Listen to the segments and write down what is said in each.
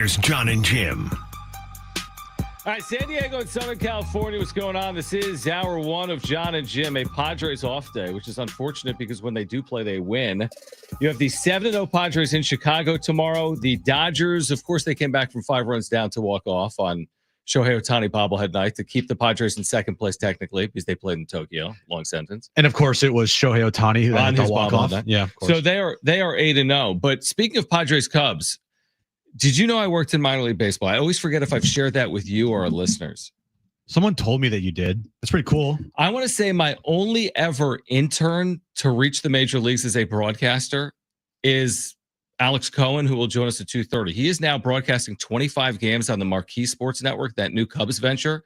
Here's John and Jim. All right, San Diego and Southern California, what's going on? This is hour one of John and Jim, a Padres off day, which is unfortunate because when they do play, they win. You have the 7-0 Padres in Chicago tomorrow. The Dodgers, of course, they came back from 5 runs down to walk off on Shohei Ohtani bobblehead night to keep the Padres in second place technically because they played in Tokyo. Long sentence. And of course, it was Shohei Ohtani who had the walk off. Yeah, of course. So they are 8-0. But speaking of Padres Cubs, did you know I worked in minor league baseball? I always forget if I've shared that with you or our listeners. Someone told me that you did. That's pretty cool. I want to say my only ever intern to reach the major leagues as a broadcaster is Alex Cohen, who will join us at 2:30. He is now broadcasting 25 games on the Marquee Sports Network, that new Cubs venture.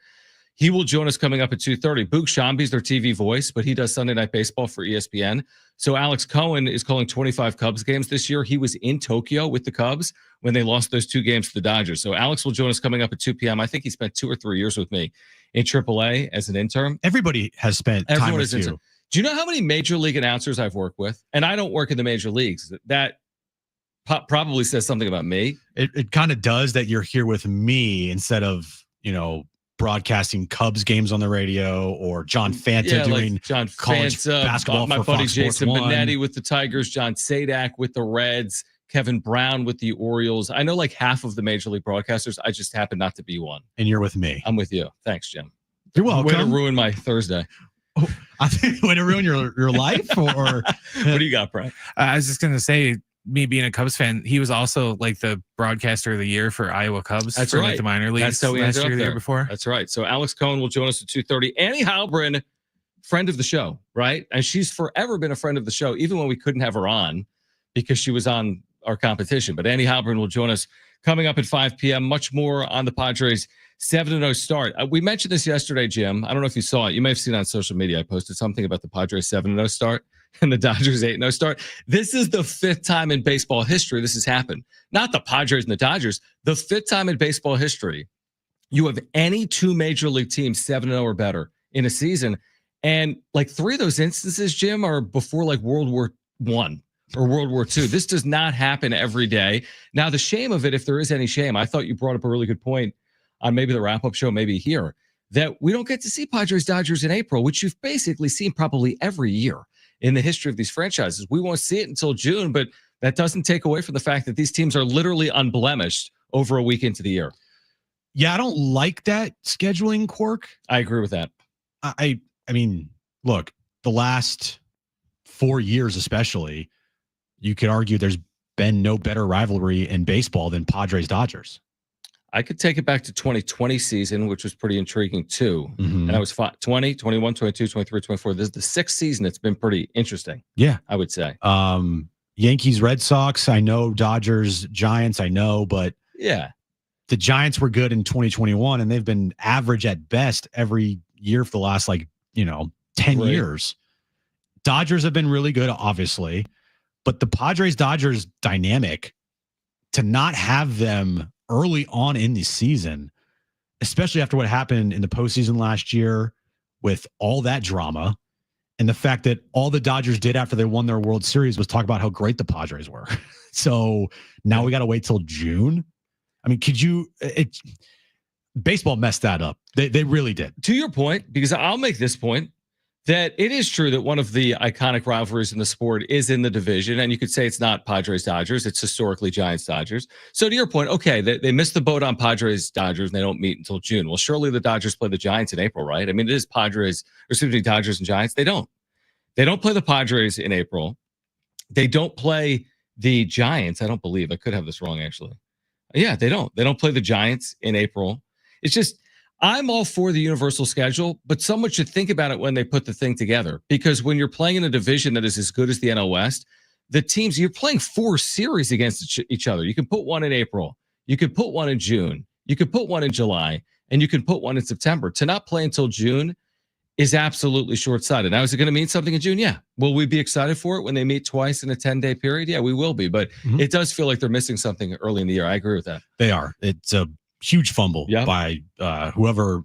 He will join us coming up at 2:30. Boog Shambi's their TV voice, but he does Sunday Night Baseball for ESPN. So Alex Cohen is calling 25 Cubs games this year. He was in Tokyo with the Cubs when they lost those 2 games to the Dodgers. So Alex will join us coming up at 2 p.m. I think he spent 2 or 3 years with me in AAA as an intern. Everybody has spent time with you. Do you know how many major league announcers I've worked with? And I don't work in the major leagues. That probably says something about me. It kind of does that you're here with me instead of, broadcasting Cubs games on the radio or John Fanta doing like John college Fanta, basketball my for buddy Fox Jason Sports 1. Benetti with the Tigers, John Sadak with the Reds, Kevin Brown with the Orioles. I know like half of the major league broadcasters. I just happen not to be one. And you're with me. I'm with you. Thanks, Jim. You're welcome. Way to ruin my Thursday. Oh, I think way to ruin your life or what do you got, Brent? I was just going to say, me being a Cubs fan, he was also like the broadcaster of the year for Iowa Cubs. That's for right. Like the minor leagues. That's how we last ended up year, the there. year before. That's right. So Alex Cohen will join us at 2:30. Annie Halbrin, friend of the show, right? And she's forever been a friend of the show, even when we couldn't have her on because she was on our competition. But Annie Halbrin will join us coming up at 5 p.m. Much more on the Padres 7-0 start. We mentioned this yesterday, Jim. I don't know if you saw it. You may have seen it on social media. I posted something about the Padres 7-0 start and the Dodgers 8-0 start. This is the 5th time in baseball history this has happened. Not the Padres and the Dodgers. The 5th time in baseball history you have any 2 major league teams 7-0 or better in a season. And like 3 of those instances, Jim, are before like World War I or World War II. This does not happen every day. Now, the shame of it, if there is any shame, I thought you brought up a really good point on maybe the wrap-up show, maybe here, that we don't get to see Padres Dodgers in April, which you've basically seen probably every year in the history of these franchises. We won't see it until June, but that doesn't take away from the fact that these teams are literally unblemished over a week into the year. Yeah, I don't like that scheduling quirk. I agree with that. I mean, look, the last 4 years especially, you could argue there's been no better rivalry in baseball than Padres-Dodgers. I could take it back to 2020 season, which was pretty intriguing too. Mm-hmm. And I was 20, 21, 22, 23, 24. This is the 6th season. It's been pretty interesting. Yeah, I would say. Yankees, Red Sox, I know. Dodgers, Giants, I know. But yeah, the Giants were good in 2021, and they've been average at best every year for the last 10 years. Dodgers have been really good, obviously. But the Padres-Dodgers dynamic, to not have them early on in the season, especially after what happened in the postseason last year with all that drama and the fact that all the Dodgers did after they won their World Series was talk about how great the Padres were. So now we got to wait till June. I mean, baseball messed that up. They really did. To your point, because I'll make this point, that it is true that one of the iconic rivalries in the sport is in the division. And you could say it's not Padres-Dodgers. It's historically Giants-Dodgers. So to your point, okay, they missed the boat on Padres-Dodgers and they don't meet until June. Well, surely the Dodgers play the Giants in April, right? I mean, it is Dodgers and Giants. They don't play the Padres in April. They don't play the Giants. I don't believe. I could have this wrong, actually. Yeah, they don't. They don't play the Giants in April. It's just, I'm all for the universal schedule, but someone should think about it when they put the thing together. Because when you're playing in a division that is as good as the NL West, the teams, you're playing 4 series against each other. You can put one in April. You could put one in June. You could put one in July. And you can put one in September. To not play until June is absolutely short-sighted. Now, is it going to mean something in June? Yeah. Will we be excited for it when they meet twice in a 10-day period? Yeah, we will be. But it does feel like they're missing something early in the year. I agree with that. They are. It's a huge fumble by whoever,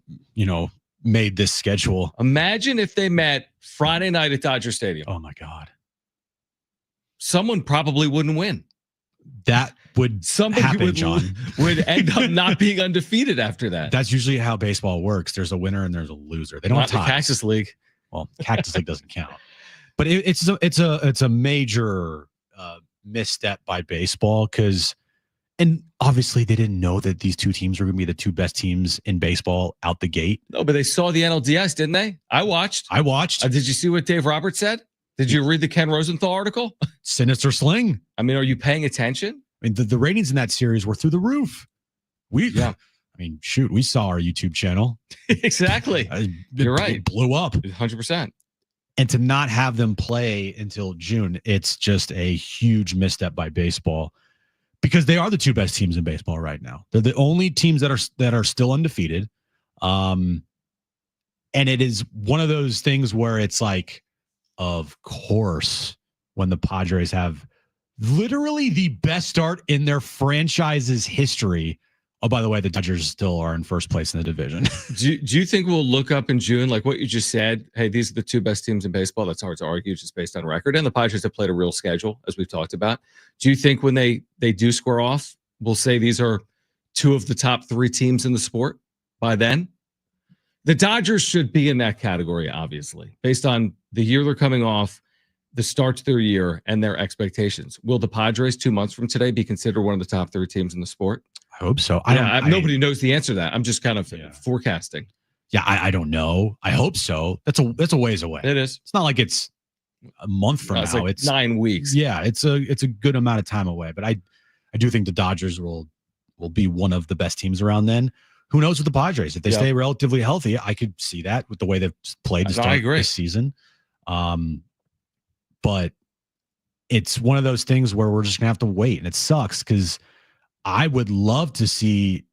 made this schedule. Imagine if they met Friday night at Dodger Stadium. Oh, my God. Someone probably wouldn't win. That would Somebody happen, John. would end up not being undefeated after that. That's usually how baseball works. There's a winner and there's a loser. They don't Not have the ties. Cactus League. Well, Cactus League doesn't count. But it's a major misstep by baseball and obviously they didn't know that these two teams were going to be the two best teams in baseball out the gate. No, but they saw the NLDS, didn't they? I watched. Did you see what Dave Roberts said? Did you read the Ken Rosenthal article? Sinister Sling. I mean, are you paying attention? I mean, the ratings in that series were through the roof. We saw our YouTube channel. Exactly. You're right. It blew up. 100%. And to not have them play until June, it's just a huge misstep by baseball because they are the two best teams in baseball right now. They're the only teams that are still undefeated. And it is one of those things where it's like, of course, when the Padres have literally the best start in their franchise's history. Oh, by the way, the Dodgers still are in first place in the division. Do you think we'll look up in June, like what you just said? Hey, these are the two best teams in baseball. That's hard to argue just based on record. And the Padres have played a real schedule, as we've talked about. Do you think when they do square off, we'll say these are two of the top three teams in the sport by then? The Dodgers should be in that category, obviously, based on the year they're coming off, the start to their year, and their expectations. Will the Padres 2 months from today be considered one of the top three teams in the sport? I hope so. Nobody knows the answer to that. I'm just kind of forecasting. Yeah, I don't know. I hope so. That's a ways away. It is. It's not like it's a month from now. It's 9 weeks. Yeah, it's a good amount of time away. But I do think the Dodgers will be one of the best teams around then. Who knows with the Padres? If they stay relatively healthy, I could see that with the way they've played to start this season. But it's one of those things where we're just gonna have to wait, and it sucks because I would love to see,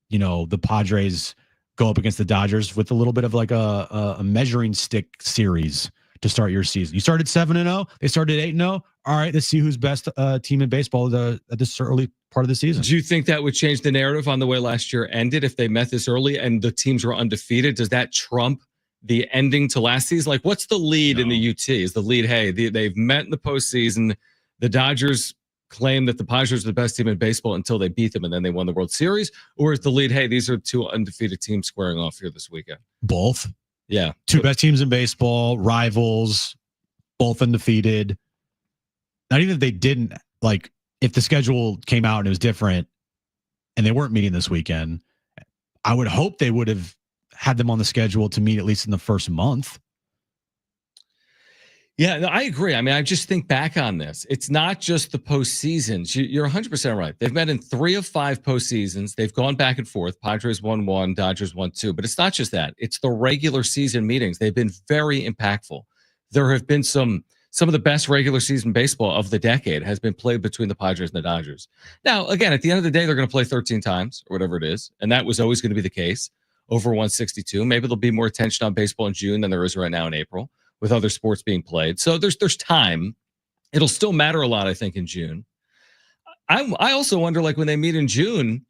the Padres go up against the Dodgers with a little bit of like a measuring stick series to start your season. You started 7-0, they started 8-0. All right, let's see who's best team in baseball at this early part of the season. Do you think that would change the narrative on the way last year ended if they met this early and the teams were undefeated? Does that trump the ending to last season? Like, what's the lead in the UT? Is the lead, hey, they've met in the postseason. The Dodgers claim that the Padres are the best team in baseball until they beat them and then they won the World Series? Or is the lead, hey, these are two undefeated teams squaring off here this weekend? Both. Yeah. Two best teams in baseball, rivals, both undefeated. Not even if they didn't, like, if the schedule came out and it was different and they weren't meeting this weekend, I would hope they would have had them on the schedule to meet at least in the first month. Yeah, no, I agree. I mean, I just think back on this. It's not just the postseasons. You're 100% right. They've met in 3 of 5 postseasons. They've gone back and forth. Padres won 1, Dodgers won 2. But it's not just that. It's the regular season meetings. They've been very impactful. There have been some of the best regular season baseball of the decade has been played between the Padres and the Dodgers. Now, again, at the end of the day, they're going to play 13 times or whatever it is. And that was always going to be the case over 162. Maybe there'll be more attention on baseball in June than there is right now in April, with other sports being played. So there's time. It'll still matter a lot, I think, in June. I also wonder, like, when they meet in June,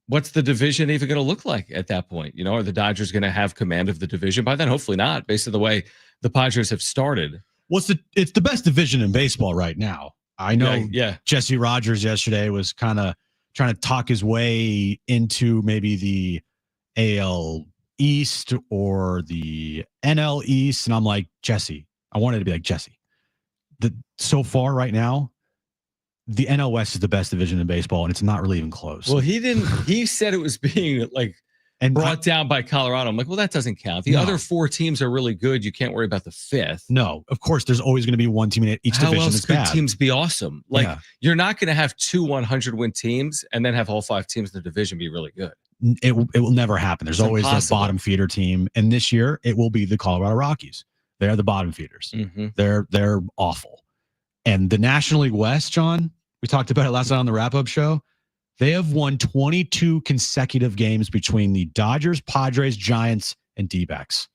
what's the division even going to look like at that point? Are the Dodgers going to have command of the division by then? Hopefully not, based on the way the Padres have started. Well, it's the best division in baseball right now. I know Jesse Rogers yesterday was kind of trying to talk his way into maybe the AL East or the NL East, and I'm like, Jesse, I wanted to be like, Jesse, so far right now, the NL West is the best division in baseball, and it's not really even close. Well, he said it was being like brought down by Colorado. I'm like, well, that doesn't count. The other 4 teams are really good. You can't worry about the 5th. No, of course, there's always going to be one team in each division that's bad. How else could teams be awesome? Like, you're not going to have 2 100-win teams and then have all 5 teams in the division be really good. It will never happen. There's always that bottom feeder team, and this year it will be the Colorado Rockies. They're the bottom feeders. Mm-hmm. They're awful. And the National League West, John, we talked about it last night on the wrap-up show. They have won 22 consecutive games between the Dodgers, Padres, Giants, and D-backs.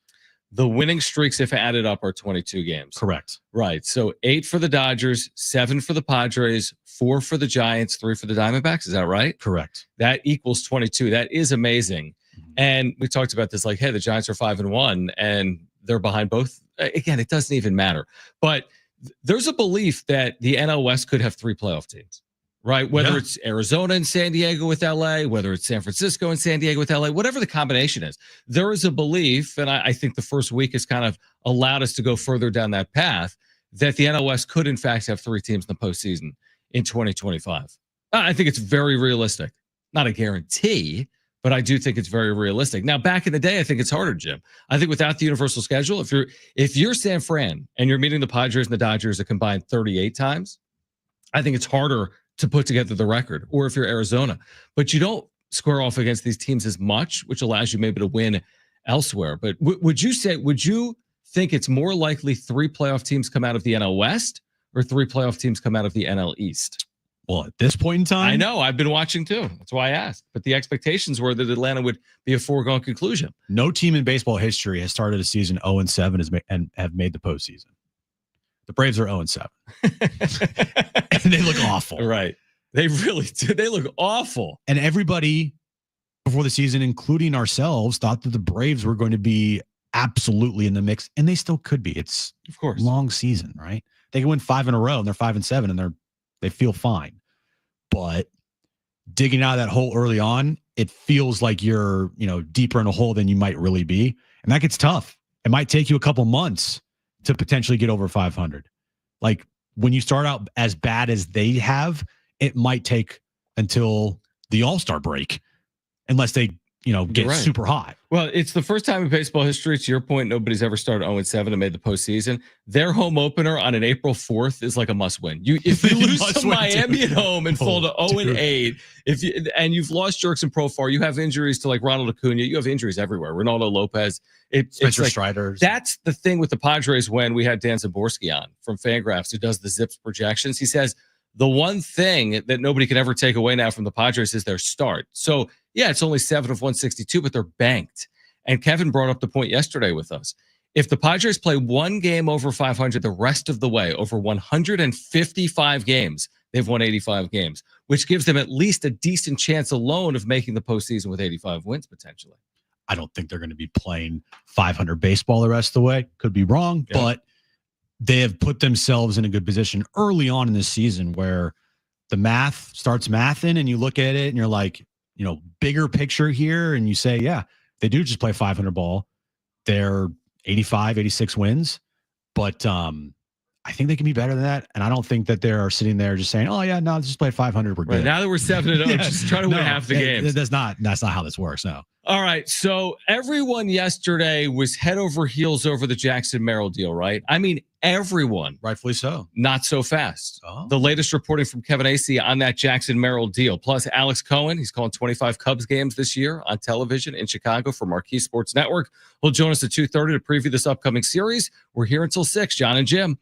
The winning streaks, if added up, are 22 games. Correct. Right. So 8 for the Dodgers, 7 for the Padres, 4 for the Giants, 3 for the Diamondbacks. Is that right? Correct. That equals 22. That is amazing. Mm-hmm. And we talked about this, like, hey, the Giants are 5-1, and they're behind both. Again, it doesn't even matter. But there's a belief that the NL West could have 3 playoff teams. right? Whether Yeah. it's Arizona and San Diego with LA, whether it's San Francisco and San Diego with LA, whatever the combination is, there is a belief, and I think the first week has kind of allowed us to go further down that path, that the NL West could, in fact, have 3 teams in the postseason in 2025. I think it's very realistic. Not a guarantee, but I do think it's very realistic. Now, back in the day, I think it's harder, Jim. I think without the universal schedule, if you're San Fran and you're meeting the Padres and the Dodgers a combined 38 times, I think it's harder to put together the record. Or if you're Arizona, but you don't square off against these teams as much, which allows you maybe to win elsewhere. But would you think it's more likely 3 playoff teams come out of the NL West or 3 playoff teams come out of the NL East? Well, at this point in time, I know I've been watching too. That's why I asked. But the expectations were that Atlanta would be a foregone conclusion. no team in baseball history has started a season 0-7 and have made the postseason. The Braves are 0-7. And they look awful. Right. They really do. They look awful. And everybody before the season, including ourselves, thought that the Braves were going to be absolutely in the mix, and they still could be. It's of course long season, right? They can win 5 in a row and they're 5-7 and they feel fine. But digging out of that hole early on, it feels like you're, deeper in a hole than you might really be. And that gets tough. It might take you a couple months to potentially get over 500. Like when you start out as bad as they have, it might take until the All-Star break, unless they, get super hot. Well, it's the first time in baseball history, to your point, nobody's ever started 0-7 and made the postseason. Their home opener on an April 4th is like a must-win. If you lose to Miami at home and fall to 0-8, and you've lost Jerkson Profar, you have injuries to like Ronald Acuna, you have injuries everywhere. Ronaldo Lopez, Spencer Strider. That's the thing with the Padres. When we had Dan Zaborski on from Fangraphs, who does the Zips projections, he says the one thing that nobody can ever take away now from the Padres is their start. So, yeah, it's only 7 of 162, but they're banked. And Kevin brought up the point yesterday with us. If the Padres play one game over 500 the rest of the way, over 155 games, they've won 85 games, which gives them at least a decent chance alone of making the postseason with 85 wins potentially. I don't think they're going to be playing 500 baseball the rest of the way. Could be wrong, but they have put themselves in a good position early on in this season where the math starts mathing and you look at it and you're like, bigger picture here. And you say, yeah, they do just play 500 ball. They're 85, 86 wins. But I think they can be better than that. And I don't think that they're sitting there just saying, oh, yeah, no, just play 500. We're good. Right, now that we're 7-0, just try to win half the games. That's not how this works. No. All right. So everyone yesterday was head over heels over the Jackson Merrill deal, right? I mean, everyone. Rightfully so. Not so fast. Oh. The latest reporting from Kevin Acee on that Jackson Merrill deal. Plus Alex Cohen, he's calling 25 Cubs games this year on television in Chicago for Marquee Sports Network. He'll join us at 2:30 to preview this upcoming series. We're here until 6. John and Jim.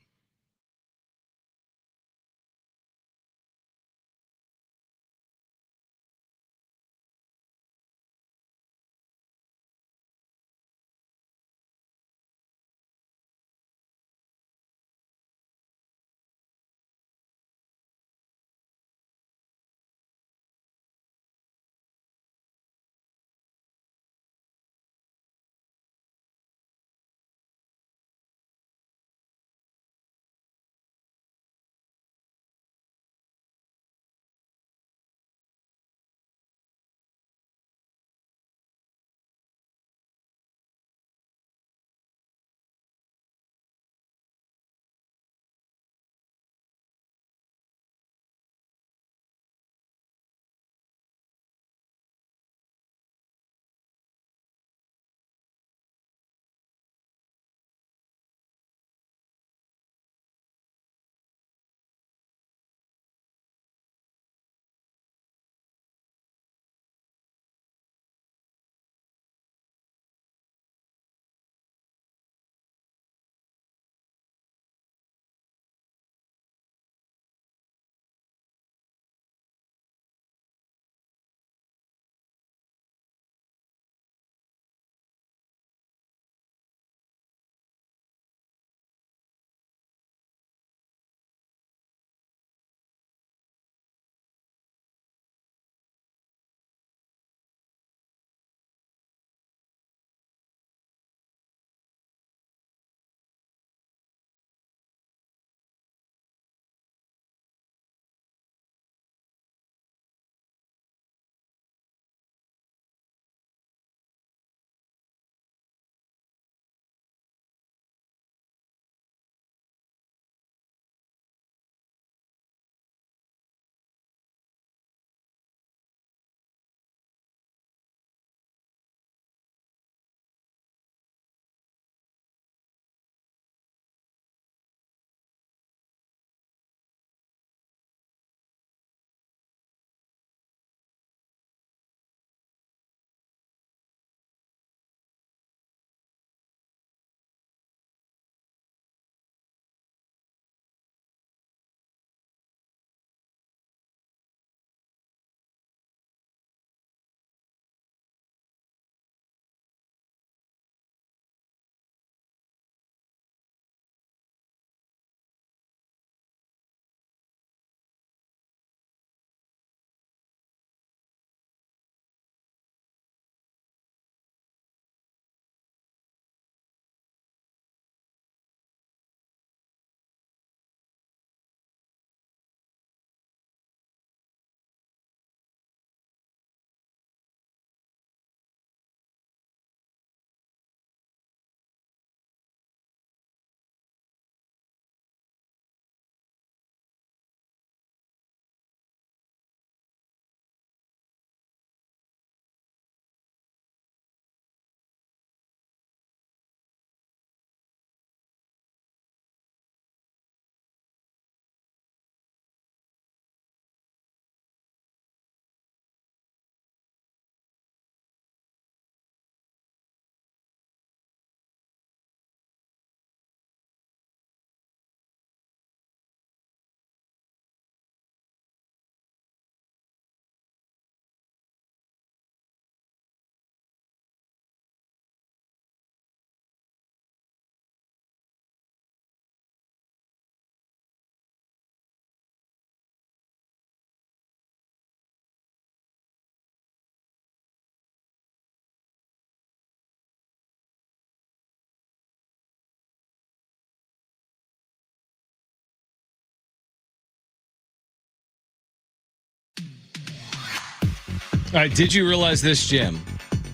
right. Did you realize this, Jim?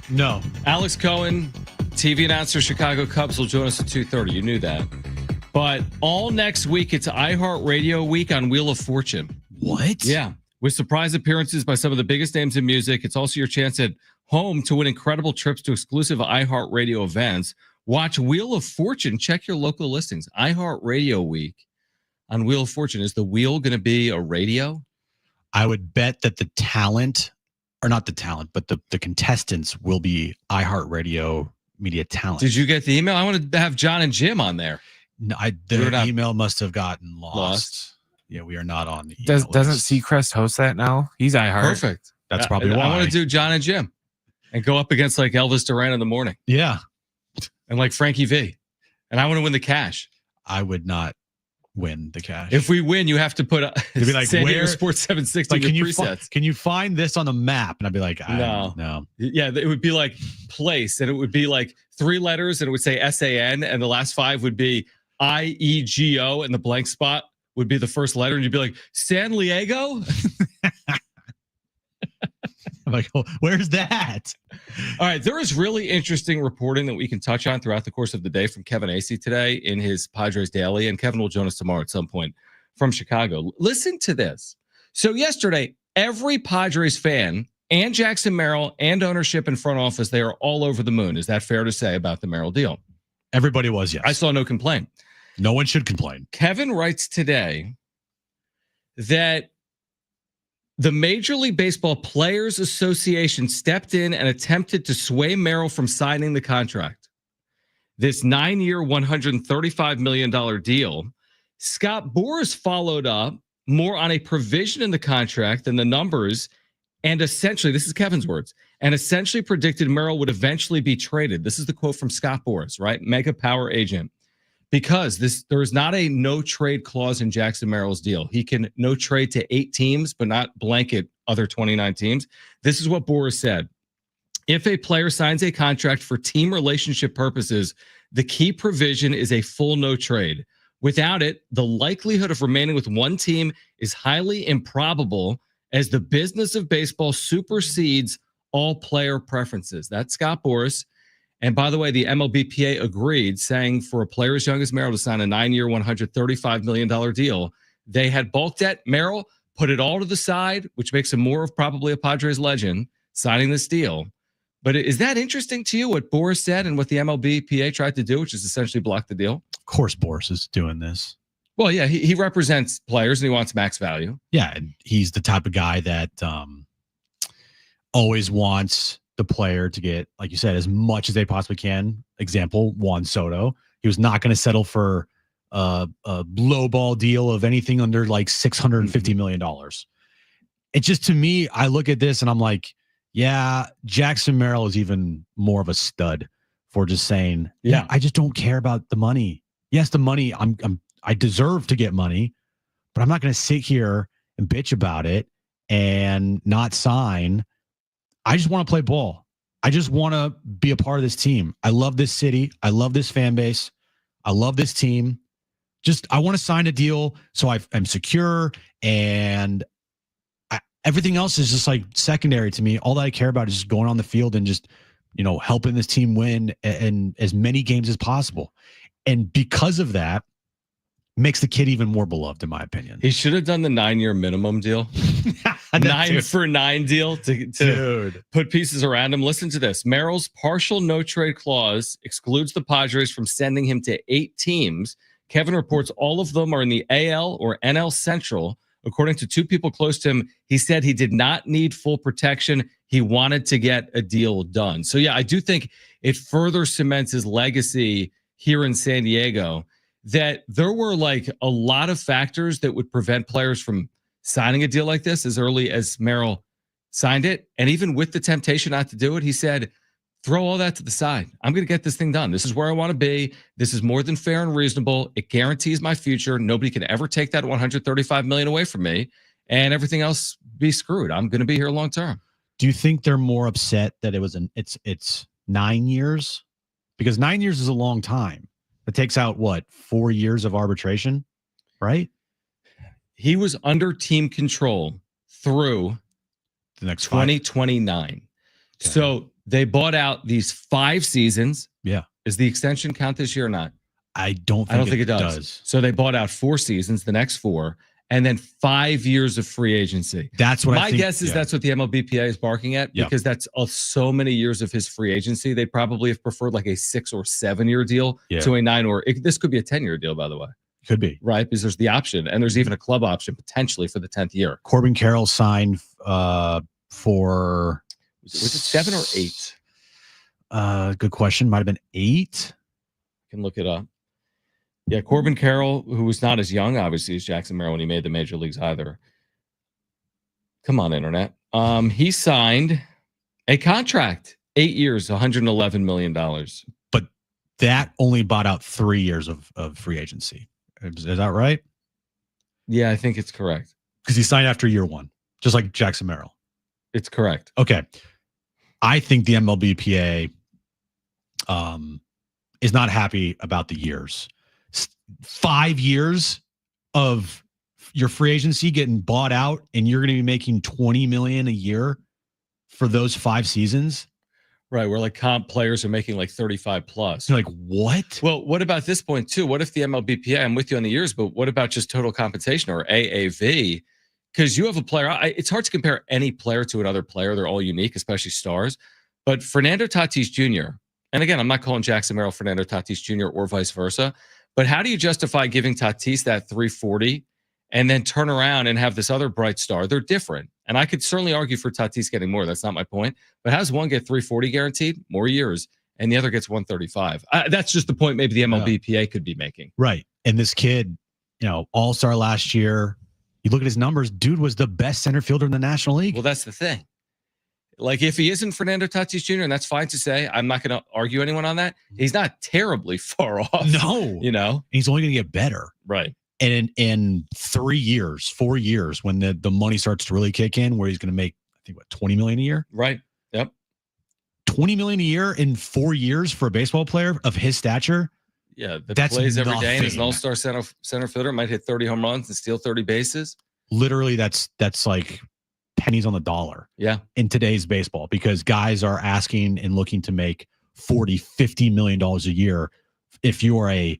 No. Alex Cohen, TV announcer, Chicago Cubs, will join us at 2:30. You knew that. But all next week, it's iHeartRadio week on Wheel of Fortune. What? Yeah. With surprise appearances by some of the biggest names in music. It's also your chance at home to win incredible trips to exclusive iHeartRadio events. Watch Wheel of Fortune. Check your local listings. iHeartRadio week on Wheel of Fortune. Is the wheel going to be a radio? I would bet that the talent, or not the talent, but the contestants will be iHeartRadio media talent. Did you get the email? I wanted to have John and Jim on there. No, the email must have gotten lost. Yeah, we are not on the email Doesn't list. Seacrest host that now? He's iHeart. Perfect. That's probably why. I want to do John and Jim and go up against like Elvis Duran in the morning Yeah. and like Frankie V. And I want to win the cash. I would not win the cash. If we win, you have to put You'd be like, San Diego where- Sports 760 like, in can your you presets. can you find this on the map? And I'd be like, no. Yeah, it would be like place, and it would be like 3 letters, and it would say SAN, and the last 5 would be IEGO, and the blank spot would be the first letter, and you'd be like, San Diego? I'm like, oh, where's that? All right, there is really interesting reporting that we can touch on throughout the course of the day from Kevin Acee today in his Padres Daily, and Kevin will join us tomorrow at some point from Chicago. Listen to this. So yesterday, every Padres fan and Jackson Merrill and ownership and front office, they are all over the moon. Is that fair to say about the Merrill deal? Everybody was, yes. I saw no complaint. No one should complain. Kevin writes today that the Major League Baseball Players Association stepped in and attempted to sway Merrill from signing the contract. This 9-year, $135 million deal. Scott Boras followed up more on a provision in the contract than the numbers, and essentially, this is Kevin's words, and essentially predicted Merrill would eventually be traded. This is the quote from Scott Boras, right? Mega power agent. Because there is not a no trade clause in Jackson Merrill's deal. He can no trade to 8 teams, but not blanket other 29 teams. This is what Boras said. If a player signs a contract for team relationship purposes, the key provision is a full no trade. Without it, the likelihood of remaining with one team is highly improbable as the business of baseball supersedes all player preferences. That's Scott Boras. And by the way, the MLBPA agreed, saying for a player as young as Merrill to sign a 9-year, $135 million deal, they had balked at Merrill, put it all to the side, which makes him more of probably a Padres legend, signing this deal. But is that interesting to you, what Boras said and what the MLBPA tried to do, which is essentially block the deal? Of course, Boras is doing this. Well, yeah, he represents players and he wants max value. Yeah, and he's the type of guy that always wants the player to get, like you said, as much as they possibly can. Example, Juan Soto. He was not going to settle for a low ball deal of anything under like $650 million. It just, to me, I look at this and I'm like, yeah, Jackson Merrill is even more of a stud for just saying, yeah, I just don't care about the money. Yes, the money, I deserve to get money, but I'm not going to sit here and bitch about it and not sign. I just want to play ball. I just want to be a part of this team. I love this city. I love this fan base. I love this team. I want to sign a deal so I'm secure, and everything else is just like secondary to me. All that I care about is just going on the field and just, helping this team win and as many games as possible. And because of that, makes the kid even more beloved, in my opinion. He should have done the 9-year minimum deal. 9 for 9 deal to put pieces around him. Listen to this. Merrill's partial no trade clause excludes the Padres from sending him to 8 teams. Kevin reports all of them are in the AL or NL Central. According to 2 people close to him, he said he did not need full protection. He wanted to get a deal done. So, yeah, I do think it further cements his legacy here in San Diego, that there were like a lot of factors that would prevent players from signing a deal like this as early as Merrill signed it. And even with the temptation not to do it, he said, throw all that to the side. I'm going to get this thing done. This is where I want to be. This is more than fair and reasonable. It guarantees my future. Nobody can ever take that $135 million away from me, and everything else be screwed. I'm going to be here long term. Do you think they're more upset that it's 9 years? Because 9 years is a long time. It takes out 4 years of arbitration, right? He was under team control through The next 2029. Okay. So they bought out these 5 seasons. Yeah. Is the extension count this year or not? I don't think, I don't think it does. So they bought out 4 seasons, the next 4, and then 5 years of free agency. That's what I think. My guess is that's what the MLBPA is barking at, because that's so many years of his free agency. They probably have preferred like a 6 or 7 year deal to a 9 or this could be a 10-year deal, by the way. Could be. Right, because there's the option, and there's even a club option potentially for the 10th year. Corbin Carroll signed for was it 7 or 8? Good question. Might have been 8. I can look it up. Yeah, Corbin Carroll, who was not as young, obviously, as Jackson Merrill when he made the major leagues either. Come on, internet. He signed a contract, 8 years, $111 million. But that only bought out 3 years of free agency. Is that right? Yeah, I think it's correct. Because he signed after year 1, just like Jackson Merrill. It's correct. Okay. I think the MLBPA is not happy about the years. 5 years of your free agency getting bought out, and you're going to be making $20 million a year for those 5 seasons. Right, where like comp players are making like 35 plus. You're like, what? Well, what about this point too? What if the MLBPA, I'm with you on the years, but what about just total compensation or AAV? Because you have a player, it's hard to compare any player to another player. They're all unique, especially stars. But Fernando Tatis Jr., and again, I'm not calling Jackson Merrill Fernando Tatis Jr. or vice versa, but how do you justify giving Tatis that 340 and then turn around and have this other bright star? They're different. And I could certainly argue for Tatis getting more. That's not my point. But how does one get 340 guaranteed? More years. And the other gets 135. That's just the point maybe the MLBPA could be making. Right. And this kid, all-star last year. You look at his numbers. Dude was the best center fielder in the National League. Well, that's the thing. Like, if he isn't Fernando Tatis Jr., and that's fine to say, I'm not going to argue anyone on that. He's not terribly far off. No. He's only going to get better. Right. And in 3 years, 4 years, when the money starts to really kick in, where he's going to make, I think, $20 million a year? Right. Yep. $20 million a year in 4 years for a baseball player of his stature. Yeah, that plays every day and is an all-star center fielder, might hit 30 home runs and steal 30 bases. Literally, that's like pennies on the dollar. Yeah. In today's baseball, because guys are asking and looking to make $40-50 million a year. If you are a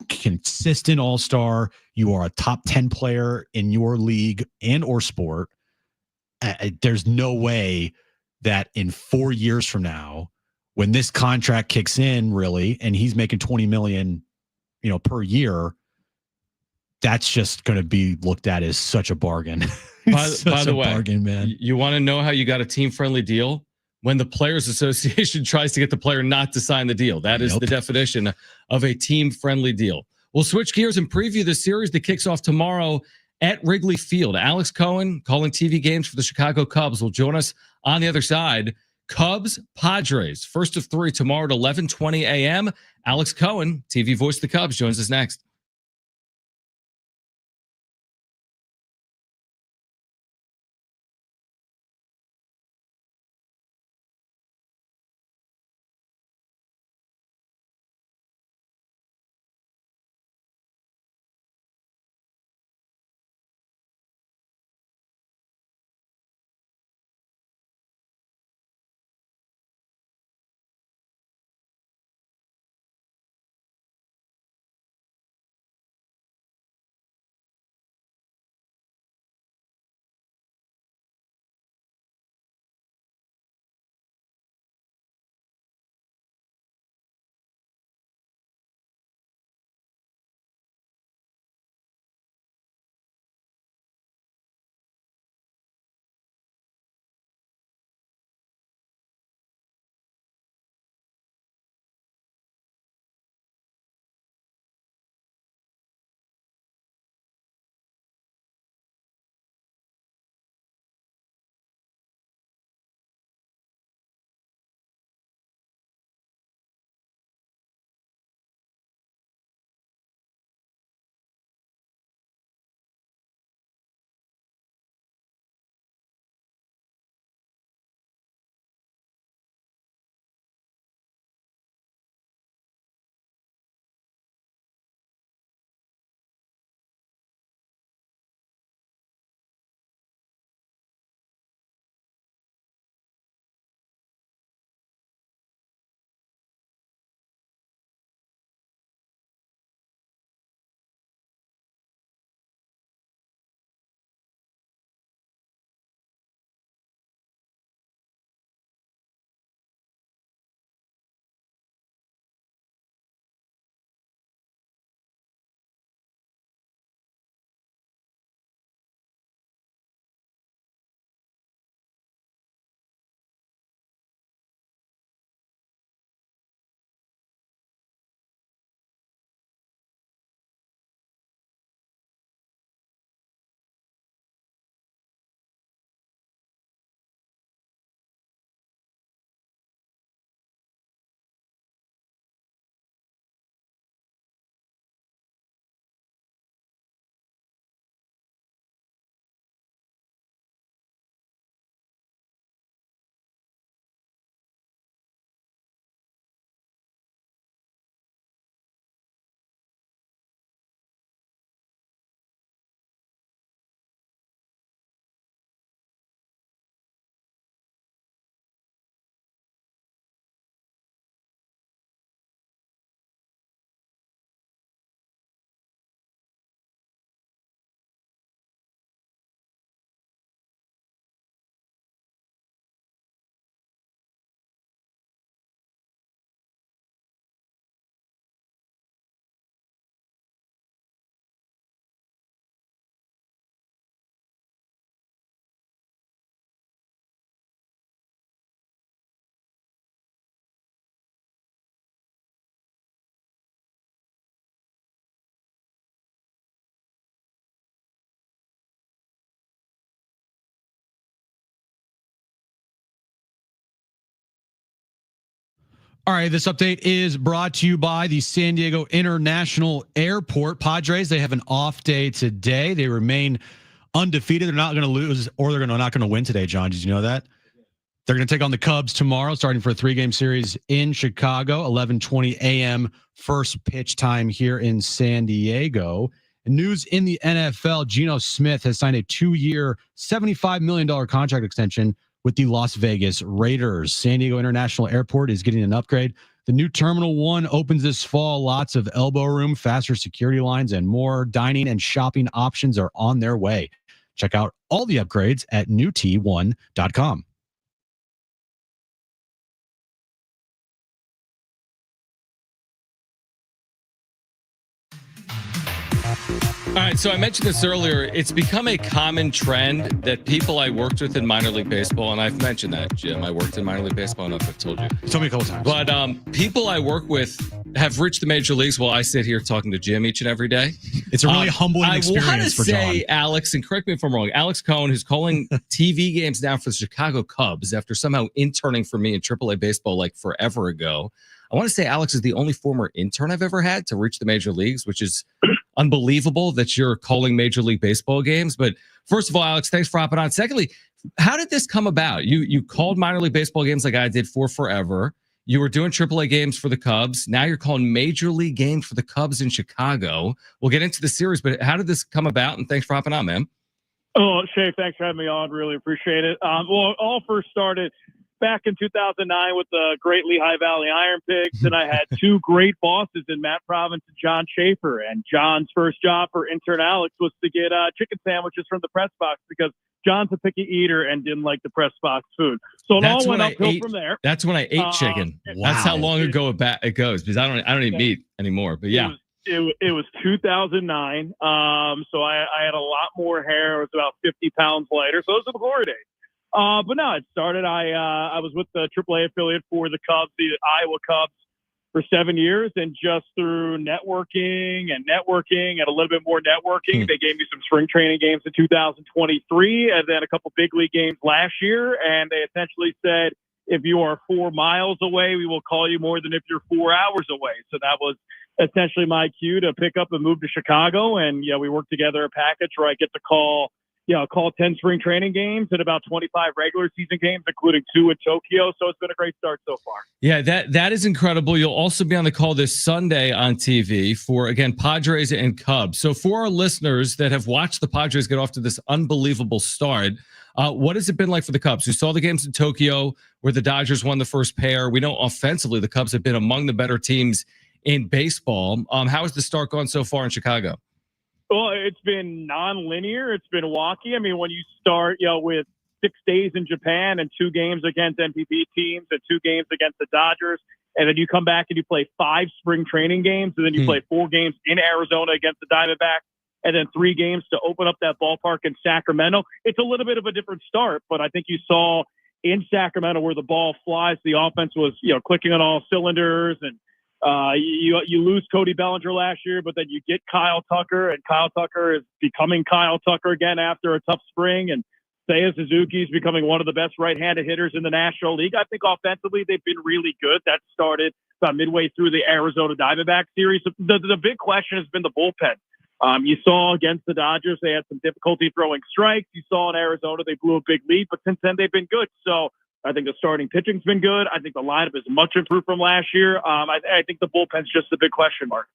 consistent all-star, you are a top 10 player in your league and or sport, there's no way that in 4 years from now, when this contract kicks in, really, and he's making $20 million, per year, that's just going to be looked at as such a bargain. By the way, bargain, man. You want to know how you got a team-friendly deal? When the Players Association tries to get the player not to sign the deal. That is the definition of a team-friendly deal. We'll switch gears and preview the series that kicks off tomorrow at Wrigley Field. Alex Cohen, calling TV games for the Chicago Cubs, will join us on the other side. Cubs, Padres, first of 3 tomorrow at 11:20 a.m. Alex Cohen, TV voice of the Cubs, joins us next. All right, this update is brought to you by the San Diego International Airport. Padres, they have an off day today. They remain undefeated. They're not going to lose, or they're not going to win today, John. Did you know that? They're going to take on the Cubs tomorrow, starting for a 3-game series in Chicago, 11:20 a.m. first pitch time here in San Diego. And news in the NFL, Geno Smith has signed a 2-year, $75 million contract extension with the Las Vegas Raiders. San Diego International Airport is getting an upgrade. The new Terminal 1 opens this fall. Lots of elbow room, faster security lines, and more dining and shopping options are on their way. Check out all the upgrades at newt1.com. All right, so I mentioned this earlier. It's become a common trend that people I worked with in minor league baseball, and I've mentioned that, Jim, I worked in minor league baseball, and I've told you. You told me a couple times. But people I work with have reached the major leagues while I sit here talking to Jim each and every day. It's a really humbling experience for John. I want to say, Alex, and correct me if I'm wrong, Alex Cohen, who's calling TV games now for the Chicago Cubs after somehow interning for me in AAA baseball like forever ago. I want to say Alex is the only former intern I've ever had to reach the major leagues, which is unbelievable that you're calling Major League Baseball games. But first of all, Alex, thanks for hopping on. Secondly, how did this come about? You called minor league baseball games like I did for forever. You were doing AAA games for the Cubs. Now you're calling Major League games for the Cubs in Chicago. We'll get into the series, but how did this come about? And thanks for hopping on, man. Oh, Shay, thanks for having me on. Really appreciate it. Well, it all first started back in 2009 with the great Lehigh Valley Iron Pigs, and I had two great bosses in Matt Province and John Schaefer. And John's first job for intern Alex was to get chicken sandwiches from the press box because John's a picky eater and didn't like the press box food. So it all went uphill from there. That's when I ate chicken. Wow. That's how long ago it goes, because I don't eat meat anymore. But yeah. It was 2009. So I had a lot more hair. I was about 50 pounds lighter. So those are the glory days. But no, it started. I was with the AAA affiliate for the Cubs, the Iowa Cubs, for 7 years, and just through networking and a little bit more networking, they gave me some spring training games in 2023, and then a couple big league games last year. And they essentially said, if you are 4 miles away, we will call you more than if you're 4 hours away. So that was essentially my cue to pick up and move to Chicago. And yeah, we worked together a package where I get to call 10 spring training games and about 25 regular season games, including 2 in Tokyo. So it's been a great start so far. Yeah, that is incredible. You'll also be on the call this Sunday on TV for, again, Padres and Cubs. So for our listeners that have watched the Padres get off to this unbelievable start, what has it been like for the Cubs? We saw the games in Tokyo where the Dodgers won the first pair. We know offensively the Cubs have been among the better teams in baseball. How has the start gone so far in Chicago? Well, it's been non-linear. It's been walky. I mean, when you start, with 6 days in Japan and 2 games against NPB teams and 2 games against the Dodgers, and then you come back and you play 5 spring training games, and then you play 4 games in Arizona against the Diamondbacks, and then 3 games to open up that ballpark in Sacramento. It's a little bit of a different start, but I think you saw in Sacramento where the ball flies, the offense was, clicking on all cylinders, and you lose Cody Bellinger last year, but then you get Kyle Tucker, and Kyle Tucker is becoming Kyle Tucker again after a tough spring, and Seiya Suzuki is becoming one of the best right-handed hitters in the National League. I think offensively they've been really good. That started about midway through the Arizona Diamondback series. The big question has been the bullpen. You saw against the Dodgers, they had some difficulty throwing strikes. You saw in Arizona, they blew a big lead, but since then they've been good. So I think the starting pitching's been good. I think the lineup is much improved from last year. I think the bullpen's just a big question mark.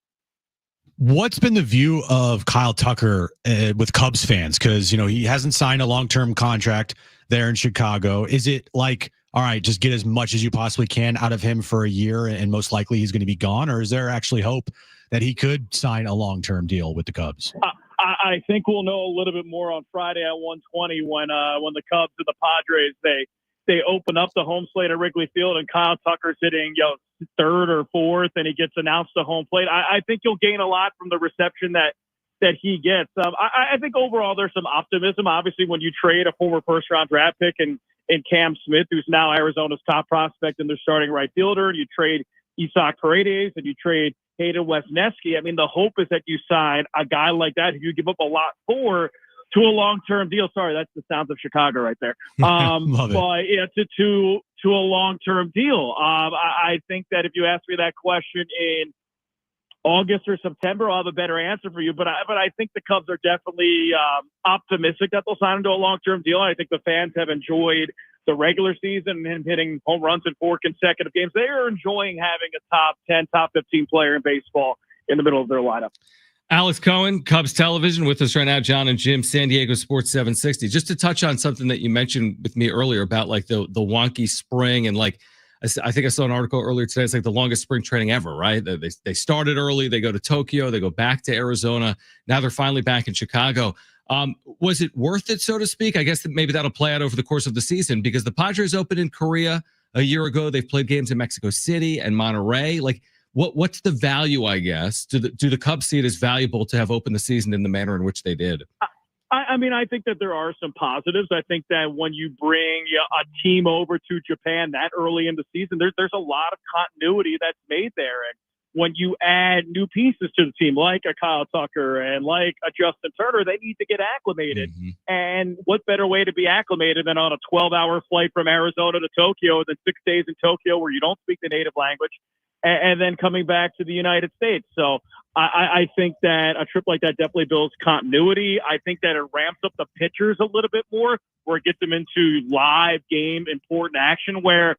What's been the view of Kyle Tucker with Cubs fans? Because, he hasn't signed a long-term contract there in Chicago. Is it like, all right, just get as much as you possibly can out of him for a year and most likely he's going to be gone? Or is there actually hope that he could sign a long-term deal with the Cubs? I think we'll know a little bit more on Friday at 1:20 when the Cubs and the Padres, they open up the home slate at Wrigley Field, and Kyle Tucker's hitting, 3rd or 4th, and he gets announced to home plate. I think you'll gain a lot from the reception that he gets. I think overall there's some optimism. Obviously, when you trade a former first-round draft pick and Cam Smith, who's now Arizona's top prospect and their starting right fielder, and you trade Isaac Paredes and you trade Hayden Wesneski, I mean, the hope is that you sign a guy like that who you give up a lot for to a long-term deal. Sorry, that's the sounds of Chicago right there. Love it. But yeah, to to a long-term deal. I think that if you ask me that question in August or September, I'll have a better answer for you. But I think the Cubs are definitely optimistic that they'll sign him to a long-term deal. I think the fans have enjoyed the regular season and him hitting home runs in 4 consecutive games. They are enjoying having a top 10, top 15 player in baseball in the middle of their lineup. Alex Cohen, Cubs television, with us right now. John and Jim, San Diego Sports 760. Just to touch on something that you mentioned with me earlier about like the wonky spring, and like I think I saw an article earlier today. It's like the longest spring training ever, right? They started early. They go to Tokyo. They go back to Arizona. Now they're finally back in Chicago. Was it worth it, so to speak? I guess that maybe that'll play out over the course of the season, because the Padres opened in Korea a year ago. They've played games in Mexico City and Monterey. Like, what's the value, I guess? Do the Cubs see it as valuable to have opened the season in the manner in which they did? I mean, I think that there are some positives. I think that when you bring a team over to Japan that early in the season, there's a lot of continuity that's made there. And when you add new pieces to the team, like a Kyle Tucker and like a Justin Turner, they need to get acclimated. Mm-hmm. And what better way to be acclimated than on a 12-hour flight from Arizona to Tokyo, then 6 days in Tokyo where you don't speak the native language, and then coming back to the United States. So I think that a trip like that definitely builds continuity. I think that it ramps up the pitchers a little bit more, where it gets them into live game, important action, where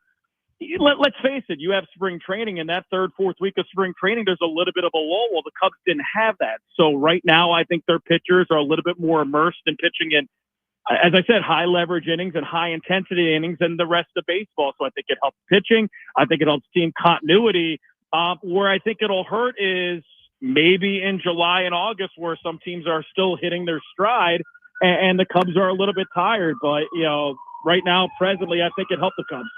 let's face it, you have spring training, and that third, fourth week of spring training, there's a little bit of a lull. Well, the Cubs didn't have that. So right now, I think their pitchers are a little bit more immersed in pitching in, as I said, high leverage innings and high intensity innings than the rest of baseball. So I think it helps pitching. I think it helps team continuity. Where I think it'll hurt is maybe in July and August, where some teams are still hitting their stride and the Cubs are a little bit tired. But, right now, presently, I think it helped the Cubs.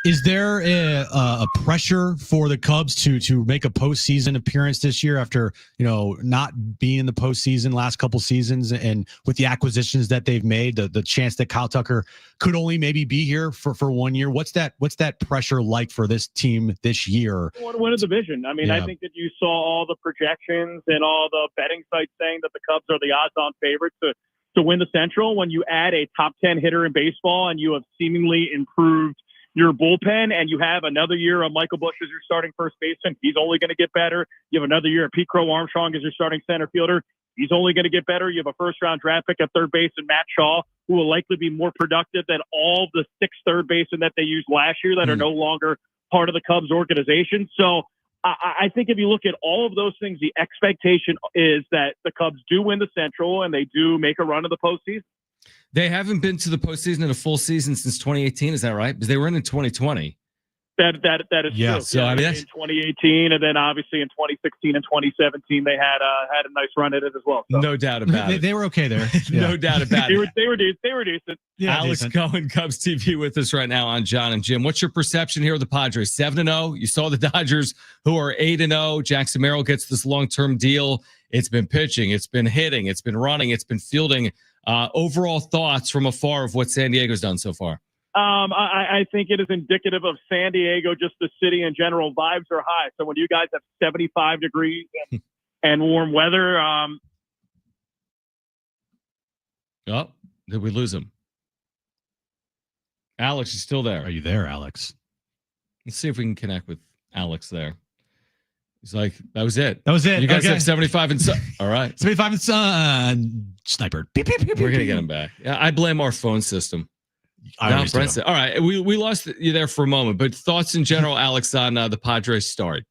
Is there a pressure for the Cubs to make a postseason appearance this year after, not being in the postseason last couple seasons, and with the acquisitions that they've made, the chance that Kyle Tucker could only maybe be here for 1 year? What's that pressure like for this team this year? Win a division. I mean, yeah. I think that you saw all the projections and all the betting sites saying that the Cubs are the odds-on favorite to win the Central. When you add a top 10 hitter in baseball and you have seemingly improved your bullpen, and you have another year of Michael Busch as your starting first baseman, he's only going to get better. You have another year of Pete Crow Armstrong as your starting center fielder. He's only going to get better. You have a first-round draft pick at third base and Matt Shaw, who will likely be more productive than all the 6 third basemen that they used last year that are no longer part of the Cubs organization. So I think if you look at all of those things, the expectation is that the Cubs do win the Central and they do make a run of the postseason. They haven't been to the postseason in a full season since 2018. Is that right? Because they were in 2020. That is true. So I mean, in 2018, and then obviously in 2016 and 2017, they had a nice run at it as well. So. No doubt about it. They were okay there. No doubt about it. They were decent. Yeah, Alex Cohen, Cubs TV, with us right now on John and Jim. What's your perception here of the Padres? 7-0. You saw the Dodgers, who are 8-0. Jackson Merrill gets this long-term deal. It's been pitching. It's been hitting. It's been running. It's been fielding. Overall thoughts from afar of what San Diego's done so far? I think it is indicative of San Diego, just the city in general. Vibes are high. So when you guys have 75 degrees and warm weather. Did we lose him? Alex is still there. Are you there, Alex? Let's see if we can connect with Alex there. He's like, that was it. You guys have 75 and all right. 75 and sniper. Beep, beep, beep, We're going to get him back. Yeah, I blame our phone system. All right. We lost you there for a moment, but thoughts in general, Alex, on the Padres start.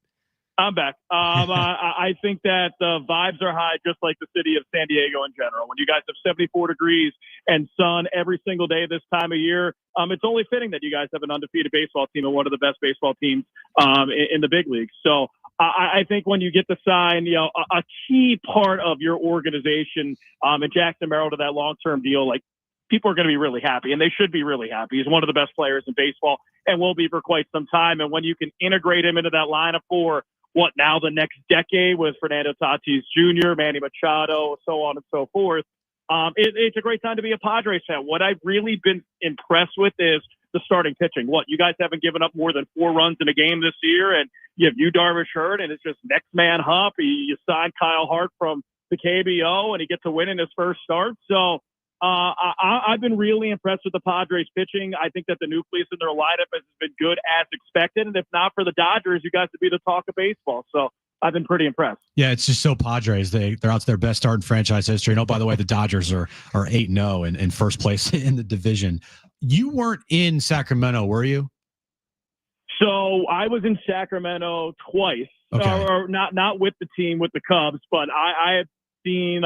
I'm back. I think that the vibes are high, just like the city of San Diego in general. When you guys have 74 degrees and sun every single day this time of year, it's only fitting that you guys have an undefeated baseball team and one of the best baseball teams in the big leagues. So I think when you get to sign, a key part of your organization, and Jackson Merrill to that long-term deal, like, people are going to be really happy, and they should be really happy. He's one of the best players in baseball and will be for quite some time. And when you can integrate him into that lineup for the next decade with Fernando Tatis Jr., Manny Machado, so on and so forth, it's a great time to be a Padres fan. What I've really been impressed with is the starting pitching. You guys haven't given up more than 4 runs in a game this year, and you have Darvish hurt, and it's just next man up. You signed Kyle Hart from the KBO, and he gets a win in his first start. So I've been really impressed with the Padres pitching. I think that the nucleus in their lineup has been good as expected. And if not for the Dodgers, you guys would be the talk of baseball. So I've been pretty impressed. Yeah, it's just so Padres. They're out to their best start in franchise history. And oh, by the way, the Dodgers are 8-0 and in first place in the division. You weren't in Sacramento, were you? So I was in Sacramento twice, Okay. or not with the team, with the Cubs, but I had seen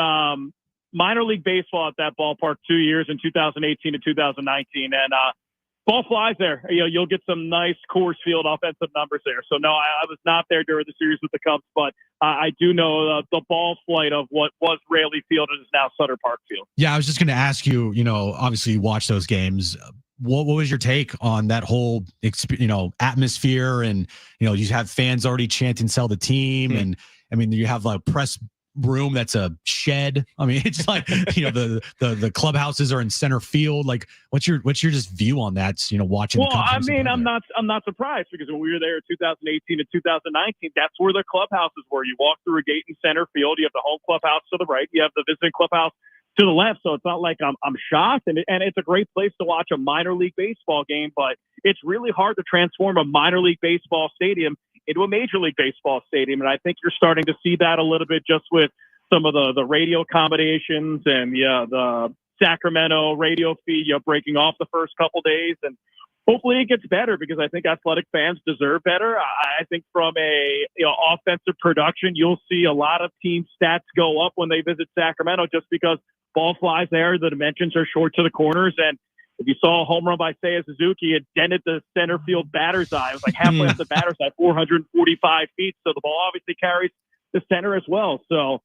minor league baseball at that ballpark 2 years in 2018 to 2019, and ball flies there. You'll get some nice Coors Field offensive numbers there. So no, I was not there during the series with the Cubs, but I do know the ball flight of what was Raleigh Field and is now Sutter Park Field. Yeah, I was just going to ask you. Obviously you watch those games. What was your take on that whole atmosphere? And you have fans already chanting "Sell the team," and I mean you have a press room that's a shed. I mean, it's like the clubhouses are in center field. Like, what's your just view on that? Watching. Well, I mean, I'm not surprised, because when we were there in 2018 to 2019, that's where the clubhouses were. You walk through a gate in center field. You have the home clubhouse to the right. You have the visiting clubhouse to the left. So it's not like I'm shocked, and it's a great place to watch a minor league baseball game. But it's really hard to transform a minor league baseball stadium into a major league baseball stadium. And I think you're starting to see that a little bit just with some of the radio accommodations and the Sacramento radio feed, breaking off the first couple days. And hopefully it gets better, because I think athletic fans deserve better. I think from a offensive production, you'll see a lot of team stats go up when they visit Sacramento, just because ball flies there, the dimensions are short to the corners. And if you saw a home run by Seiya Suzuki, it dented the center field batter's eye. It was like halfway up the batter's eye, 445 feet. So the ball obviously carries the center as well. So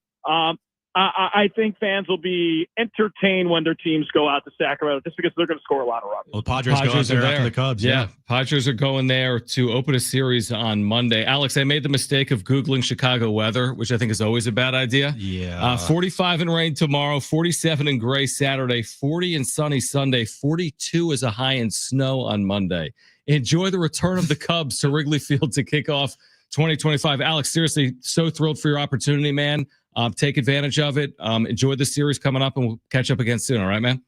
I think fans will be entertained when their teams go out to Sacramento, just because they're going to score a lot of runs. Well, the Padres go out there after the Cubs. Yeah, Padres are going there to open a series on Monday. Alex, I made the mistake of Googling Chicago weather, which I think is always a bad idea. Yeah. 45 and rain tomorrow, 47 and gray Saturday, 40 and sunny Sunday, 42 is a high in snow on Monday. Enjoy the return of the Cubs to Wrigley Field to kick off 2025. Alex, seriously, so thrilled for your opportunity, man. Take advantage of it. Enjoy the series coming up, and we'll catch up again soon. All right, man?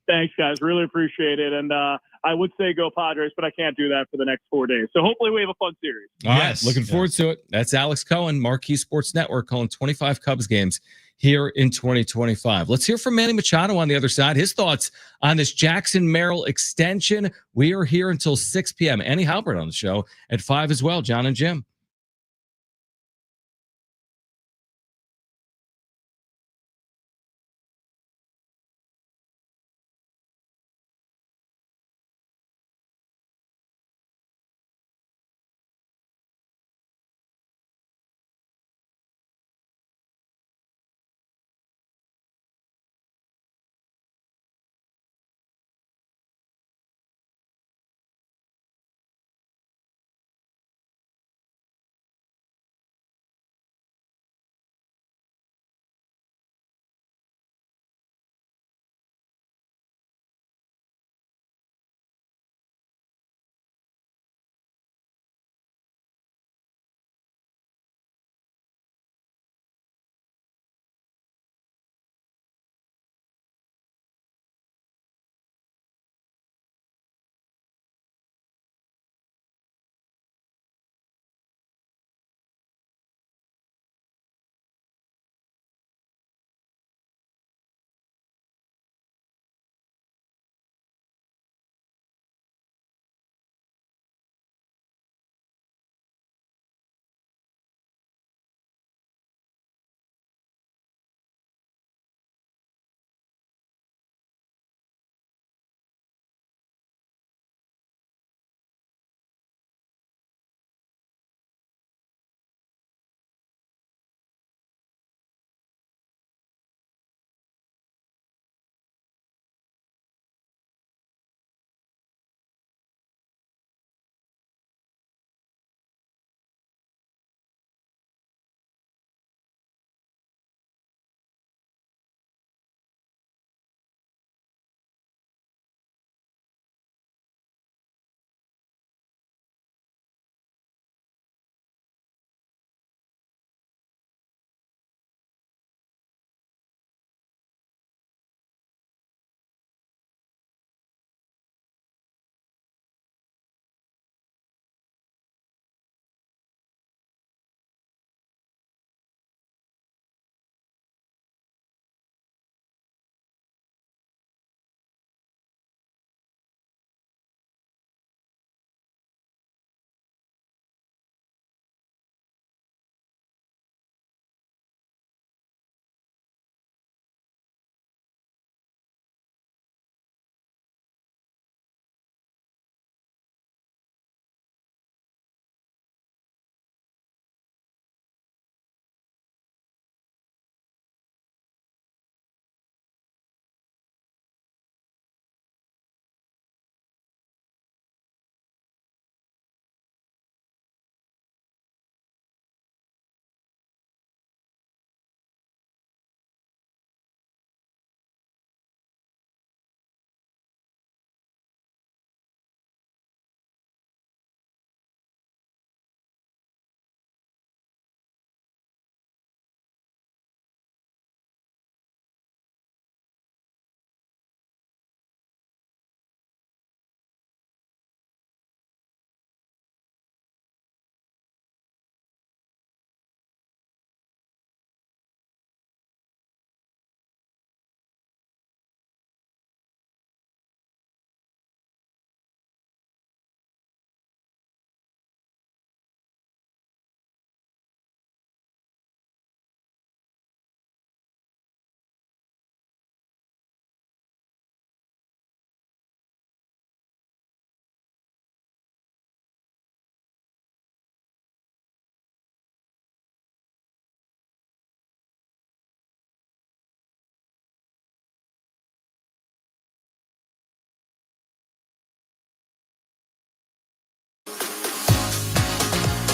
Thanks, guys. Really appreciate it. And I would say go Padres, but I can't do that for the next 4 days. So hopefully we have a fun series. All right. Looking forward to it. That's Alex Cohen, Marquee Sports Network, calling 25 Cubs games here in 2025. Let's hear from Manny Machado on the other side. His thoughts on this Jackson Merrill extension. We are here until 6 p.m. Annie Halbert on the show at 5 as well. John and Jim.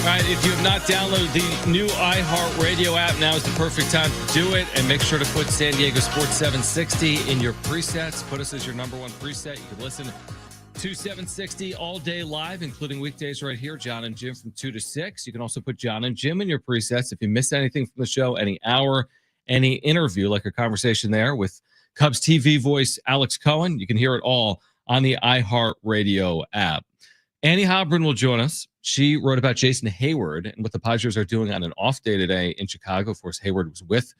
All right, if you have not downloaded the new iHeartRadio app, now is the perfect time to do it. And make sure to put San Diego Sports 760 in your presets. Put us as your number one preset. You can listen to 760 all day live, including weekdays right here. John and Jim from 2 to 6. You can also put John and Jim in your presets. If you missed anything from the show, any hour, any interview, like a conversation there with Cubs TV voice Alex Cohen, you can hear it all on the iHeartRadio app. Annie Hobron will join us. She wrote about Jason Hayward and what the Padres are doing on an off day today in Chicago. Of course, Hayward was with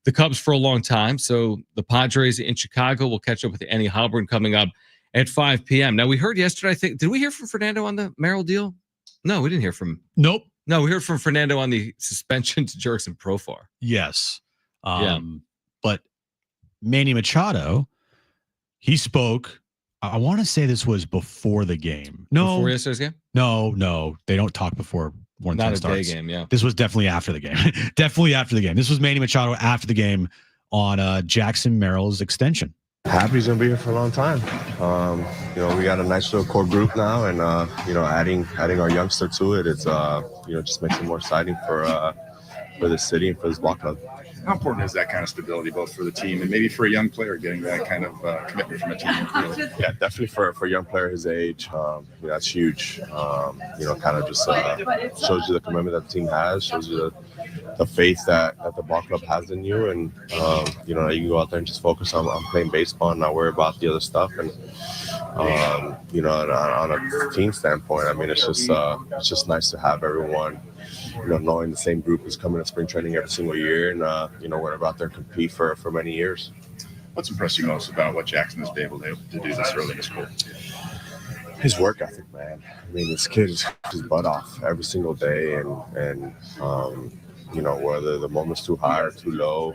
the Cubs for a long time. So the Padres in Chicago will catch up with Annie Hobron coming up at 5 p.m. Now, we heard yesterday, I think, did we hear from Fernando on the Merrill deal? No, we didn't hear from. Nope. No, we heard from Fernando on the suspension to Jurickson Profar. Yes. Yeah. But Manny Machado, he spoke. I want to say this was before the game. No. Before yesterday's game? No. They don't talk before 1-10 Not a starts. day game, yeah. This was definitely after the game. Definitely after the game. This was Manny Machado after the game on Jackson Merrill's extension. Happy he's gonna be here for a long time. We got a nice little core group now, and adding our youngster to it, it's just makes it more exciting for the city and for this ball club. How important is that kind of stability, both for the team and maybe for a young player getting that kind of commitment from a team? Really? Yeah, definitely for a young player his age, that's huge. Kind of just shows you the commitment that the team has, shows you the faith that the ball club has in you, and you can go out there and just focus on playing baseball and not worry about the other stuff. And on a team standpoint, I mean, it's just nice to have everyone, knowing the same group is coming to spring training every single year, and we're out there and compete for many years. What's impressed you most about what Jackson has been able to do this early in his career? His work ethic, man. I mean, this kid is his butt off every single day, and whether the moment's too high or too low,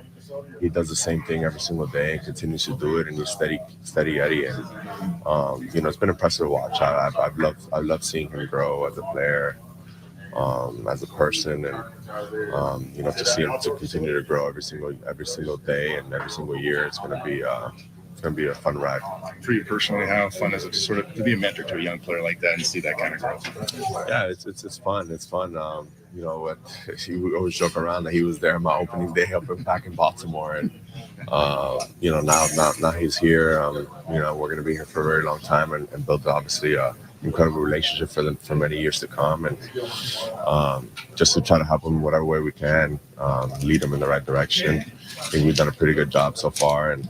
he does the same thing every single day and continues to do it, and he's steady Eddie. And it's been impressive to watch. I've loved seeing him grow as a player, as a person, and to see him to continue to grow every single day and every single year. It's going to be a fun ride. For you personally, how fun is it to sort of to be a mentor to a young player like that and see that kind of growth? Yeah, it's fun. It's fun. We always joke around that he was there on my opening day up back in Baltimore, and now he's here. We're going to be here for a very long time and build obviously a incredible relationship for many years to come, and just to try to help him whatever way we can, lead him in the right direction. I think we've done a pretty good job so far, and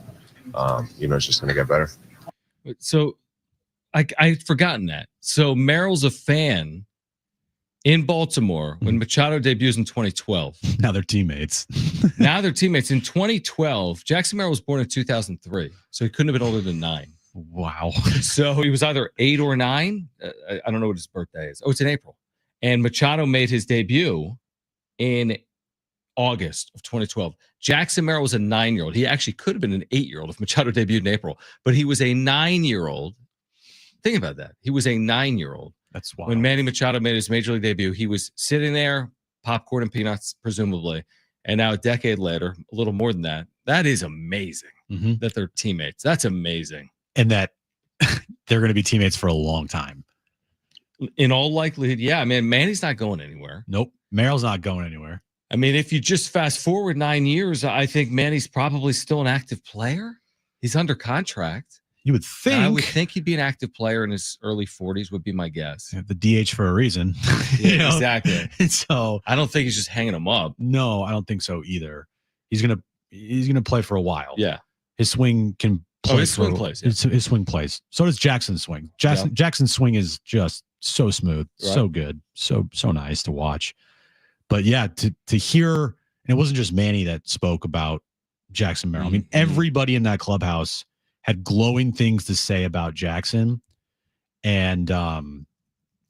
it's just going to get better. So I'd forgotten that. So Merrill's a fan in Baltimore when Machado debuts in 2012. Now they're teammates. Now they're teammates. In 2012, Jackson Merrill was born in 2003, so he couldn't have been older than 9. Wow. So he was either 8 or 9. I don't know what his birthday is. Oh, it's in April. And Machado made his debut in August of 2012. Jackson Merrill was a 9-year-old. He actually could have been an 8-year-old if Machado debuted in April, but he was a 9-year-old. Think about that. He was a 9-year-old. That's wild. When Manny Machado made his major league debut, he was sitting there, popcorn and peanuts, presumably. And now a decade later, a little more than that, that is amazing that they're teammates. That's amazing. And that they're going to be teammates for a long time. In all likelihood, yeah. I mean, Manny's not going anywhere. Nope. Merrill's not going anywhere. I mean, if you just fast forward 9 years, I think Manny's probably still an active player. He's under contract. You would think. I would think he'd be an active player in his early 40s would be my guess. The DH for a reason. Yeah, exactly. And so I don't think he's just hanging him up. No, I don't think so either. He's gonna play for a while. Yeah. His swing can play. His swing plays. Yeah. His swing plays. So does Jackson's swing. Jackson's swing is just so smooth, so good, so nice to watch. But yeah, to hear, and it wasn't just Manny that spoke about Jackson Merrill. I mean, everybody in that clubhouse had glowing things to say about Jackson. And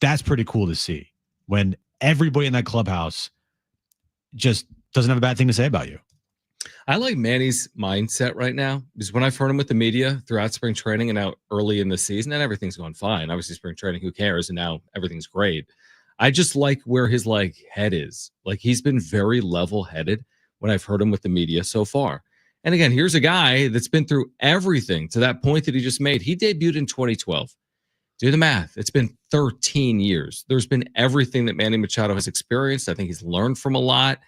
that's pretty cool to see when everybody in that clubhouse just doesn't have a bad thing to say about you. I like Manny's mindset right now because when I've heard him with the media throughout spring training and now early in the season, and everything's going fine. Obviously, spring training, who cares? And now everything's great. I just like where his head is. Like he's been very level-headed when I've heard him with the media so far. And again, here's a guy that's been through everything to that point that he just made. He debuted in 2012. Do the math. It's been 13 years. There's been everything that Manny Machado has experienced. I think he's learned from a lot.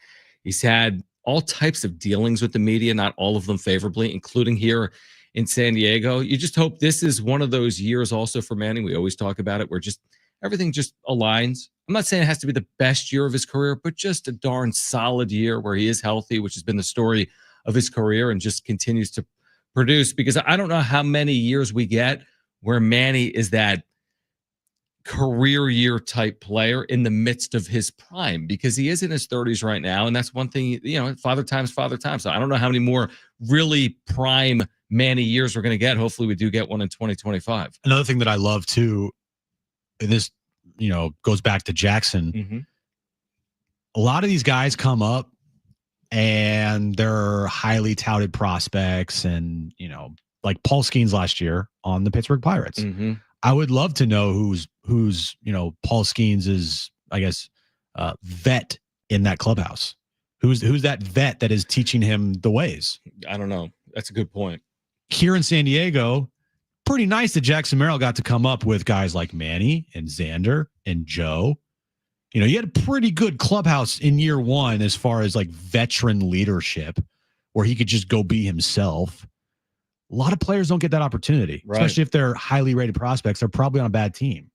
He's had all types of dealings with the media, not all of them favorably, including here in San Diego. You just hope this is one of those years also for Manny. We always talk about it where just everything just aligns. I'm not saying it has to be the best year of his career, but just a darn solid year where he is healthy, which has been the story of his career, and just continues to produce, because I don't know how many years we get where Manny is that career year type player in the midst of his prime, because he is in his 30s right now. And that's one thing, father time's father time. So I don't know how many more really prime Manny years we're going to get. Hopefully we do get one in 2025. Another thing that I love too, and this, goes back to Jackson. Mm-hmm. A lot of these guys come up and they're highly touted prospects, and, like Paul Skeens last year on the Pittsburgh Pirates. Mm-hmm. I would love to know who's Paul Skeens is, I guess, vet in that clubhouse. Who's that vet that is teaching him the ways? I don't know. That's a good point. Here in San Diego, pretty nice that Jackson Merrill got to come up with guys like Manny and Xander and Joe. You had a pretty good clubhouse in year one as far as like veteran leadership, where he could just go be himself. A lot of players don't get that opportunity, right, especially if they're highly rated prospects. They're probably on a bad team.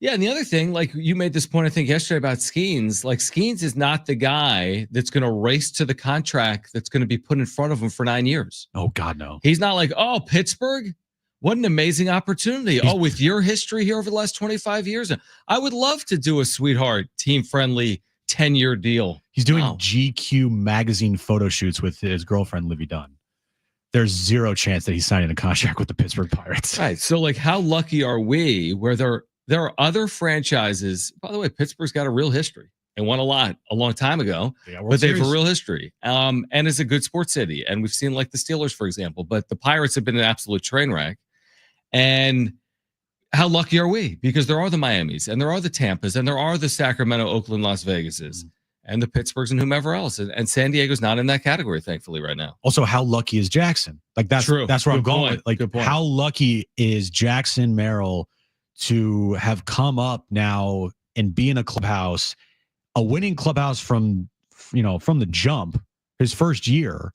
Yeah, and the other thing, like you made this point, I think, yesterday about Skeens. Like, Skeens is not the guy that's going to race to the contract that's going to be put in front of him for 9 years. Oh, God, no. He's not like, oh, Pittsburgh, what an amazing opportunity. With your history here over the last 25 years, I would love to do a sweetheart, team-friendly 10-year deal. He's doing GQ magazine photo shoots with his girlfriend, Livy Dunn. There's zero chance that he's signing a contract with the Pittsburgh Pirates. Right. So, like, how lucky are we where there are other franchises? By the way, Pittsburgh's got a real history and won a lot a long time ago, but they have a real history. And is a good sports city. And we've seen, like, the Steelers, for example, but the Pirates have been an absolute train wreck. And how lucky are we? Because there are the Miamis, and there are the Tampas, and there are the Sacramento, Oakland, Las Vegases. And the Pittsburghs and whomever else. And San Diego's not in that category, thankfully, right now. Also, how lucky is Jackson? Like, that's true. That's where Good I'm going point. with. Like, how lucky is Jackson Merrill to have come up now and be in a clubhouse, a winning clubhouse from the jump, his first year,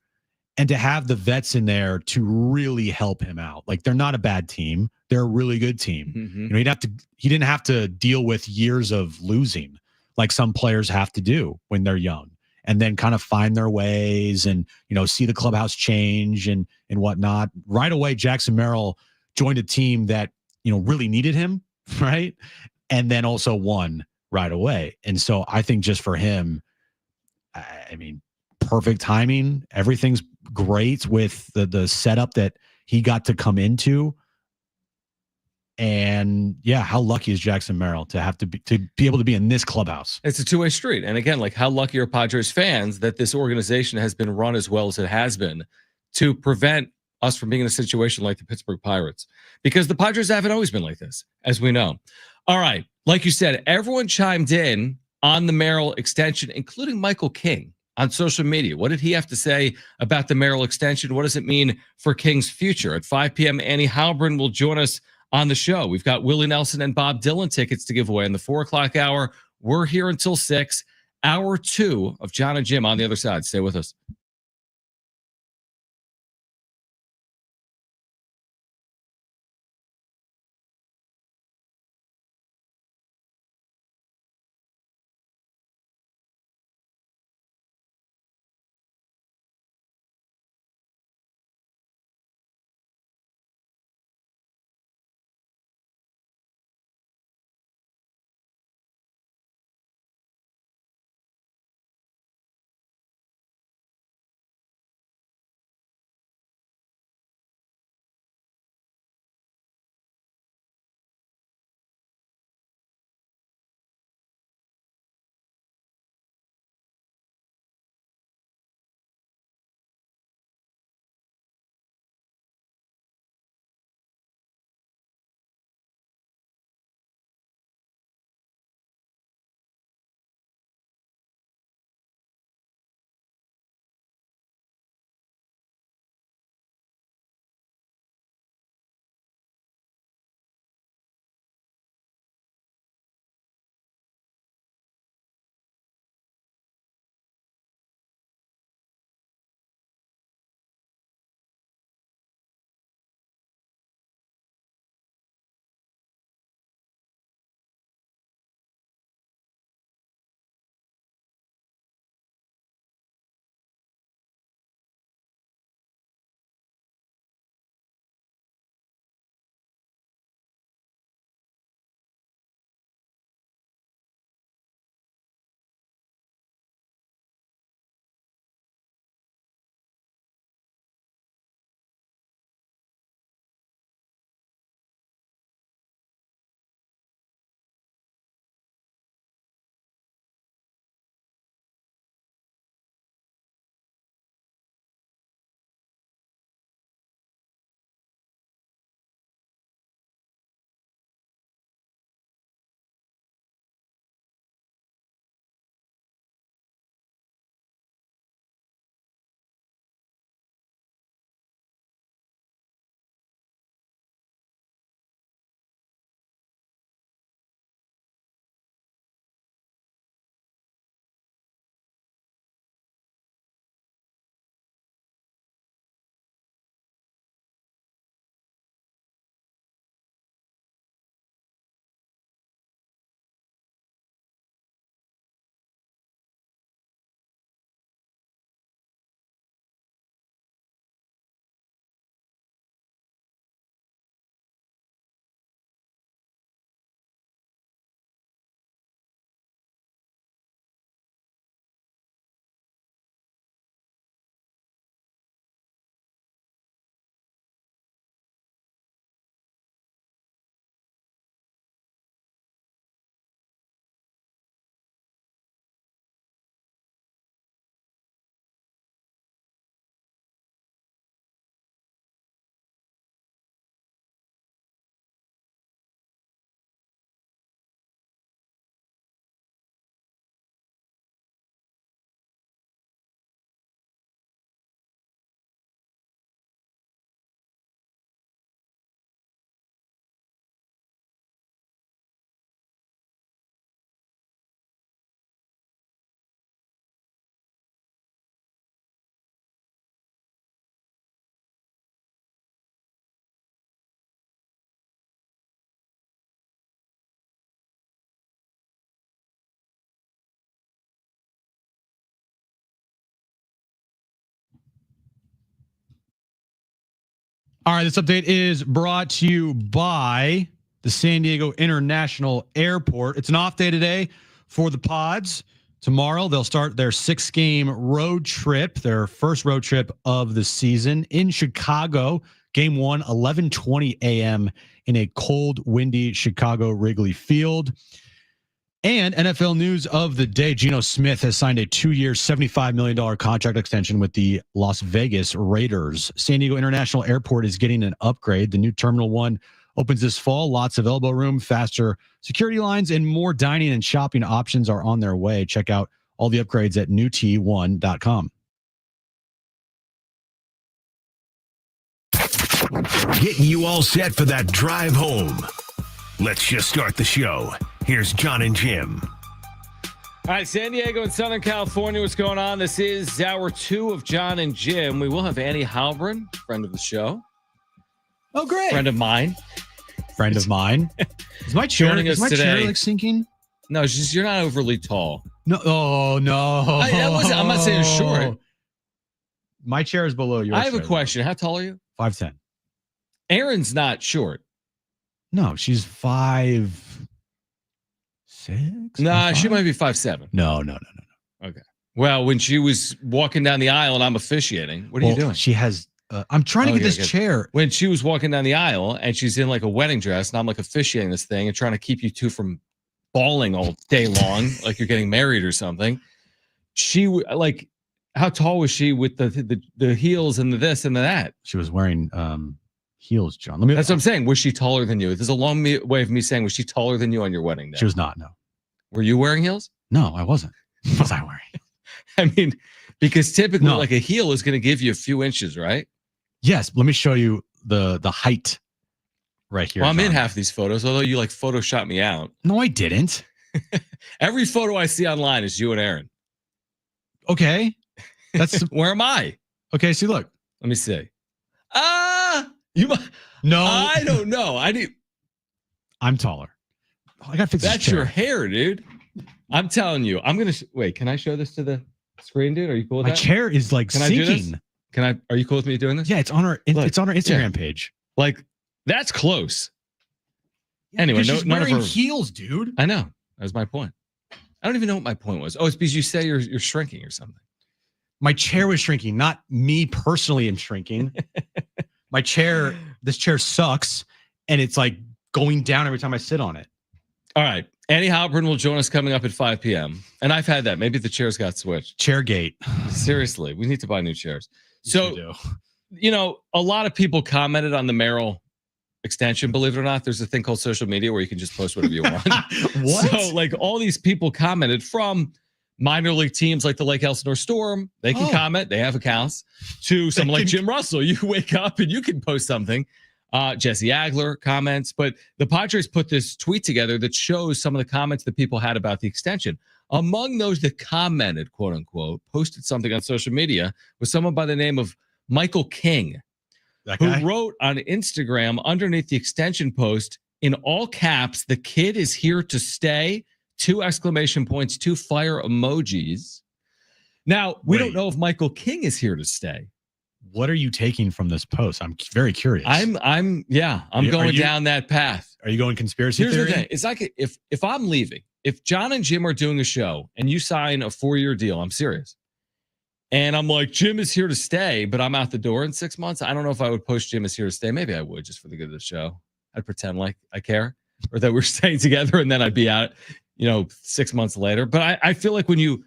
and to have the vets in there to really help him out. Like, they're not a bad team. They're a really good team. Mm-hmm. He didn't have to deal with years of losing like some players have to do when they're young, and then kind of find their ways and, see the clubhouse change and whatnot. Right away, Jackson Merrill joined a team that, really needed him, right? And then also won right away. And so I think just for him, I mean, perfect timing. Everything's great with the setup that he got to come into. And yeah, how lucky is Jackson Merrill to be able to be in this clubhouse? It's a two-way street. And again, like, how lucky are Padres fans that this organization has been run as well as it has been to prevent us from being in a situation like the Pittsburgh Pirates, because the Padres haven't always been like this, as we know. All right. Like you said, everyone chimed in on the Merrill extension, including Michael King on social media. What did he have to say about the Merrill extension? What does it mean for King's future? At 5 p.m., Annie Halbrin will join us on the show. We've got Willie Nelson and Bob Dylan tickets to give away in the 4 o'clock hour. We're here until 6. Hour 2 of John and Jim on the other side. Stay with us. All right, this update is brought to you by the San Diego International Airport. It's an off day today for the Pods. Tomorrow, they'll start their 6-game road trip, their first road trip of the season in Chicago. Game 1, 11:20 a.m. in a cold, windy Chicago Wrigley Field. And NFL news of the day, Geno Smith has signed a 2-year, $75 million contract extension with the Las Vegas Raiders. San Diego International Airport is getting an upgrade. The new Terminal 1 opens this fall. Lots of elbow room, faster security lines, and more dining and shopping options are on their way. Check out all the upgrades at newt1.com. Getting you all set for that drive home. Let's just start the show. Here's John and Jim. All right, San Diego and Southern California, what's going on? This is hour 2 of John and Jim. We will have Annie Halbrin, friend of the show. Oh, great. Friend of mine. Friend of mine. Is my chair, Joining us today. chair like sinking? No, you're not overly tall. No. Oh, no. I'm not saying short. My chair is below yours. I have a question. How tall are you? 5'10". Erin's not short. No, she's 5'6". Nah, she might be 5'7". No. Okay. Well, when she was walking down the aisle and I'm officiating, what are you doing? She has. I'm trying to get this chair. When she was walking down the aisle and she's in like a wedding dress and I'm like officiating this thing and trying to keep you two from bawling all day long, like you're getting married or something. She like, how tall was she with the heels and the this and the that? She was wearing heels, John. That's what I'm saying. Was she taller than you? There's a long way of me saying, was she taller than you on your wedding day? She was not. No. Were you wearing heels? No, I wasn't. What was I wearing? I mean, because typically like a heel is going to give you a few inches, right? Yes. Let me show you the height right here. Well, I'm John. in half these photos, although you like Photoshop me out. No, I didn't. Every photo I see online is you and Erin. Okay. That's where am I? Okay. See, look. Let me see. No, I don't know. I'm taller. I got to fix this That's chair. your hair, dude. I'm telling you. I'm gonna wait. Can I show this to the screen, dude? Are you cool with My that? chair is like Can I do this? sinking. Are you cool with me doing this? Yeah, it's on our Instagram page. Like that's close. Anyway, she's none of wearing her heels, dude. I know. That was my point. I don't even know what my point was. Oh, it's because you say you're shrinking or something. My chair was shrinking, not me personally am shrinking. This chair sucks, and it's like going down every time I sit on it. All right. Annie Halbrin will join us coming up at 5 p.m. And I've had that. Maybe the chairs got switched. Chairgate. Seriously, we need to buy new chairs. So, do. A lot of people commented on the Merrill extension. Believe it or not, there's a thing called social media where you can just post whatever you want. What? So, like, all these people commented from minor league teams like the Lake Elsinore Storm. They can comment. They have accounts. To someone like Jim Russell. You wake up and you can post something. Jesse Agler comments. But the Padres put this tweet together that shows some of the comments that people had about the extension. Among those that commented, quote unquote, posted something on social media was someone by the name of Michael King, who wrote on Instagram underneath the extension post in all caps, "The kid is here to stay." 2 exclamation points, 2 fire emojis. Now, we don't know if Michael King is here to stay. What are you taking from this post? I'm very curious. I'm going down that path. Are you going conspiracy theory? Here's the thing. It's like if I'm leaving, if John and Jim are doing a show and you sign a 4-year deal, I'm serious. And I'm like, Jim is here to stay, but I'm out the door in 6 months. I don't know if I would post Jim is here to stay. Maybe I would just for the good of the show. I'd pretend like I care or that we're staying together and then I'd be out, 6 months later. But I feel like when you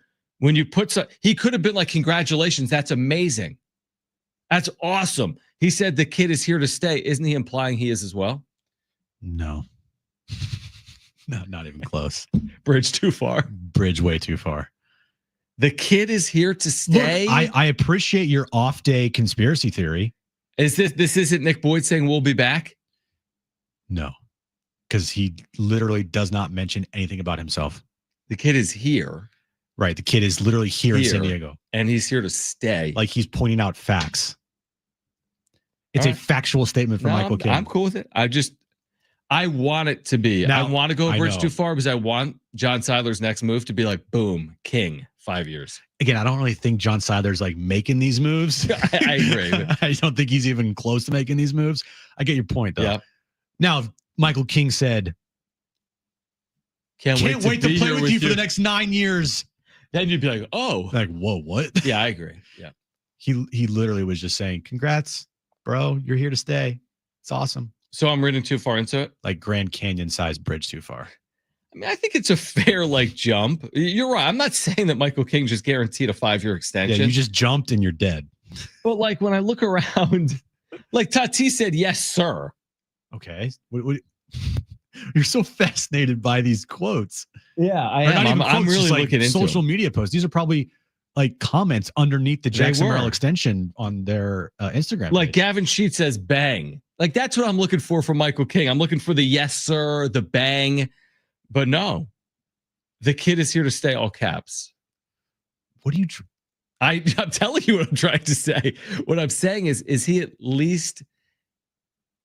put he could have been like, congratulations, that's amazing. That's awesome. He said the kid is here to stay. Isn't he implying he is as well? No. No, not even close. Bridge too far. Bridge way too far. The kid is here to stay. Look, I appreciate your off-day conspiracy theory. Is this isn't Nick Boyd saying we'll be back? No, because he literally does not mention anything about himself. The kid is here. Right. The kid is literally here in San Diego. And he's here to stay. Like he's pointing out facts. It's a factual statement from Michael King. I'm cool with it. I want it to be. Now, I want to go a bridge too far because I want John Seiler's next move to be like, boom, King, 5 years. Again, I don't really think John Seiler's like making these moves. I agree. I don't think he's even close to making these moves. I get your point, though. Yeah. Now, if Michael King said, Can't wait to be play here with you for the next 9 years. Then you'd be like, oh. Like, whoa, what? Yeah, I agree. Yeah. He literally was just saying, congrats, bro. You're here to stay. It's awesome. So I'm reading too far into it? Like Grand Canyon sized bridge too far. I mean, I think it's a fair jump. You're right. I'm not saying that Michael King just guaranteed a 5-year extension. Yeah, you just jumped and you're dead. But when I look around, Tatis said, yes, sir. Okay. You're so fascinated by these quotes. Yeah, I am. I'm really looking into social media posts. These are probably comments underneath the Jackson Merrill extension on their Instagram. Like page. Gavin Sheets says, bang. That's what I'm looking for from Michael King. I'm looking for the yes, sir, the bang. But no, the kid is here to stay, all caps. What are you? I'm telling you what I'm trying to say. What I'm saying is he at least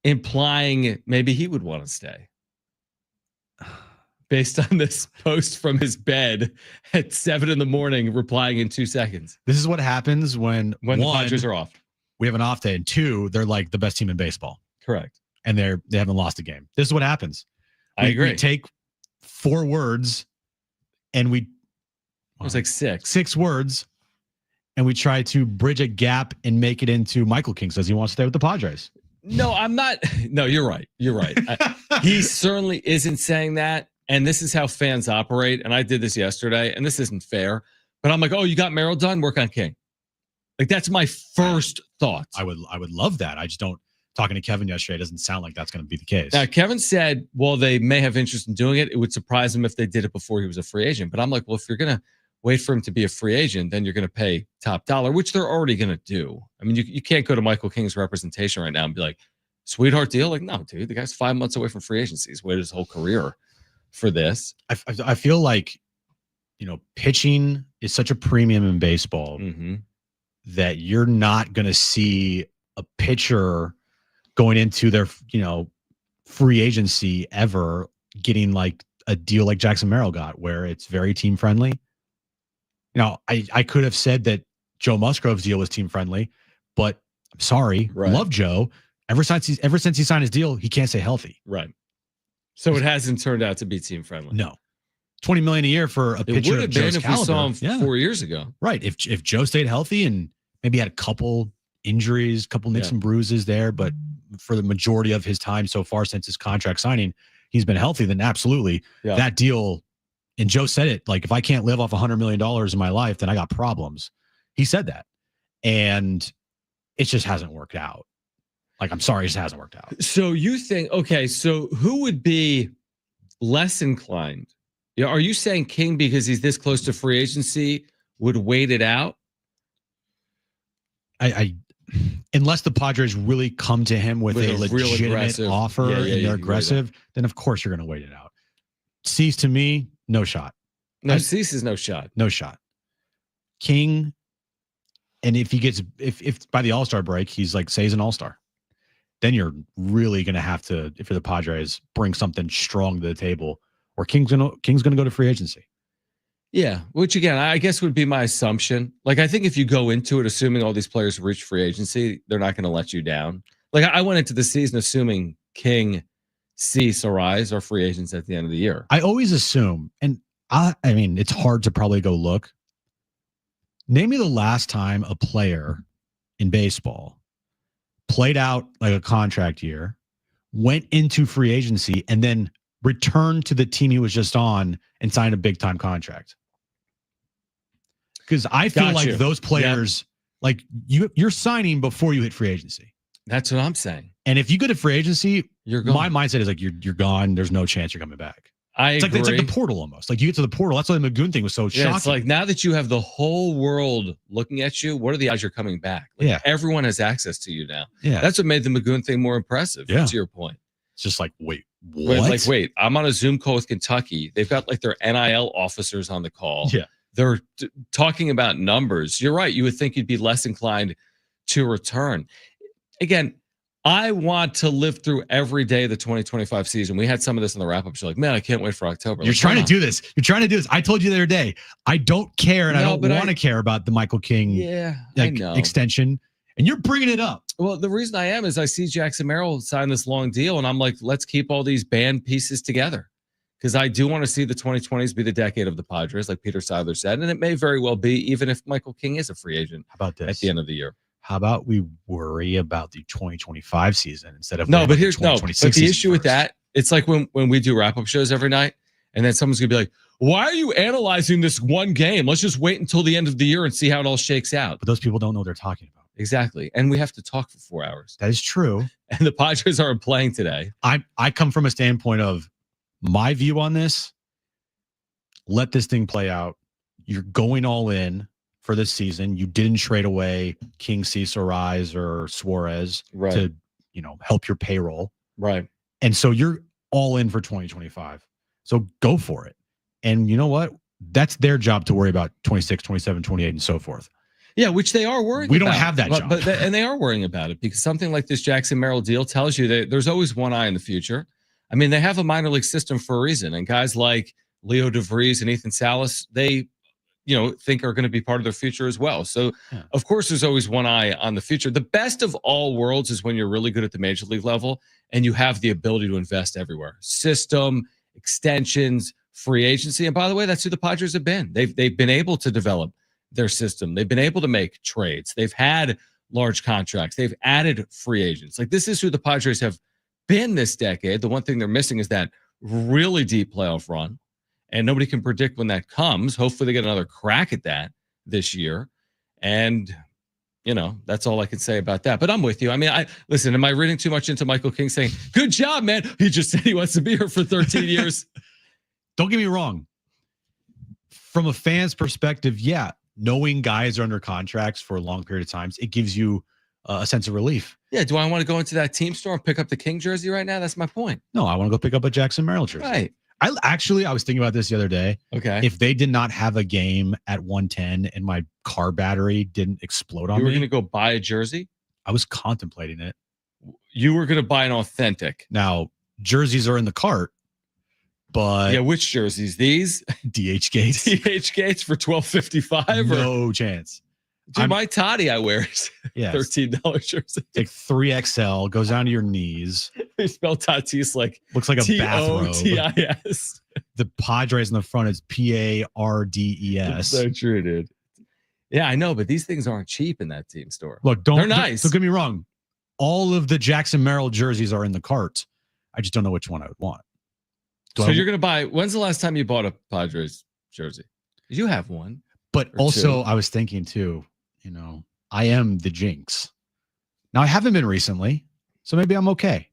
implying maybe he would want to stay? Based on this post from his bed at 7 a.m, replying in 2 seconds. This is what happens when the Padres are off. We have an off day, and 2, they're like the best team in baseball. Correct. And they haven't lost a game. This is what happens. I agree. We take 4 words and it was like 6. 6 words, and we try to bridge a gap and make it into Michael King says he wants to stay with the Padres. No, I'm not. No, you're right. You're right. He certainly isn't saying that. And this is how fans operate. And I did this yesterday, and this isn't fair. But I'm like, oh, you got Merrill done? Work on King. That's my first thought. I would love that. I just don't. Talking to Kevin yesterday, it doesn't sound like that's going to be the case. Now, Kevin said, well, they may have interest in doing it. It would surprise him if they did it before he was a free agent. But I'm like, well, if you're going to wait for him to be a free agent, then you're going to pay top dollar, which they're already going to do. I mean, you can't go to Michael King's representation right now and be like, sweetheart deal. Like, no, dude, the guy's 5 months away from free agency. He's waited his whole career for this. I feel like, pitching is such a premium in baseball that you're not going to see a pitcher going into their, free agency ever getting like a deal like Jackson Merrill got, where it's very team friendly. I could have said that Joe Musgrove's deal was team friendly, but I'm sorry, love Joe. Ever since he signed his deal, he can't stay healthy. Right. So it hasn't turned out to be team friendly. No. $20 million a year for a pitcher. It would have been if we saw him 4 years ago. Right. If Joe stayed healthy and maybe had a couple injuries, couple nicks and bruises there, but for the majority of his time so far since his contract signing, he's been healthy, then absolutely that deal. And Joe said it, like, if I can't live off $100 million in my life, then I got problems. He said that. And it just hasn't worked out. Like, I'm sorry, it just hasn't worked out. So you think, okay, so who would be less inclined? Are you saying King, because he's this close to free agency, would wait it out? I unless the Padres really come to him with a legitimate offer and they're aggressive, then of course you're going to wait it out. Cease, to me, no shot. No, Cease is no shot. No shot. King, and if he gets if by the All-Star break he's like, say he's an All-Star, then you're really going to have to, if you're the Padres, bring something strong to the table, or King's gonna go to free agency. Yeah, which again, I guess would be my assumption. Like, I think if you go into it assuming all these players reach free agency, they're not going to let you down. Like, I went into the season assuming King, Cease, Arise are free agents at the end of the year. I always assume, and I mean, it's hard to probably go look. Name me the last time a player in baseball played out like a contract year, went into free agency, and then returned to the team he was just on and signed a big time contract. Because I feel like those players, like you're signing before you hit free agency. That's what I'm saying. And if you go to free agency, you're gone. My mindset is like you're gone. There's no chance you're coming back. It's agree. It's like the portal almost. Like you get to the portal. That's why the Magoon thing was so shocking. It's like now that you have the whole world looking at you, what are the odds you're coming back? Like, everyone has access to you now. Yeah. That's what made the Magoon thing more impressive. To your point. It's just like, wait, what? Wait, I'm on a Zoom call with Kentucky. They've got like their NIL officers on the call. Yeah. They're talking about numbers. You're right. You would think you'd be less inclined to return. Again, I want to live through every day of the 2025 season. We had some of this in the wrap-up show. Like, man, I can't wait for October. You're trying to do this. You're trying to do this. I told you the other day, I don't care and I don't want to care about the Michael King extension. And you're bringing it up. Well, the reason I am is I see Jackson Merrill sign this long deal, and I'm like, let's keep all these band pieces together. Because I do want to see the 2020s be the decade of the Padres, like Peter Seiler said. And it may very well be, even if Michael King is a free agent. How about this? At the end of the year. How about we worry about the 2025 season instead of but here's But the issue with that, it's like when we do wrap-up shows every night, and then someone's gonna be like, why are you analyzing this one game? Let's just wait until the end of the year and see how it all shakes out. But those people don't know what they're talking about. Exactly. And we have to talk for 4 hours. That is true. And the Padres aren't playing today. I come from a standpoint of my view on this. Let this thing play out. You're going all in for this season. You didn't trade away King, Cecil, Rise, or Suarez to, help your payroll. Right. And so you're all in for 2025. So go for it. And you know what? That's their job to worry about 26, 27, 28, and so forth. Yeah, which they are worrying about. We don't have that job. And they are worrying about it because something like this Jackson Merrill deal tells you that there's always one eye in the future. I mean, they have a minor league system for a reason. And guys like Leo DeVries and Ethan Salas, they think are going to be part of their future as well. So, Of course, there's always one eye on the future. The best of all worlds is when you're really good at the major league level and you have the ability to invest everywhere. System, extensions, free agency. And by the way, that's who the Padres have been. They've been able to develop their system. They've been able to make trades. They've had large contracts. They've added free agents. Like, this is who the Padres have been this decade. The one thing they're missing is that really deep playoff run. And nobody can predict when that comes. Hopefully they get another crack at that this year. And, that's all I can say about that. But I'm with you. I mean, listen, am I reading too much into Michael King saying, good job, man? He just said he wants to be here for 13 years. Don't get me wrong. From a fan's perspective, yeah, knowing guys are under contracts for a long period of times, it gives you a sense of relief. Yeah. Do I want to go into that team store and pick up the King jersey right now? That's my point. No, I want to go pick up a Jackson Merrill jersey. Right. I was thinking about this the other day. Okay. If they did not have a game at 110 and my car battery didn't explode on me. You were going to go buy a jersey? I was contemplating it. You were going to buy an authentic. Now, jerseys are in the cart, but yeah, which jerseys? These? DH Gates. DH Gates for $12.55? No chance. Dude, my Toddy I wear is $13 jersey. Like 3XL, goes down to your knees. They spell Tatis like looks like a bathrobe. T-O-T-I-S. The Padres in the front is P-A-R-D-E-S. So true, dude. Yeah, I know, but these things aren't cheap in that team store. Look, they're nice. Don't get me wrong. All of the Jackson Merrill jerseys are in the cart. I just don't know which one I would want. You're going to buy, when's the last time you bought a Padres jersey? You have one. But also, I was thinking too, I am the jinx. Now, I haven't been recently, so maybe I'm okay.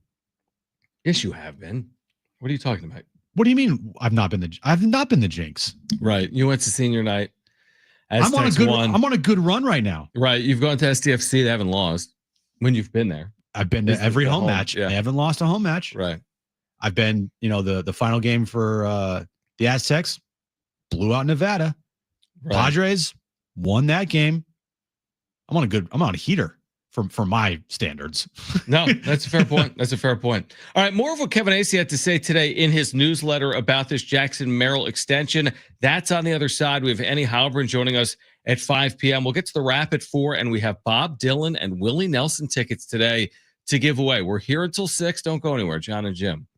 Yes, you have been. What are you talking about? What do you mean I've not been the jinx? Right. You went to senior night. I'm on a good run right now. Right. You've gone to STFC. They haven't lost when you've been there. I've been to every home match. Yeah. They haven't lost a home match. Right. I've been, the final game for the Aztecs, blew out Nevada. Right. Padres won that game. I'm on a heater for my standards. No, that's a fair point. That's a fair point. All right. More of what Kevin Acee had to say today in his newsletter about this Jackson Merrill extension. That's on the other side. We have Annie Halbrin joining us at 5 p.m. We'll get to the wrap at 4, and we have Bob Dylan and Willie Nelson tickets today to give away. We're here until 6. Don't go anywhere. John and Jim.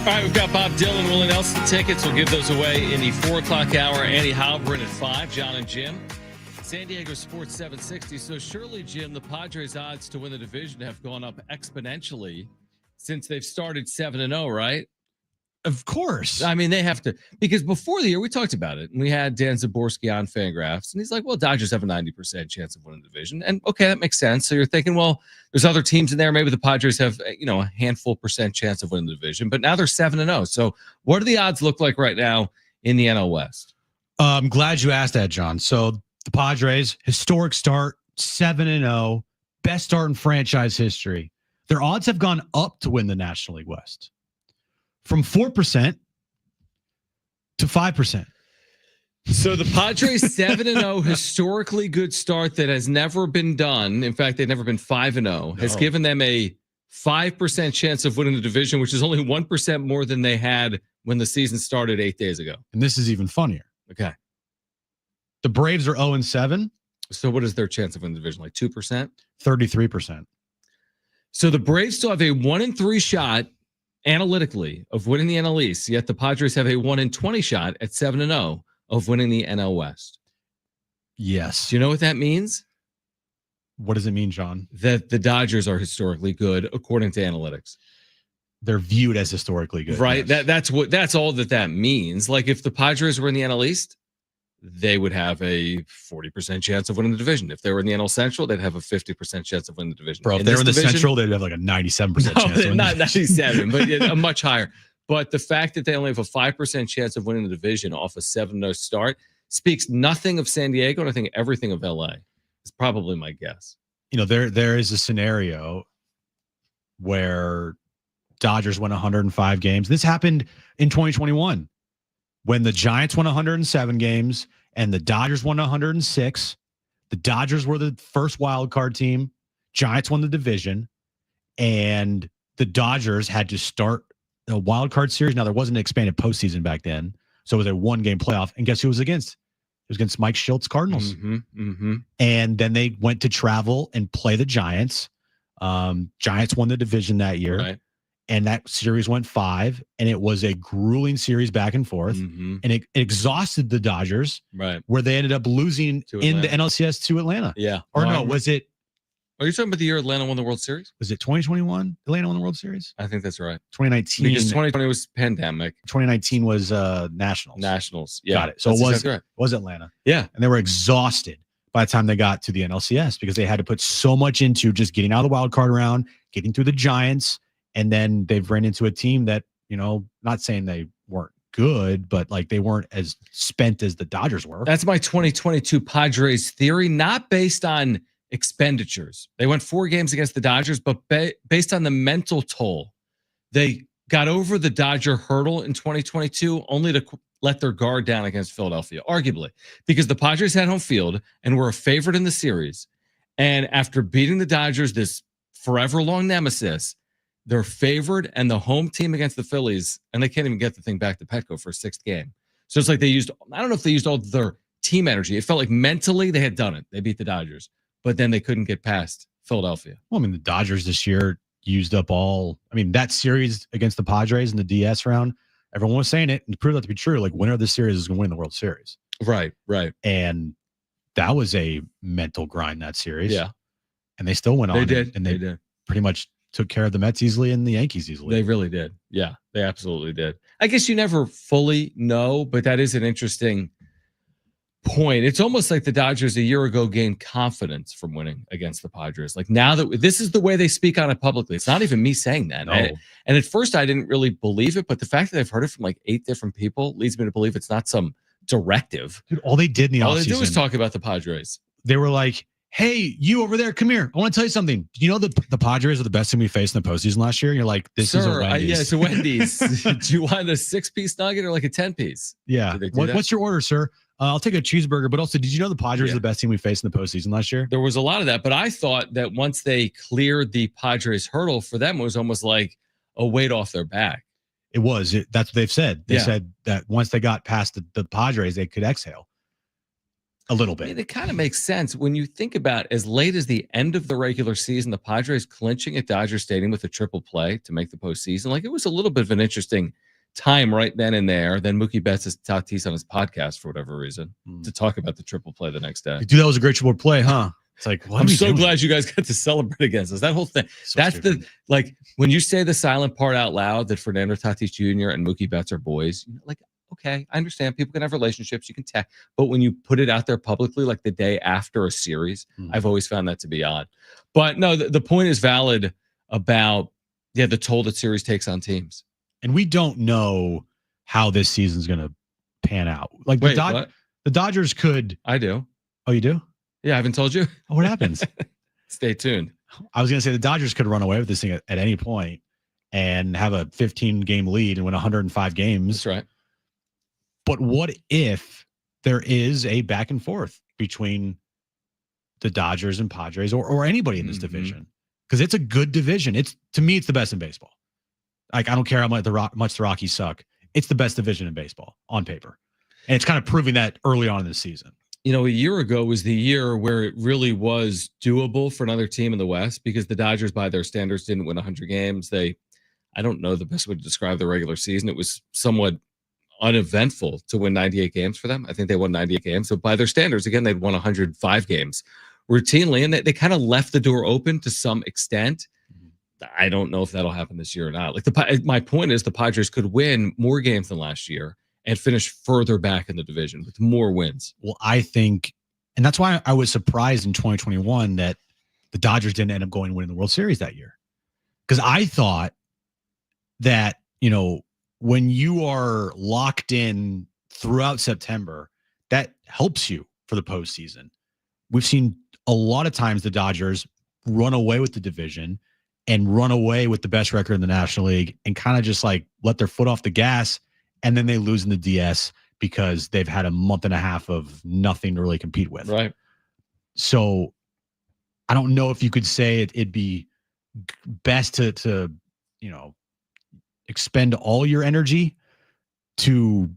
All right, we've got Bob Dylan, Willie Nelson tickets. We'll give those away in the 4 o'clock hour. Andy Halpern at 5, John and Jim. San Diego Sports 760. So surely, Jim, the Padres' odds to win the division have gone up exponentially since they've started 7-0, right? Of course. I mean, they have to, because before the year, we talked about it, and we had Dan Zaborski on Fangraphs, and he's like, well, Dodgers have a 90% chance of winning the division. And okay, that makes sense. So you're thinking, well, there's other teams in there. Maybe the Padres have, a handful % chance of winning the division, but now they're 7-0. So what do the odds look like right now in the NL West? I'm glad you asked that, John. So the Padres, historic start, 7-0, best start in franchise history. Their odds have gone up to win the National League West. From 4% to 5%. So the Padres 7-0 historically good start that has never been done. In fact, they've never been 5-0. Has given them a 5% chance of winning the division, which is only 1% more than they had when the season started 8 days ago. And this is even funnier. Okay. The Braves are 0-7. So what is their chance of winning the division? Like 2%? 33%. So the Braves still have a 1-3 shot analytically of winning the NL East, yet the Padres have a 1-20 shot at 7-0 of winning the NL West. Yes. Do you know what that means? What does it mean, John? That the Dodgers are historically good according to analytics. They're viewed as historically good. Right. Yes. That's all that means. Like if the Padres were in the NL East, they would have a 40% chance of winning the division. If they were in the NL Central, they'd have a 50% chance of winning the division. Bro, if they were in the Central, they'd have like a 97% chance. Not 97, but a much higher. But the fact that they only have a 5% chance of winning the division off a 7-0 start speaks nothing of San Diego, and I think everything of LA. Is probably my guess. There is a scenario where Dodgers won 105 games. This happened in 2021 when the Giants won 107 games and the Dodgers won 106. The Dodgers were the first wild card team. Giants won the division, and the Dodgers had to start a wild card series. Now, there wasn't an expanded postseason back then, so it was a one-game playoff. And guess who it was against? It was against Mike Schilt's Cardinals. And then they went to travel and play the Giants. Giants won the division that year. Right. And that series went 5, and it was a grueling series back and forth. And it exhausted the Dodgers, right? Where they ended up losing in the NLCS to Atlanta. Yeah. Or no, was it? Are you talking about the year Atlanta won the World Series? Was it 2021? Atlanta won the World Series? I think that's right. 2019. Because 2020 was pandemic. 2019 was Nationals. Nationals. Yeah. Got it. So it was Atlanta. Yeah. And they were exhausted by the time they got to the NLCS because they had to put so much into just getting out of the wild card round, getting through the Giants. And then they've ran into a team that, not saying they weren't good, but like they weren't as spent as the Dodgers were. That's my 2022 Padres theory, not based on expenditures. They went 4 games against the Dodgers, but based on the mental toll. They got over the Dodger hurdle in 2022 only to let their guard down against Philadelphia, arguably, because the Padres had home field and were a favorite in the series. And after beating the Dodgers, this forever long nemesis, they're favored and the home team against the Phillies, and they can't even get the thing back to Petco for a 6th game. So it's like I don't know if they used all their team energy. It felt like mentally they had done it. They beat the Dodgers, but then they couldn't get past Philadelphia. Well, the Dodgers this year used up that series against the Padres in the DS round, everyone was saying it, and to prove that to be true, like winner of the series is going to win the World Series. Right. And that was a mental grind, that series. Yeah. And they still went on. They did. And they did. Pretty much took care of the Mets easily and the Yankees easily. They really did. Yeah, they absolutely did. I guess you never fully know, but that is an interesting point. It's almost like the Dodgers a year ago gained confidence from winning against the Padres. Like now that this is the way they speak on it publicly. It's not even me saying that. No. And at first I didn't really believe it, but the fact that I've heard it from like 8 different people leads me to believe it's not some directive. Dude, all they did in the offseason. All they do is talk about the Padres. They were like, hey, you over there, come here. I want to tell you something. Do you know the Padres are the best team we faced in the postseason last year? And you're like, this is a Wendy's. Yeah, it's a Wendy's. Do you want a 6-piece nugget or like a 10-piece? Yeah. What's your order, sir? I'll take a cheeseburger. But also, did you know the Padres are the best team we faced in the postseason last year? There was a lot of that. But I thought that once they cleared the Padres hurdle, for them, it was almost like a weight off their back. It was. That's what they've said. They said that once they got past the Padres, they could exhale. a little I mean, bit. it kind of makes sense when you think about as late as the end of the regular season, the Padres clinching at Dodger Stadium with a triple play to make the postseason. Like, it was a little bit of an interesting time right then and there. Then Mookie Betts is Tatis on his podcast for whatever reason to talk about the triple play the next day. Dude, that was a great triple play, huh? It's like, what I'm are we so doing? glad you guys got to celebrate against us. That whole thing. So That's stupid. the, like, when you say the silent part out loud that Fernando Tatis Jr. and Mookie Betts are boys, like, okay, I understand people can have relationships, you can text, but when you put it out there publicly, like the day after a series, I've always found that to be odd. But no, the point is valid about, the toll that series takes on teams. And we don't know how this season's going to pan out. Like, Wait, what? the Dodgers could. I do. Oh, you do? Yeah, I haven't told you. Oh, what happens? Stay tuned. I was going to say the Dodgers could run away with this thing at any point and have a 15-game lead and win 105 games. That's right. But what if there is a back and forth between the Dodgers and Padres or anybody in this division? Because it's a good division. To me, it's the best in baseball. Like, I don't care how much the Rockies suck. It's the best division in baseball on paper. And it's kind of proving that early on in the season. A year ago was the year where it really was doable for another team in the West because the Dodgers, by their standards, didn't win 100 games. I don't know the best way to describe the regular season. It was somewhat uneventful to win 98 games for them. I think they won 98 games. So by their standards, again, they'd won 105 games routinely. And they kind of left the door open to some extent. I don't know if that'll happen this year or not. Like, my point is the Padres could win more games than last year and finish further back in the division with more wins. Well, I think, and that's why I was surprised in 2021 that the Dodgers didn't end up going and winning the World Series that year. Because I thought that, when you are locked in throughout September, that helps you for the postseason. We've seen a lot of times the Dodgers run away with the division and run away with the best record in the National League and kind of just like let their foot off the gas. And then they lose in the DS because they've had a month and a half of nothing to really compete with. Right. So I don't know if you could say it'd be best to expend all your energy to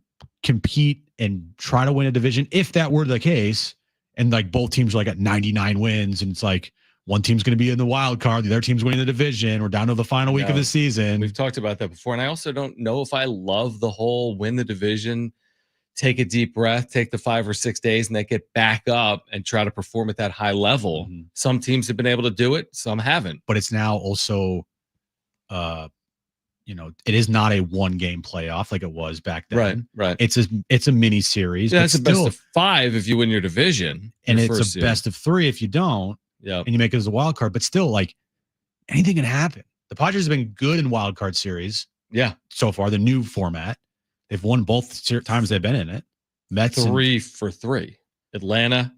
compete and try to win a division. If that were the case, and like both teams are like at 99 wins, and it's like one team's going to be in the wild card, the other team's winning the division. We're down to the final week of the season. We've talked about that before. And I also don't know if I love the whole win the division, take a deep breath, take the 5 or 6 days, and they get back up and try to perform at that high level. Some teams have been able to do it. Some haven't. But it's now also, it is not a 1-game playoff like it was back then. Right. It's a mini series. Yeah, it's a best of 5 if you win your division. And it's a best of 3 if you don't. Yeah. And you make it as a wild card. But still, like, anything can happen. The Padres have been good in wild card series. Yeah. So far, the new format. They've won both times they've been in it. Mets 3 for 3. Atlanta,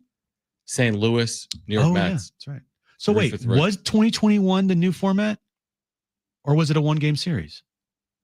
St. Louis, New York Mets. Yeah, that's right. So 3 wait, for 3. was 2021 the new format, or was it a 1-game series?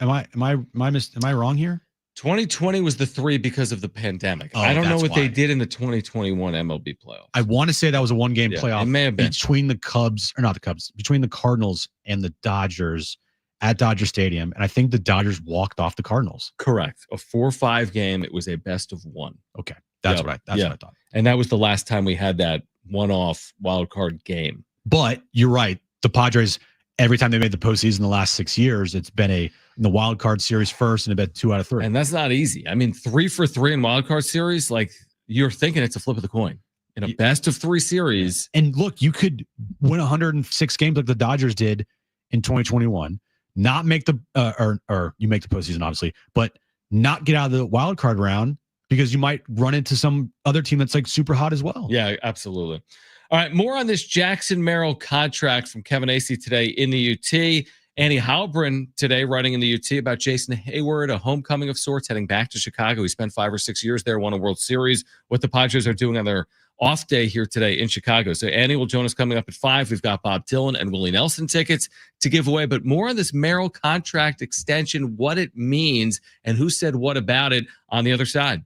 Am I wrong here? 2020 was the 3 because of the pandemic. Oh, I don't know that's what they why. did in the 2021 MLB playoffs. I want to say that was a 1-game playoff. It may have been between the Cubs, or not the Cubs, between the Cardinals and the Dodgers at Dodger Stadium, and I think the Dodgers walked off the Cardinals. Correct. A 4-5 game. It was a best of 1. Okay, that's what I thought. And that was the last time we had that one-off wild card game. But you're right. The Padres, every time they made the postseason the last 6 years, it's been in the wild card series first and a bet 2 out of 3. And that's not easy. I mean, 3 for 3 in wild card series, like, you're thinking it's a flip of the coin in a best of 3 series. And look, you could win 106 games like the Dodgers did in 2021, not make the or you make the postseason, obviously, but not get out of the wild card round because you might run into some other team that's like super hot as well. Yeah, absolutely. All right, more on this Jackson Merrill contract from Kevin Acee today in the UT. Annie Halbrin today writing in the UT about Jason Hayward, a homecoming of sorts, heading back to Chicago. He spent 5 or 6 years there, won a World Series. What the Padres are doing on their off day here today in Chicago. So Annie will join us coming up at 5. We've got Bob Dylan and Willie Nelson tickets to give away, but more on this Merrill contract extension, what it means, and who said what about it on the other side.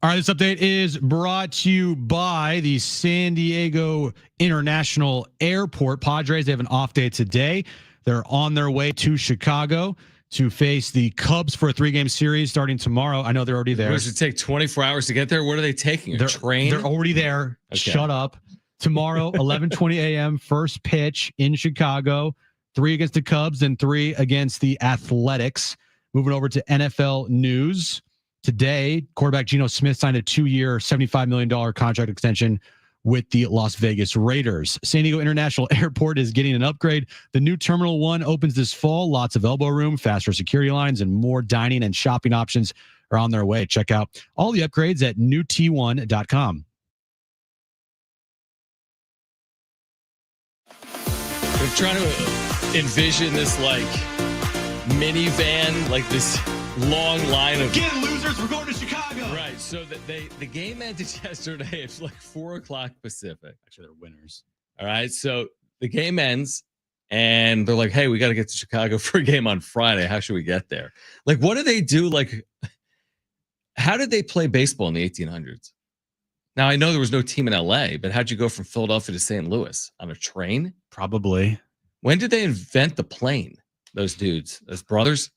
All right, this update is brought to you by the San Diego International Airport. Padres, they have an off day today. They're on their way to Chicago to face the Cubs for a 3-game series starting tomorrow. I know they're already there. Does it take 24 hours to get there? What are they taking? A train? They're already there. Okay. Shut up. Tomorrow, 11:20 a.m., first pitch in Chicago. 3 against the Cubs and 3 against the Athletics. Moving over to NFL news. Today, quarterback Geno Smith signed a 2-year, $75 million contract extension with the Las Vegas Raiders. San Diego International Airport is getting an upgrade. The new Terminal 1 opens this fall. Lots of elbow room, faster security lines, and more dining and shopping options are on their way. Check out all the upgrades at newt1.com. I'm trying to envision this like minivan, like this long line of Get losers, we're going to Chicago. Right. So the game ended yesterday. It's like 4:00 Pacific. Actually, they're winners. All right. So the game ends and they're like, hey, we got to get to Chicago for a game on Friday. How should we get there? Like, what do they do? Like, how did they play baseball in the 1800s? Now, I know there was no team in LA, but how'd you go from Philadelphia to St. Louis? On a train? Probably. When did they invent the plane? Those dudes, those brothers?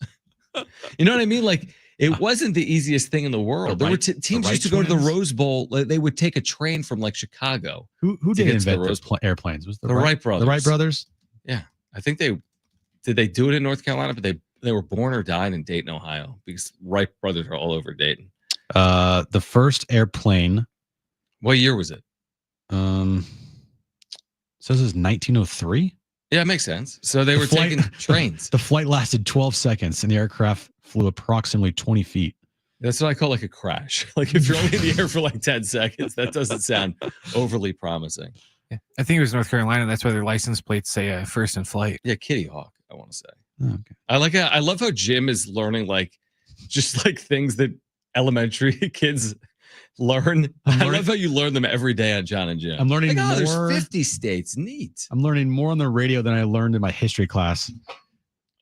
You know what I mean? Like, it wasn't the easiest thing in the world. There were teams used to go to the Rose Bowl. They would take a train from like Chicago. Who did invent those airplanes? Was the Wright brothers? The Wright brothers? Yeah, I think they do it in North Carolina, but they were born or died in Dayton, Ohio, because Wright brothers are all over Dayton. The first airplane. What year was it? Says it's 1903. Yeah, it makes sense. So they were taking trains. The flight lasted 12 seconds and the aircraft flew approximately 20 feet. That's what I call like a crash. Like if you're only in the air for like 10 seconds, that doesn't sound overly promising. Yeah. I think it was North Carolina. That's why their license plates say first in flight. Yeah, Kitty Hawk, I want to say. Oh, okay. I love how Jim is learning like just like things that elementary kids learn. I love how you learn them every day on John and Jim. I'm learning like, more. There's 50 states. Neat. I'm learning more on the radio than I learned in my history class.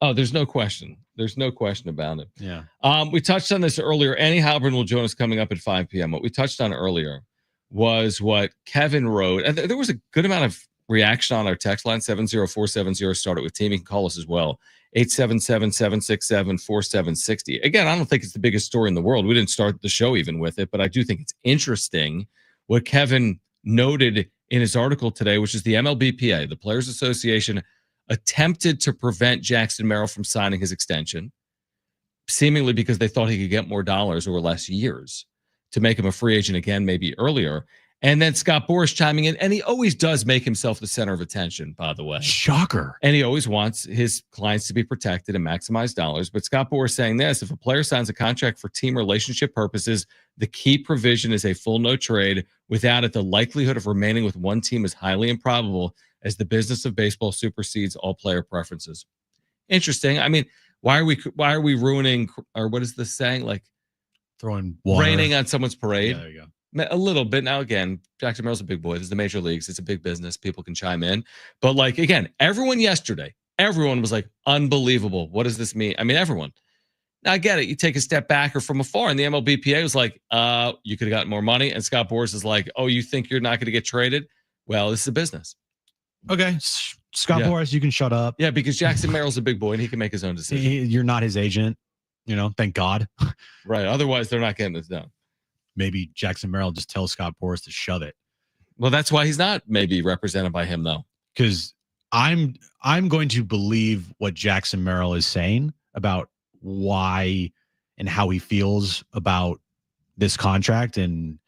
Oh, there's no question. There's no question about it. Yeah. We touched on this earlier. Annie Halpern will join us coming up at 5 p.m. What we touched on earlier was what Kevin wrote. And there was a good amount of reaction on our text line, 70470. Start it with team. You can call us as well. 877-767-4760. Again, I don't think it's the biggest story in the world. We didn't start the show even with it, but I do think it's interesting what Kevin noted in his article today, which is the MLBPA, the Players Association, attempted to prevent Jackson Merrill from signing his extension, seemingly because they thought he could get more dollars over less years to make him a free agent again, maybe earlier. And then Scott Boras chiming in, and he always does make himself the center of attention, by the way. Shocker. And he always wants his clients to be protected and maximize dollars. But Scott Boras saying this, if a player signs a contract for team relationship purposes, the key provision is a full no trade. Without it, the likelihood of remaining with one team is highly improbable as the business of baseball supersedes all player preferences. Interesting. I mean, why are we ruining, or what is this saying? Like throwing water. Raining on someone's parade? Yeah, there you go. A little bit. Now, again, Jackson Merrill's a big boy. This is the major leagues. It's a big business. People can chime in. But like, again, everyone was like, unbelievable. What does this mean? I mean, everyone. Now, I get it. You take a step back or from afar, and the MLBPA was like, you could have gotten more money. And Scott Boras is like, oh, you think you're not going to get traded? Well, this is a business. Okay. Scott Boras, you can shut up. Yeah, because Jackson Merrill's a big boy, and he can make his own decision. You're not his agent. Thank God. Right. Otherwise, they're not getting this done. Maybe Jackson Merrill just tells Scott Boras to shove it. Well, that's why he's not maybe represented by him, though. Because I'm going to believe what Jackson Merrill is saying about why and how he feels about this contract, and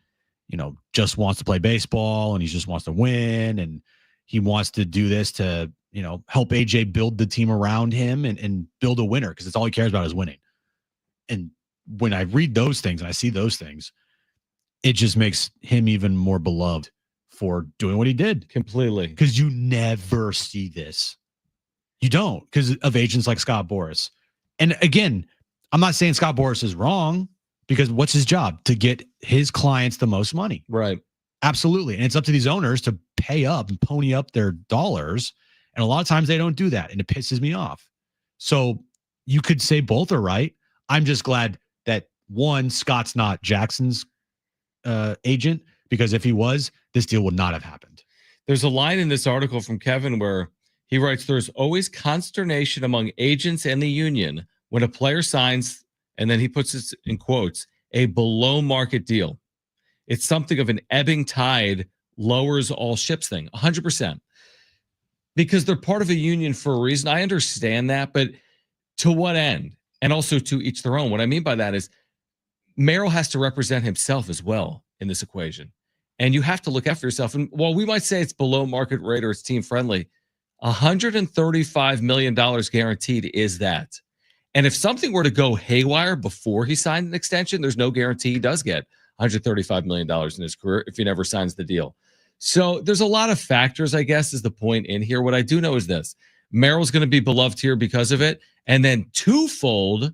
just wants to play baseball, and he just wants to win, and he wants to do this to help AJ build the team around him and build a winner, because it's all he cares about is winning. And when I read those things and I see those things, it just makes him even more beloved for doing what he did. Completely. Because you never see this. You don't, because of agents like Scott Boras. And again, I'm not saying Scott Boras is wrong, because what's his job? To get his clients the most money. Right. Absolutely. And it's up to these owners to pay up and pony up their dollars. And a lot of times they don't do that, and it pisses me off. So you could say both are right. I'm just glad that, one, Scott's not Jackson's agent, because if he was, this deal would not have happened. There's a line in this article from Kevin where he writes, there's always consternation among agents and the union when a player signs, and then he puts this in quotes, a below market deal. It's something of an ebbing tide lowers all ships thing, 100%. Because they're part of a union for a reason. I understand that, but to what end? And also to each their own. What I mean by that is Merrill has to represent himself as well in this equation. And you have to look after yourself. And while we might say it's below market rate or it's team friendly, $135 million guaranteed is that. And if something were to go haywire before he signed an extension, there's no guarantee he does get $135 million in his career if he never signs the deal. So there's a lot of factors, I guess, is the point in here. What I do know is this. Merrill's going to be beloved here because of it. And then twofold,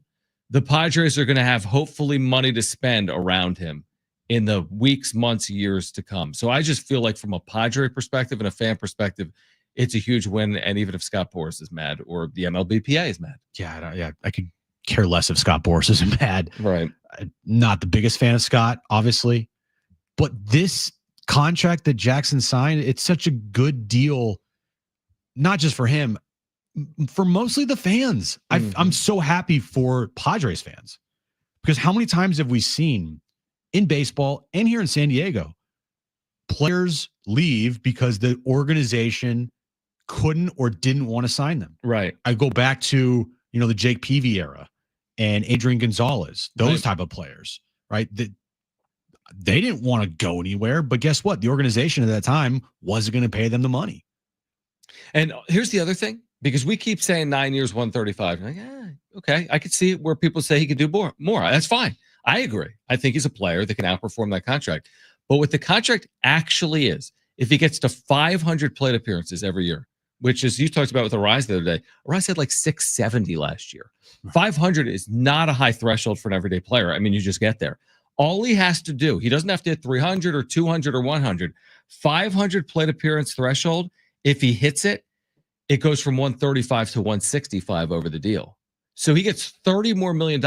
the Padres are going to have hopefully money to spend around him in the weeks, months, years to come. So I just feel like from a Padre perspective and a fan perspective, it's a huge win. And even if Scott Boras is mad or the MLBPA is mad. Yeah, I could care less if Scott Boras is mad. Right. Not the biggest fan of Scott, obviously. But this contract that Jackson signed, it's such a good deal, not just for him, for mostly the fans. I'm so happy for Padres fans, because how many times have we seen in baseball and here in San Diego, players leave because the organization couldn't or didn't want to sign them? Right. I go back to, the Jake Peavy era and Adrian Gonzalez, those type of players, right? They didn't want to go anywhere, but guess what? The organization at that time wasn't going to pay them the money. And here's the other thing, because we keep saying 9 years, 135. Like, okay, I could see it where people say he could do more. That's fine. I agree. I think he's a player that can outperform that contract. But what the contract actually is, if he gets to 500 plate appearances every year, which is you talked about with Arise the other day. Arise had like 670 last year. 500 is not a high threshold for an everyday player. I mean, you just get there. All he has to do, he doesn't have to hit 300 or 200 or 100. 500 plate appearance threshold, if he hits it, it goes from 135 to 165 over the deal. So he gets $30 more million.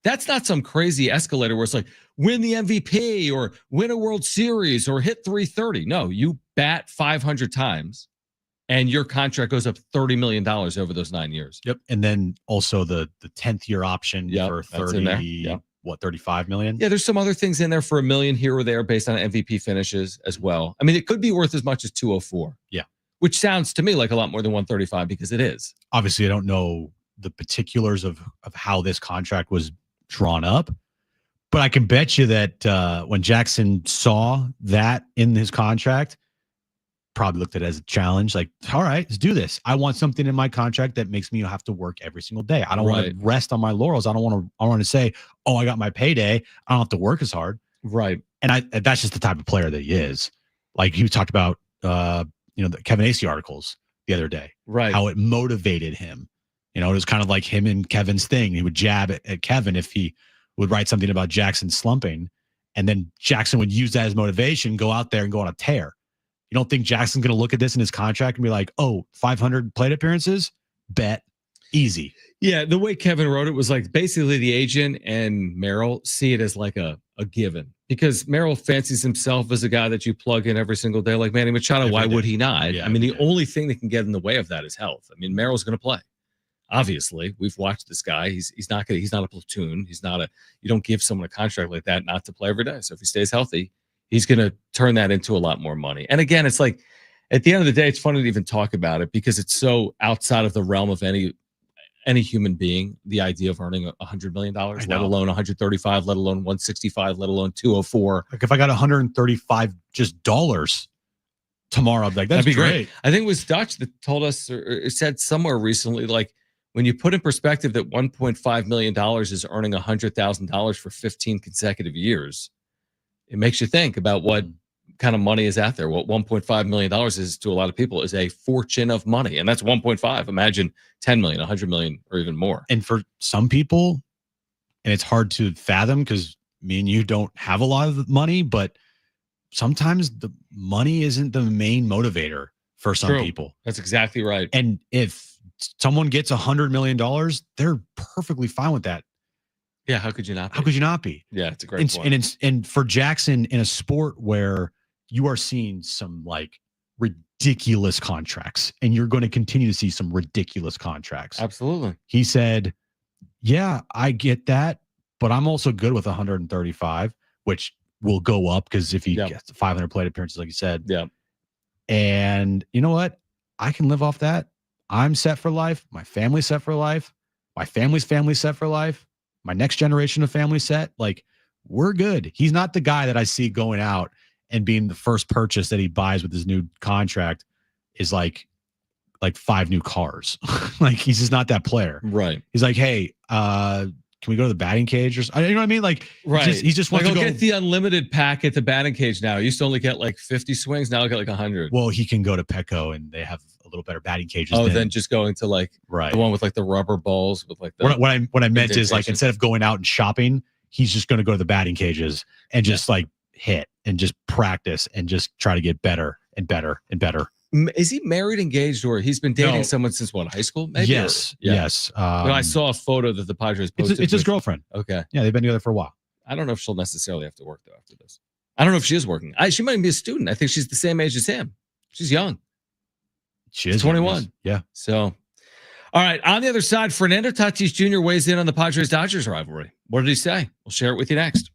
That's not some crazy escalator where it's like win the MVP or win a World Series or hit 330. No, you bat 500 times and your contract goes up $30 million over those 9 years. Yep. And then also the 10th year option for 30, 35 million? Yeah, there's some other things in there for $1 million here or there based on MVP finishes as well. I mean, it could be worth as much as 204. Yeah. Which sounds to me like a lot more than 135 because it is. Obviously, I don't know the particulars of how this contract was drawn up, but I can bet you that when Jackson saw that in his contract, probably looked at it as a challenge. Like, all right, let's do this. I want something in my contract that makes me have to work every single day. I don't want to rest on my laurels. I want to say, oh, I got my payday. I don't have to work as hard. Right. And that's just the type of player that he is. Like he talked about, the Kevin Acey articles the other day, right? How it motivated him. It was kind of like him and Kevin's thing. He would jab at Kevin if he would write something about Jackson slumping, and then Jackson would use that as motivation, go out there and go on a tear. You don't think Jackson's going to look at this in his contract and be like, oh, 500 plate appearances? Bet. Easy. Yeah, the way Kevin wrote it was like basically the agent and Merrill see it as like a given. Because Merrill fancies himself as a guy that you plug in every single day like Manny Machado. Why would he not? Yeah, I mean, the only thing that can get in the way of that is health. I mean, Merrill's going to play. Obviously, we've watched this guy. He's not a platoon. You don't give someone a contract like that not to play every day. So if he stays healthy, he's going to turn that into a lot more money. And again, it's like at the end of the day, it's funny to even talk about it because it's so outside of the realm of any human being, the idea of earning $100 million, let alone 135, let alone 165, let alone 204. Like if I got 135 just dollars tomorrow, I'd be like, that'd be great. I think it was Dutch that told us or said somewhere recently, like when you put in perspective that $1.5 million is earning $100,000 for 15 consecutive years, it makes you think about what kind of money is out there. What $1.5 million is to a lot of people is a fortune of money. And that's 1.5. Imagine 10 million, 100 million, or even more. And for some people, and it's hard to fathom because me and you don't have a lot of money, but sometimes the money isn't the main motivator for some people. That's exactly right. And if someone gets $100 million, they're perfectly fine with that. Yeah, how could you not? How could you not be? Yeah, it's a great point. And for Jackson in a sport where you are seeing some like ridiculous contracts, and you're going to continue to see some ridiculous contracts. Absolutely. He said, "Yeah, I get that, but I'm also good with 135, which will go up because if he gets 500 plate appearances, like you said, And you know what? I can live off that. I'm set for life. My family's set for life. My family's set for life. My next generation of family set. Like, we're good. He's not the guy that I see going out and being the first purchase that he buys with his new contract is like 5 new cars. Like, he's just not that player. Right. He's like, hey, can we go to the batting cage or something? You know what I mean? Like, right. He just wants to go get the unlimited pack at the batting cage now. He used to only get like 50 swings. Now I get like 100. Well, he can go to Petco and they have a little better batting cages. Than just going to like the one with like the rubber balls with like the. What I meant is like instead of going out and shopping, he's just going to go to the batting cages and just like hit and just practice and just try to get better and better and better. Is he married, engaged, or he's been dating someone since what, high school? Maybe. Yes. Yes. I saw a photo that the Padres posted. It's his girlfriend. Okay. Yeah, they've been together for a while. I don't know if she'll necessarily have to work though after this. I don't know if she is working. She might be a student. I think she's the same age as him. She's young. She is 21. Yeah. So, all right. On the other side, Fernando Tatis Jr. weighs in on the Padres-Dodgers rivalry. What did he say? We'll share it with you next.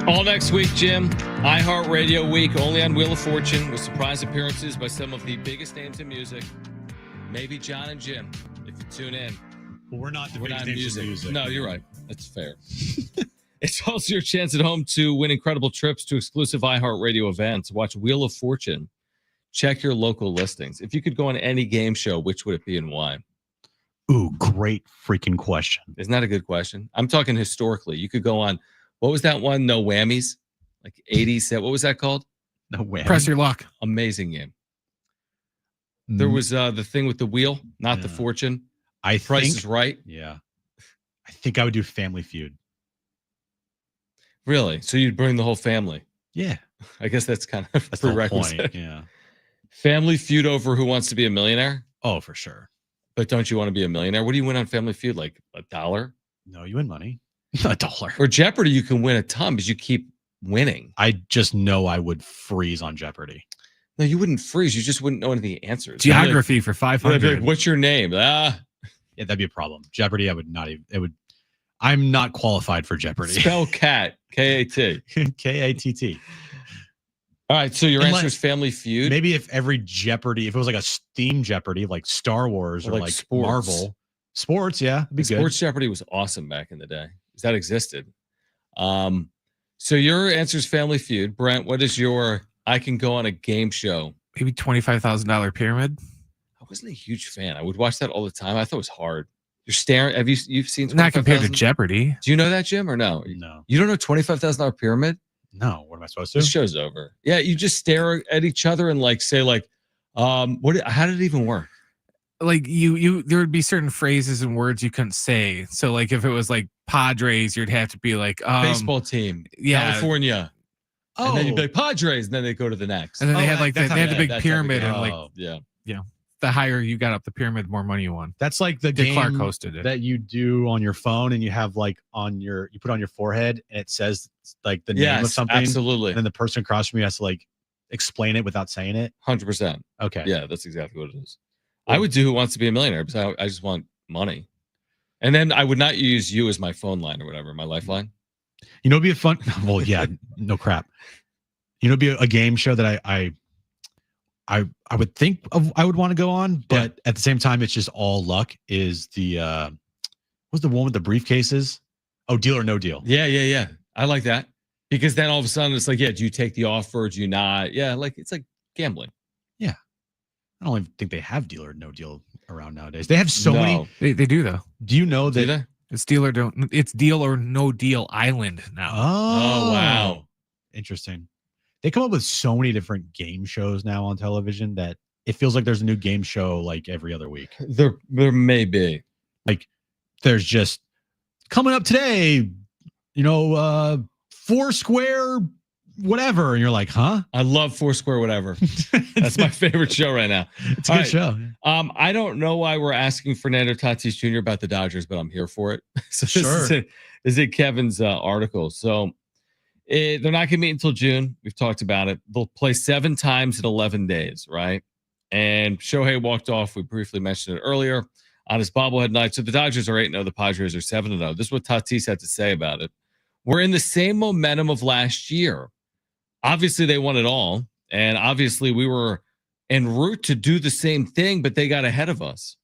All next week, Jim. iHeartRadio Week, only on Wheel of Fortune, with surprise appearances by some of the biggest names in music. Maybe John and Jim, if you tune in. Well, we're not music. No, you're right. That's fair. It's also your chance at home to win incredible trips to exclusive iHeartRadio events. Watch Wheel of Fortune. Check your local listings. If you could go on any game show, which would it be and why? Ooh, great freaking question. Isn't that a good question? I'm talking historically. You could go on, what was that one? No Whammies? Like 80s. What was that called? No Whammies. Press your luck. Amazing game. There was the thing with the wheel, not the fortune. Price is Right. Yeah. I think I would do Family Feud. Really? So you'd bring the whole family? Yeah. I guess that's kind of That's the prerequisite. point. Yeah. Family Feud over Who Wants to Be a Millionaire? Oh, for sure. But don't you want to be a millionaire? What do you win on Family Feud? Like $1? No, you win money. $1. Or Jeopardy, you can win a ton because you keep winning. I just know I would freeze on Jeopardy. No, you wouldn't freeze. You just wouldn't know any of the answers. Geography for 500. Like, what's your name? Yeah, that'd be a problem. Jeopardy, I would not even. It would. I'm not qualified for Jeopardy. Spell cat. K-A-T. K-A-T-T. All right, so your answer is Family Feud. Maybe if every Jeopardy, if it was like a Steam Jeopardy, like Star Wars or like sports. Marvel. Sports, yeah. It'd be good. Sports Jeopardy was awesome back in the day. That existed. So your answer is Family Feud. Brent, what is your, I can go on a game show? Maybe $25,000 pyramid. I wasn't a huge fan. I would watch that all the time. I thought it was hard. You're staring. You've seen Not compared to Jeopardy. Do you know that, Jim, or no? No. You don't know $25,000 pyramid? No. What am I supposed to? This show's over. Yeah, you just stare at each other and like say like, how did it even work? Like you there would be certain phrases and words you couldn't say. So like if it was like Padres, you'd have to be like baseball team, California. Oh. And then you'd be like Padres, and then they go to the next. And then they had like they had the big pyramid and like yeah. The higher you got up the pyramid, the more money you won. That's like the Dick game Clark hosted it. that you do on your phone, and you have like you put on your forehead, and it says like the name of something. Absolutely. And then the person across from you has to like explain it without saying it. 100%. Okay. Yeah, that's exactly what it is. I would do Who Wants to Be a Millionaire because I just want money. And then I would not use you as my phone line or whatever, my lifeline. You know, it'd be a fun. Well, yeah, no crap. You know, it'd be a game show that I would think I would want to go on, but at the same time, it's just all luck. Is the what's the one with the briefcases? Oh, Deal or No Deal. Yeah. I like that because then all of a sudden it's like, yeah, do you take the offer? Do you not? Yeah, like it's like gambling. Yeah, I don't even think they have Deal or No Deal around nowadays. They have so many. They do though. Do you know that it's Deal or No Deal Island now? Oh wow, interesting. They come up with so many different game shows now on television that it feels like there's a new game show like every other week. There may be. Like there's just coming up today, Foursquare, whatever. And you're like, huh? I love Foursquare, whatever. That's my favorite show right now. It's a good show. I don't know why we're asking Fernando Tatis Jr. about the Dodgers, but I'm here for it. So this is it Kevin's article. So they're not going to meet until June. We've talked about it. They'll play 7 times in 11 days, right? And Shohei walked off. We briefly mentioned it earlier on his bobblehead night. So the Dodgers are 8-0. The Padres are 7-0. This is what Tatis had to say about it. We're in the same momentum of last year. Obviously, they won it all. And obviously, we were en route to do the same thing, but they got ahead of us.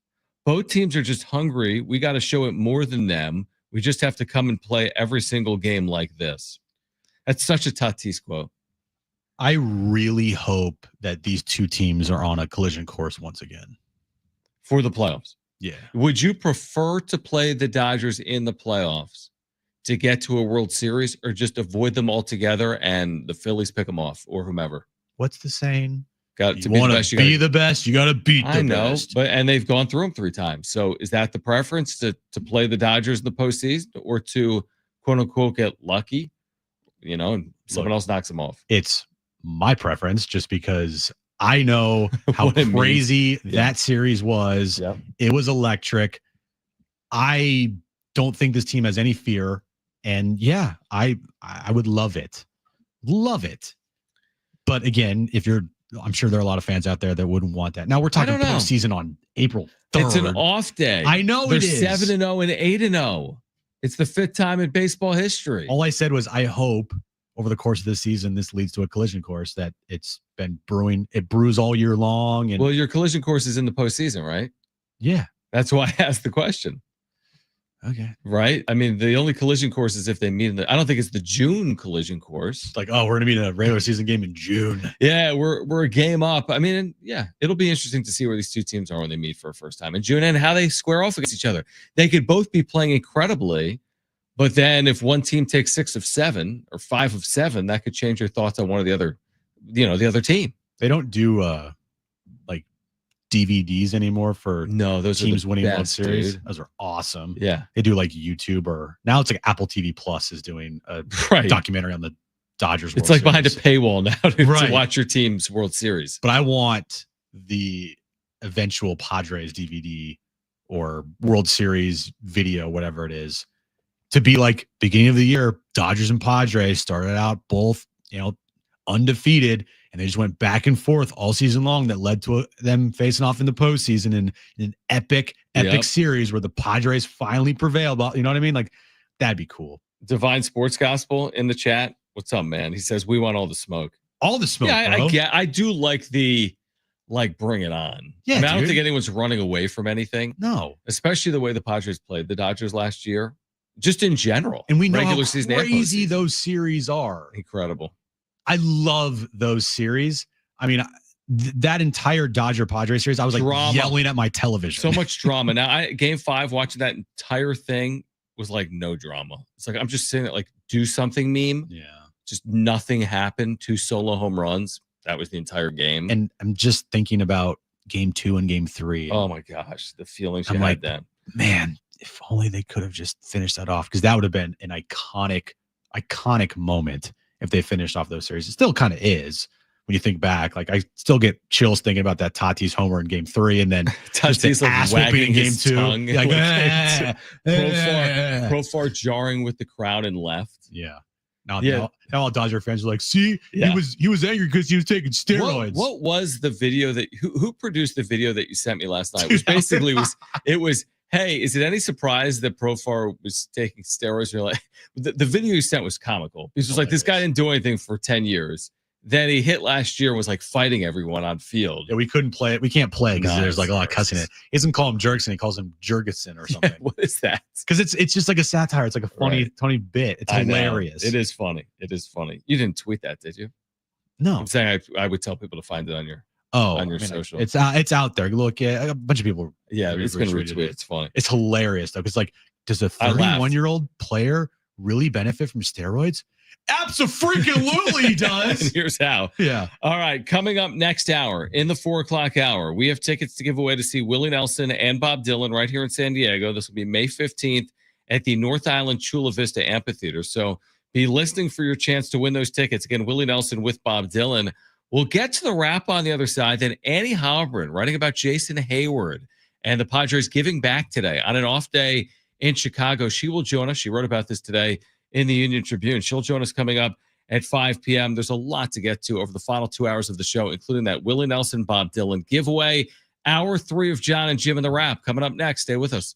Both teams are just hungry. We got to show it more than them. We just have to come and play every single game like this. That's such a Tatis quote. I really hope that these two teams are on a collision course once again. For the playoffs. Yeah. Would you prefer to play the Dodgers in the playoffs to get to a World Series or just avoid them altogether and the Phillies pick them off or whomever? What's the saying? Got to be the best. The best. You got to beat the best. And they've gone through them 3 times. So is that the preference to play the Dodgers in the postseason or to quote unquote get lucky? And someone else knocks them off. It's my preference just because I know how crazy that series was. Yep. It was electric. I don't think this team has any fear. And yeah, I would love it. Love it. But again, I'm sure there are a lot of fans out there that wouldn't want that. Now we're talking postseason on April 3rd. It's an off day. I know it is. 7-0 and 8-0. It's the 5th time in baseball history. All I said was, I hope over the course of this season, this leads to a collision course that it's been brewing. It brews all year long. And Well, your collision course is in the postseason, right? yeah. That's why I asked the question. Okay. Right? I mean, the only collision course is if they meet I don't think it's the June collision course. It's like, oh, we're gonna meet in a regular season game in June. Yeah, we're a game up. I mean, yeah, it'll be interesting to see where these two teams are when they meet for a first time in June and how they square off against each other. They could both be playing incredibly, but then if one team takes 6 of 7 or 5 of 7, that could change your thoughts on one of the other, the other team. They don't do like DVDs anymore for those teams winning World best, Series. dude. Those are awesome. Yeah. They do like YouTube, or now it's like Apple TV Plus is doing a Right. documentary on the Dodgers. It's World like behind a Series. paywall now to Right. watch your team's World Series. But I want the eventual Padres DVD or World Series video, whatever it is, to be like beginning of the year. Dodgers and Padres started out both, undefeated, and they just went back and forth all season long. That led to them facing off in the postseason in an epic series where the Padres finally prevailed. You know what I mean? Like, that'd be cool. Divine Sports Gospel in the chat. What's up, man? He says we want all the smoke. All the smoke. Yeah, bro. I do like bring it on. Yeah, I mean, I don't dude. think anyone's running away from anything. No. Especially the way the Padres played the Dodgers last year, just in general. And we know regular how season and crazy postseason. those series are. Incredible. I love those series. I mean, that entire Dodger Padres series, I was like Drama. yelling at my television. So much drama. Now, Game 5, watching that entire thing was like no drama. It's like I'm just saying that, like, do something meme. Yeah. Just nothing happened. 2 solo home runs. That was the entire game. And I'm just thinking about Game 2 and Game 3. Oh my gosh, the feelings you I'm had like, then. man, if only they could have just finished that off, because that would have been an iconic moment if they finished off those series. It still kind of is when you think back. Like, I still get chills thinking about that Tatis homer in Game 3, and then Tatis just the like ass whooping wagging in Game his 2. tongue. Like, Like, Profar jarring with the crowd and left. yeah. Now all Dodger fans are like, see, Yeah. he was angry because he was taking steroids. What was the video that who produced the video that you sent me last night? Which basically was, hey, is it any surprise that Profar was taking steroids? You're like, the video you sent was comical. It was like, this guy didn't do anything for 10 years. Then he hit last year and was like fighting everyone on field. Yeah, we couldn't play it. We can't play because Nice. there's like a lot of cussing in it. He doesn't call him Jerkson. He calls him Jurgensen or something. Yeah, what is that? Because it's just like a satire. It's like a funny bit. It's I know. hilarious. It is funny. It is funny. You didn't tweet that, did you? No. I'm saying I would tell people to find it on your on your social. It's out there. Look, a bunch of people. Yeah, it's been retweeted retweeted. it. It's funny. It's hilarious though, because like, does a I laughed. 31-year-old player really benefit from steroids? Abso-freaking-lutely he does. And here's how. Yeah. All right, coming up next hour, in the 4 o'clock hour, we have tickets to give away to see Willie Nelson and Bob Dylan right here in San Diego. This will be May 15th at the North Island Chula Vista Amphitheater. So be listening for your chance to win those tickets. Again, Willie Nelson with Bob Dylan. We'll get to the wrap on the other side. Then Annie Halpern writing about Jason Hayward and the Padres giving back today on an off day in Chicago. She will join us. She wrote about this today in the Union Tribune. She'll join us coming up at 5 p.m. There's a lot to get to over the final 2 hours of the show, including that Willie Nelson, Bob Dylan giveaway. Hour 3 of John and Jim in the Wrap coming up next. Stay with us.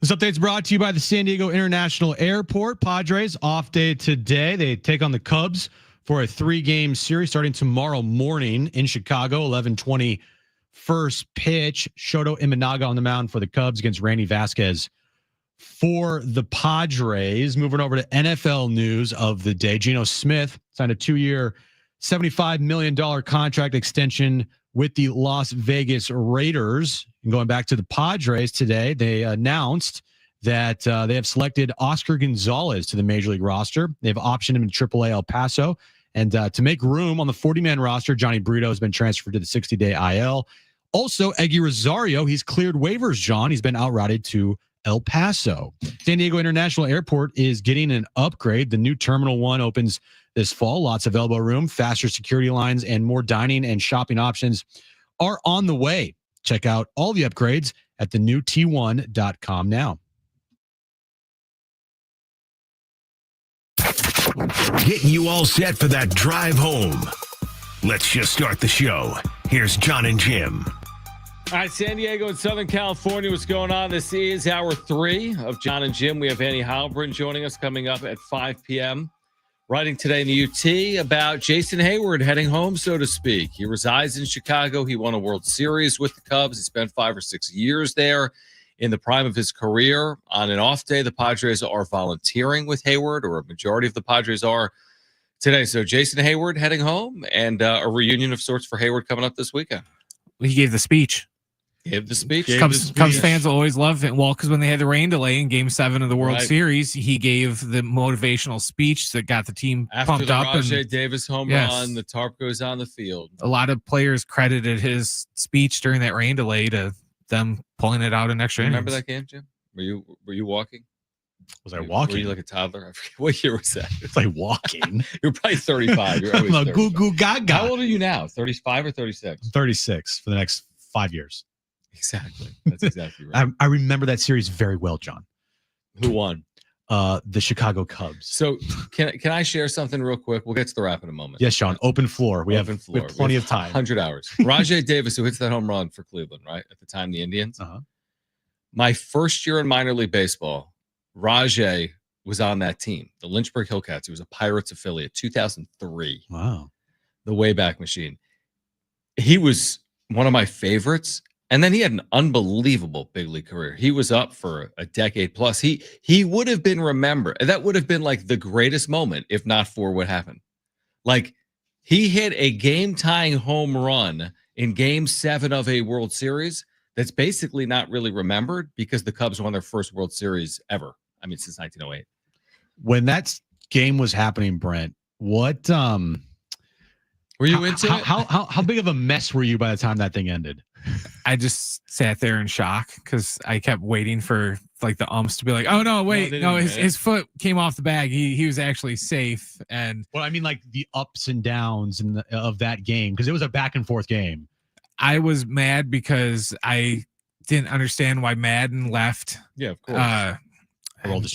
This update's brought to you by the San Diego International Airport. Padres off day today. They take on the Cubs for a 3-game series starting tomorrow morning in Chicago. 11:20 first pitch. Shoto Imanaga on the mound for the Cubs against Randy Vasquez for the Padres. Moving over to NFL news of the day. Geno Smith signed a 2-year, $75 million contract extension with the Las Vegas Raiders. And going back to the Padres today, they announced that they have selected Oscar Gonzalez to the Major League roster. They've optioned him to AAA El Paso. And to make room on the 40-man roster, Johnny Brito has been transferred to the 60-day IL. Also, Eggy Rosario, he's cleared waivers, John. He's been outrouted to El Paso. San Diego International Airport is getting an upgrade. The new Terminal 1 opens this fall. Lots of elbow room, faster security lines, and more dining and shopping options are on the way. Check out all the upgrades at the new T1.com now. Getting you all set for that drive home. Let's just start the show. Here's John and Jim. All right, San Diego and Southern California, what's going on? This is hour 3 of John and Jim. We have Annie Halbrin joining us coming up at 5 p.m. Writing today in the UT about Jason Hayward heading home, so to speak. He resides in Chicago. He won a World Series with the Cubs. He spent 5 or 6 years there in the prime of his career. On an off day, the Padres are volunteering with Hayward, or a majority of the Padres are today. So Jason Hayward heading home, and a reunion of sorts for Hayward coming up this weekend. He gave the speech. Cubs fans will always love it. Well, because when they had the rain delay in Game 7 of the World Series, he gave the motivational speech that got the team pumped up. After the Rajai Davis home run, the tarp goes on the field. A lot of players credited his speech during that rain delay to them pulling it out in extra innings. Remember that game, Jim? Were you walking? Was I walking? Were you like a toddler? I forget. What year was that? It's like walking. You're probably 35. You're always I'm a goo goo gaga. How old are you now? 35 or 36? 36 for the next 5 years. Exactly. That's exactly right. I remember that series very well, John. Who won? The Chicago Cubs. So can I share something real quick? We'll get to the wrap in a moment. Yes, Sean. Open floor. We have plenty of time. 100 hours. Rajai Davis, who hits that home run for Cleveland, right? At the time, the Indians. Uh-huh. My first year in minor league baseball, Rajai was on that team, the Lynchburg Hillcats. He was a Pirates affiliate, 2003. Wow. The Wayback Machine. He was one of my favorites. And then he had an unbelievable big league career. He was up for a decade plus. He would have been remembered. That would have been like the greatest moment, if not for what happened. Like, he hit a game-tying home run in Game 7 of a World Series that's basically not really remembered because the Cubs won their first World Series ever. I mean, since 1908. When that game was happening, Brent, what were you into it? How big of a mess were you by the time that thing ended? I just sat there in shock because I kept waiting for like the umps to be like, "Oh no, wait, no, his foot came off the bag. He was actually safe." And well, I mean, like the ups and downs of that game, because it was a back and forth game. I was mad because I didn't understand why Madden left. Yeah, of course. Aroldis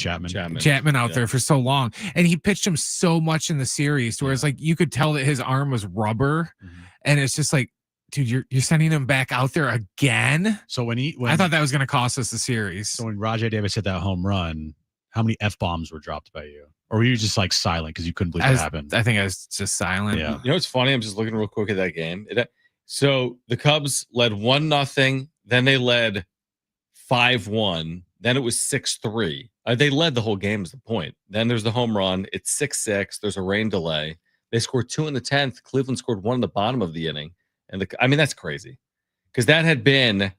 Chapman out there for so long, and he pitched him so much in the series, where it's like you could tell that his arm was rubber, and it's just like, dude, you're sending him back out there again. So when I thought that was going to cost us the series. So when Rajai Davis hit that home run, how many F-bombs were dropped by you? Or were you just like silent because you couldn't believe what happened? I think I was just silent. Yeah. You know what's funny? I'm just looking real quick at that game. So the Cubs led 1-0, then they led 5-1, then it was 6-3. They led the whole game is the point. Then there's the home run. It's 6-6. There's a rain delay. They scored 2 in the 10th. Cleveland scored 1 in the bottom of the inning. And that's crazy because that had been,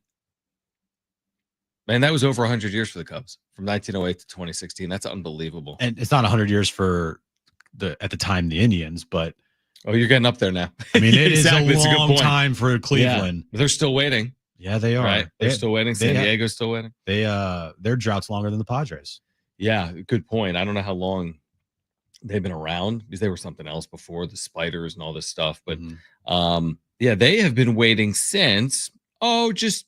man, that was over 100 years for the Cubs from 1908 to 2016. That's unbelievable. And it's not 100 years for at the time, the Indians, but. Oh, you're getting up there now. I mean, it is a long time for Cleveland. Yeah, they're still waiting. Yeah, they are. Right? They're still waiting. San Diego's still waiting. Their drought's longer than the Padres. Yeah, good point. I don't know how long they've been around because they were something else before, the spiders and all this stuff. But yeah, they have been waiting since, just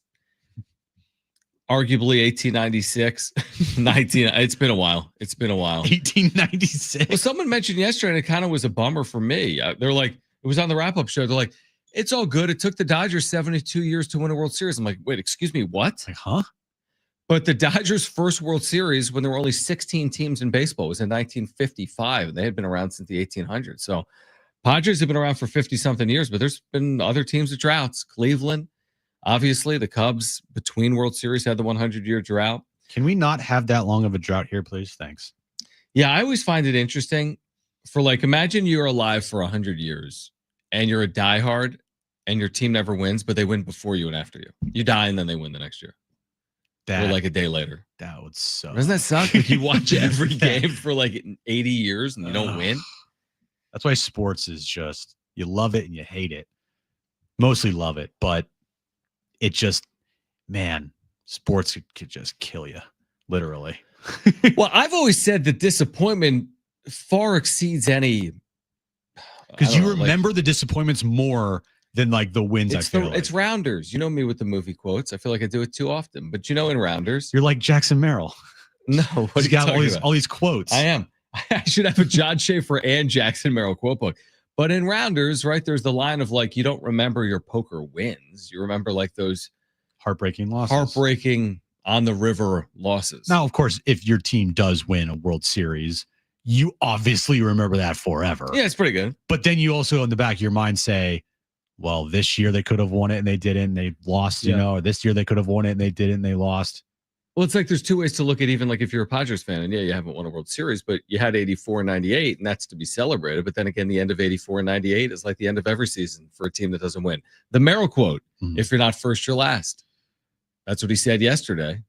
arguably 1896, 19. It's been a while. 1896. Well, someone mentioned yesterday, and it kind of was a bummer for me. They're like, it was on the wrap-up show. They're like, it's all good. It took the Dodgers 72 years to win a World Series. I'm like, wait, excuse me, what? Like, huh? But the Dodgers' first World Series, when there were only 16 teams in baseball, was in 1955. And they had been around since the 1800s. So Padres have been around for 50-something years, but there's been other teams with droughts. Cleveland, obviously, the Cubs between World Series had the 100-year drought. Can we not have that long of a drought here, please? Thanks. Yeah, I always find it interesting for imagine you're alive for 100 years and you're a diehard and your team never wins, but they win before you and after you. You die and then they win the next year. Or a day later. That would suck. Doesn't that suck? You watch every game for 80 years and you don't win. That's why sports is just, you love it and you hate it. Mostly love it, but it just, man, sports could just kill you, literally. Well, I've always said that disappointment far exceeds any. Because you remember the disappointments more than the wins. It's rounders. You know me with the movie quotes. I feel like I do it too often. But in rounders, you're like Jackson Merrill. No, what you got all these quotes. I am. I should have a John Schaefer and Jackson Merrill quote book. But in rounders, right, there's the line of you don't remember your poker wins. You remember those heartbreaking losses. Heartbreaking on the river losses. Now, of course, if your team does win a World Series, you obviously remember that forever. Yeah, it's pretty good. But then you also in the back of your mind say, well, this year they could have won it and they didn't. And they lost, or this year they could have won it and they didn't and they lost. Well, it's there's two ways to look at even if you're a Padres fan and you haven't won a World Series, but you had 84 and 98 and that's to be celebrated. But then again, the end of 84 and 98 is like the end of every season for a team that doesn't win. The Merrill quote, if you're not first, you're last. That's what he said yesterday.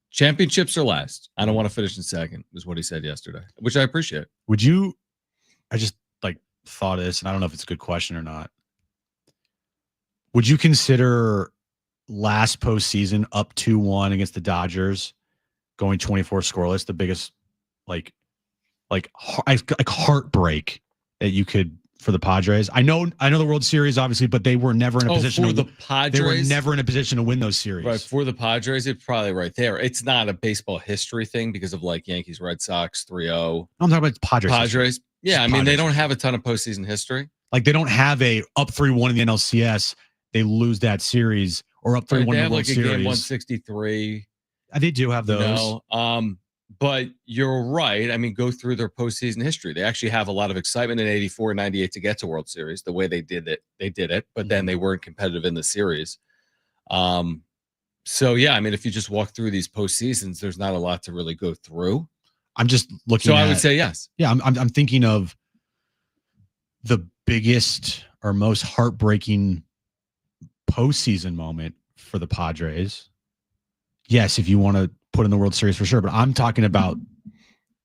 Championships are last. I don't want to finish in second, is what he said yesterday, which I appreciate. I just thought of this, and I don't know if it's a good question or not. Would you consider last postseason up 2-1 against the Dodgers, going 24 scoreless, the biggest heartbreak that you could for the Padres? I know the World Series obviously, but they were never in a position for the Padres. They were never in a position to win those series. Right, for the Padres, it's probably right there. It's not a baseball history thing because of Yankees, Red Sox 3-0. I'm talking about Padres. Padres. Yeah, I mean they don't have a ton of postseason history. They don't have a up 3-1 in the NLCS. They lose that series, or up 3-1 in the World Series. Game 163. They do have those. But you're right. I mean, go through their postseason history. They actually have a lot of excitement in 84 and 98 to get to World Series. The way they did it, but then they weren't competitive in the series. So yeah, I mean, if you just walk through these postseasons, there's not a lot to really go through. I'm just looking. So I would say yes. Yeah, I'm thinking of the biggest or most heartbreaking postseason moment for the Padres. Yes, if you want to put in the World Series for sure, but I'm talking about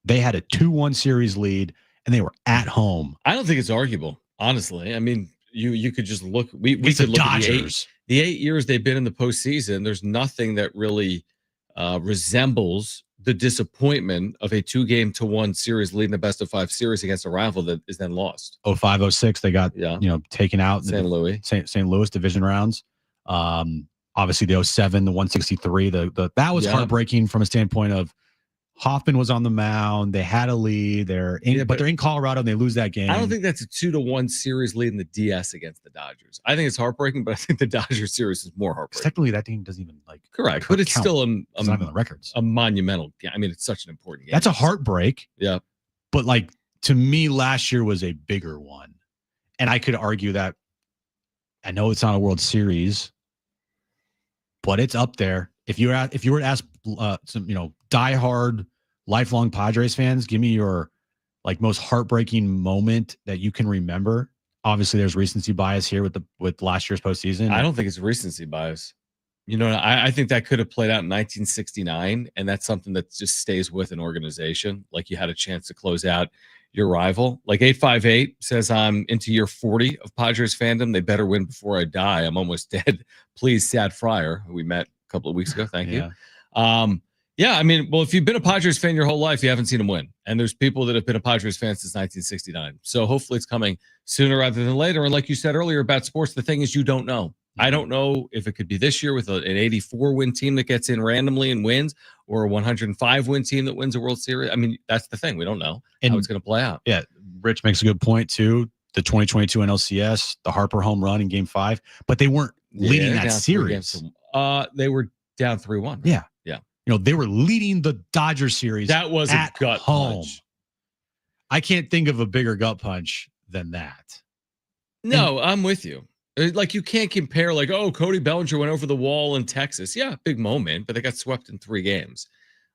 they had a 2-1 series lead and they were at home. I don't think it's arguable, honestly. I mean, you could just look. We could look Dodgers. At the 8 years they've been in the postseason. There's nothing that really resembles the disappointment of a 2-1 series leading the best of 5 series against a rival that is then lost. 05-06, they got taken out in St. Louis. St. Louis division rounds. Obviously the 07, the 163, that was heartbreaking from a standpoint of Hoffman was on the mound. They had a lead. But they're in Colorado and they lose that game. I don't think that's a 2-1 series lead in the DS against the Dodgers. I think it's heartbreaking, but I think the Dodgers series is more heartbreaking. Technically, that game doesn't even correct, but it's still it's not even the records. A monumental game. I mean, it's such an important game. That's a heartbreak. Yeah, but to me, last year was a bigger one, and I could argue that. I know it's not a World Series, but it's up there. If you were to ask some diehard lifelong Padres fans, give me your most heartbreaking moment that you can remember. Obviously, there's recency bias here with last year's postseason. I don't think it's recency bias. I think that could have played out in 1969, and that's something that just stays with an organization. You had a chance to close out your rival. 858 says, I'm into year 40 of Padres fandom. They better win before I die. I'm almost dead. Please, Sad Fryer, who we met a couple of weeks ago. Thank you. Yeah, I mean, well, if you've been a Padres fan your whole life, you haven't seen them win. And there's people that have been a Padres fan since 1969. So hopefully it's coming sooner rather than later. And like you said earlier about sports, the thing is you don't know. I don't know if it could be this year with an 84-win team that gets in randomly and wins, or a 105-win team that wins a World Series. I mean, that's the thing. We don't know how it's going to play out. Yeah, Rich makes a good point, too. The 2022 NLCS, the Harper home run in Game 5. But they weren't leading that series. They were down 3-1. Right? Yeah. They were leading the Dodgers series. That was a gut home. punch. I can't think of a bigger gut punch than that. No, I'm with you. Like, you can't compare, like, oh, Cody Bellinger went over the wall in Texas. Yeah, big moment, but they got swept in 3 games.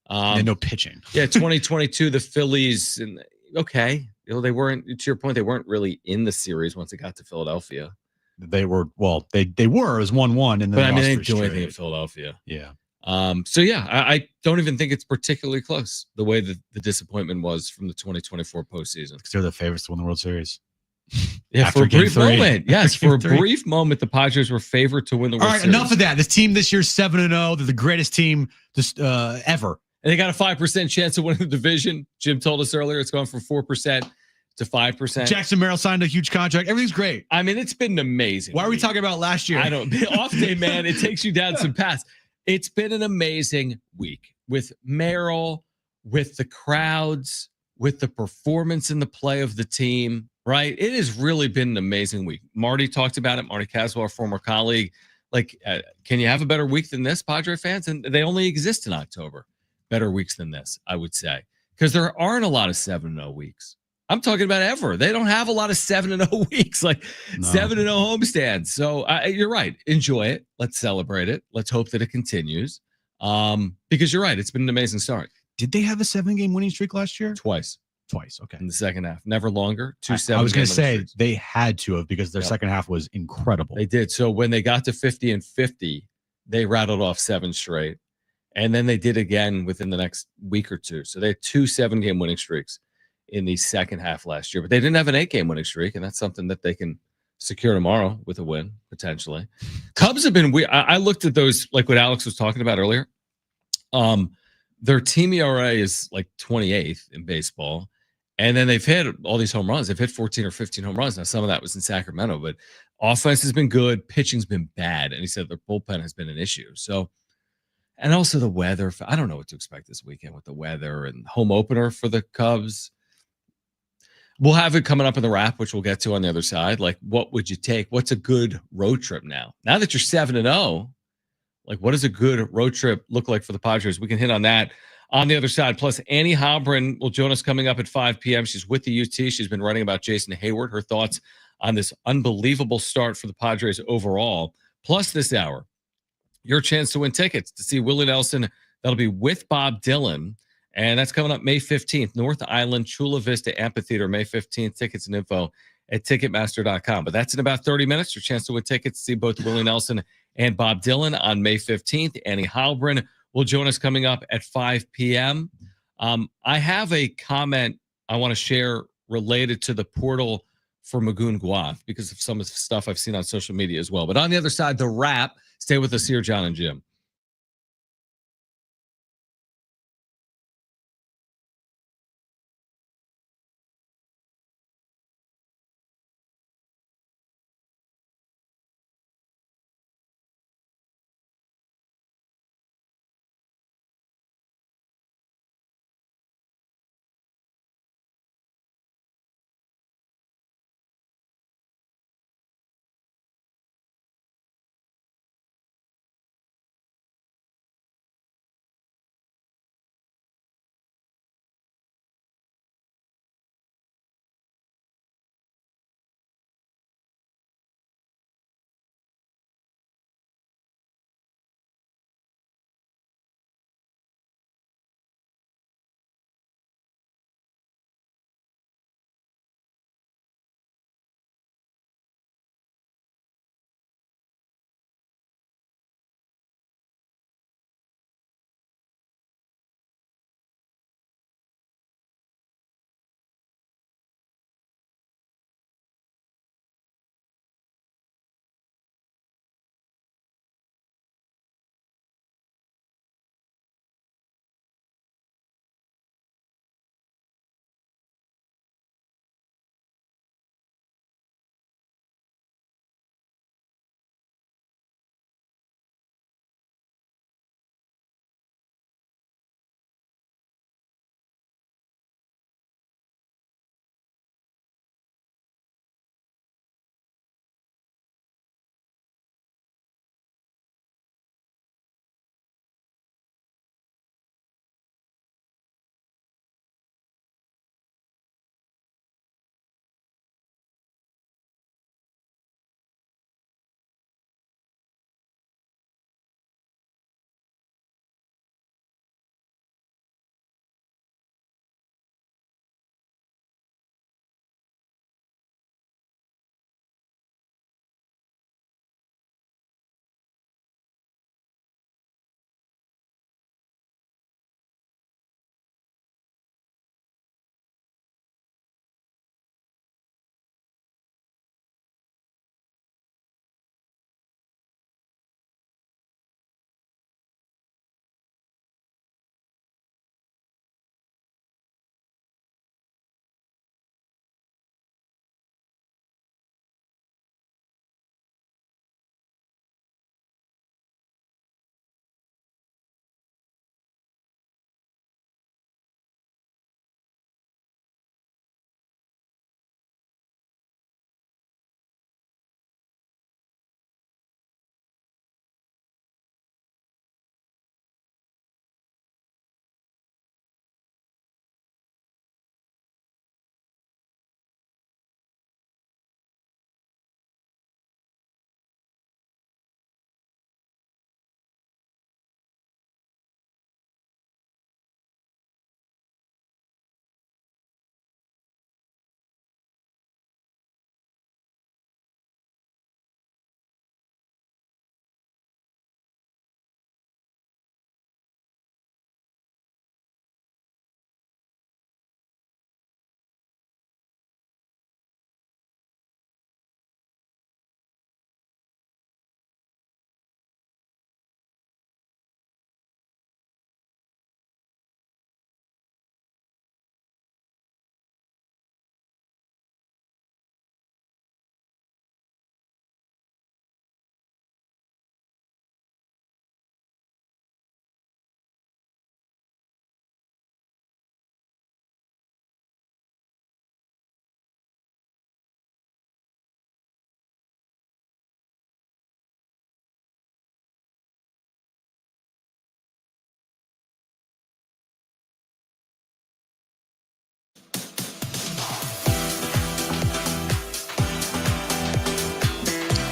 And no pitching. Yeah, 2022, the Phillies, and okay, they weren't. To your point, they weren't really in the series once it got to Philadelphia. They were They were. It was 1-1, and then But I mean, they lost didn't do 3 anything in straight. Philadelphia. Yeah. So yeah, I don't even think it's particularly close the way that the disappointment was from the 2024 postseason. Because they're the favorites to win the World Series. Yeah, After for a Game brief 3. moment. Yes, After for a Game 3. brief moment, the Padres were favored to win the World All right, Series. enough of that. This team this year's 7-0. They're the greatest team ever. And they got a 5% chance of winning the division. Jim told us earlier it's gone from 4% to 5%. Jackson Merrill signed a huge contract. Everything's great. I mean, it's been amazing. Why are we talking about last year? I don't. Off day, man. It takes you down some paths. It's been an amazing week with Merrill, with the crowds, with the performance and the play of the team. Right? It has really been an amazing week. Marty talked about it. Marty Caswell, our former colleague. Like, can you have a better week than this, Padre fans? And they only exist in October. Better weeks than this, I would say, because there aren't a lot of 7-0 weeks. I'm talking about ever. They don't have a lot of 7-0 weeks, like 7-0 homestands. So you're right. Enjoy it. Let's celebrate it. Let's hope that it continues. Because you're right. It's been an amazing start. Did they have a 7-game winning streak last year? Twice. Okay. In the second half. Never longer. 2 7. I was going to say they had to have, because their second half was incredible. They did. So when they got to 50-50, they rattled off 7 straight. And then they did again within the next week or two. So they had 2 7-game winning streaks in the second half last year. But they didn't have an 8-game winning streak, and that's something that they can secure tomorrow with a win, potentially. Cubs have been weird. I looked at those, like what Alex was talking about earlier. Their team ERA is like 28th in baseball. And then they've hit all these home runs. They've hit 14 or 15 home runs. Now, some of that was in Sacramento, but offense has been good. Pitching's been bad. And he said their bullpen has been an issue. So, and also the weather. I don't know what to expect this weekend with the weather and home opener for the Cubs. We'll have it coming up in the wrap, which we'll get to on the other side. Like, what would you take? What's a good road trip now? Now that you're 7-0, like, what does a good road trip look like for the Padres? We can hit on that on the other side. Plus, Annie Halbrin will join us coming up at 5 p.m. She's with the UT. She's been writing about Jason Hayward, her thoughts on this unbelievable start for the Padres overall. Plus, this hour, your chance to win tickets to see Willie Nelson. That'll be with Bob Dylan. And that's coming up May 15th, North Island, Chula Vista Amphitheater, May 15th. Tickets and info at Ticketmaster.com. But that's in about 30 minutes. Your chance to win tickets to see both Willie Nelson and Bob Dylan on May 15th. Annie Halbrin will join us coming up at 5 p.m. I have a comment I want to share related to the portal for Magoon Guath because of some of the stuff I've seen on social media as well. But on the other side, the wrap. Stay with us here, John and Jim.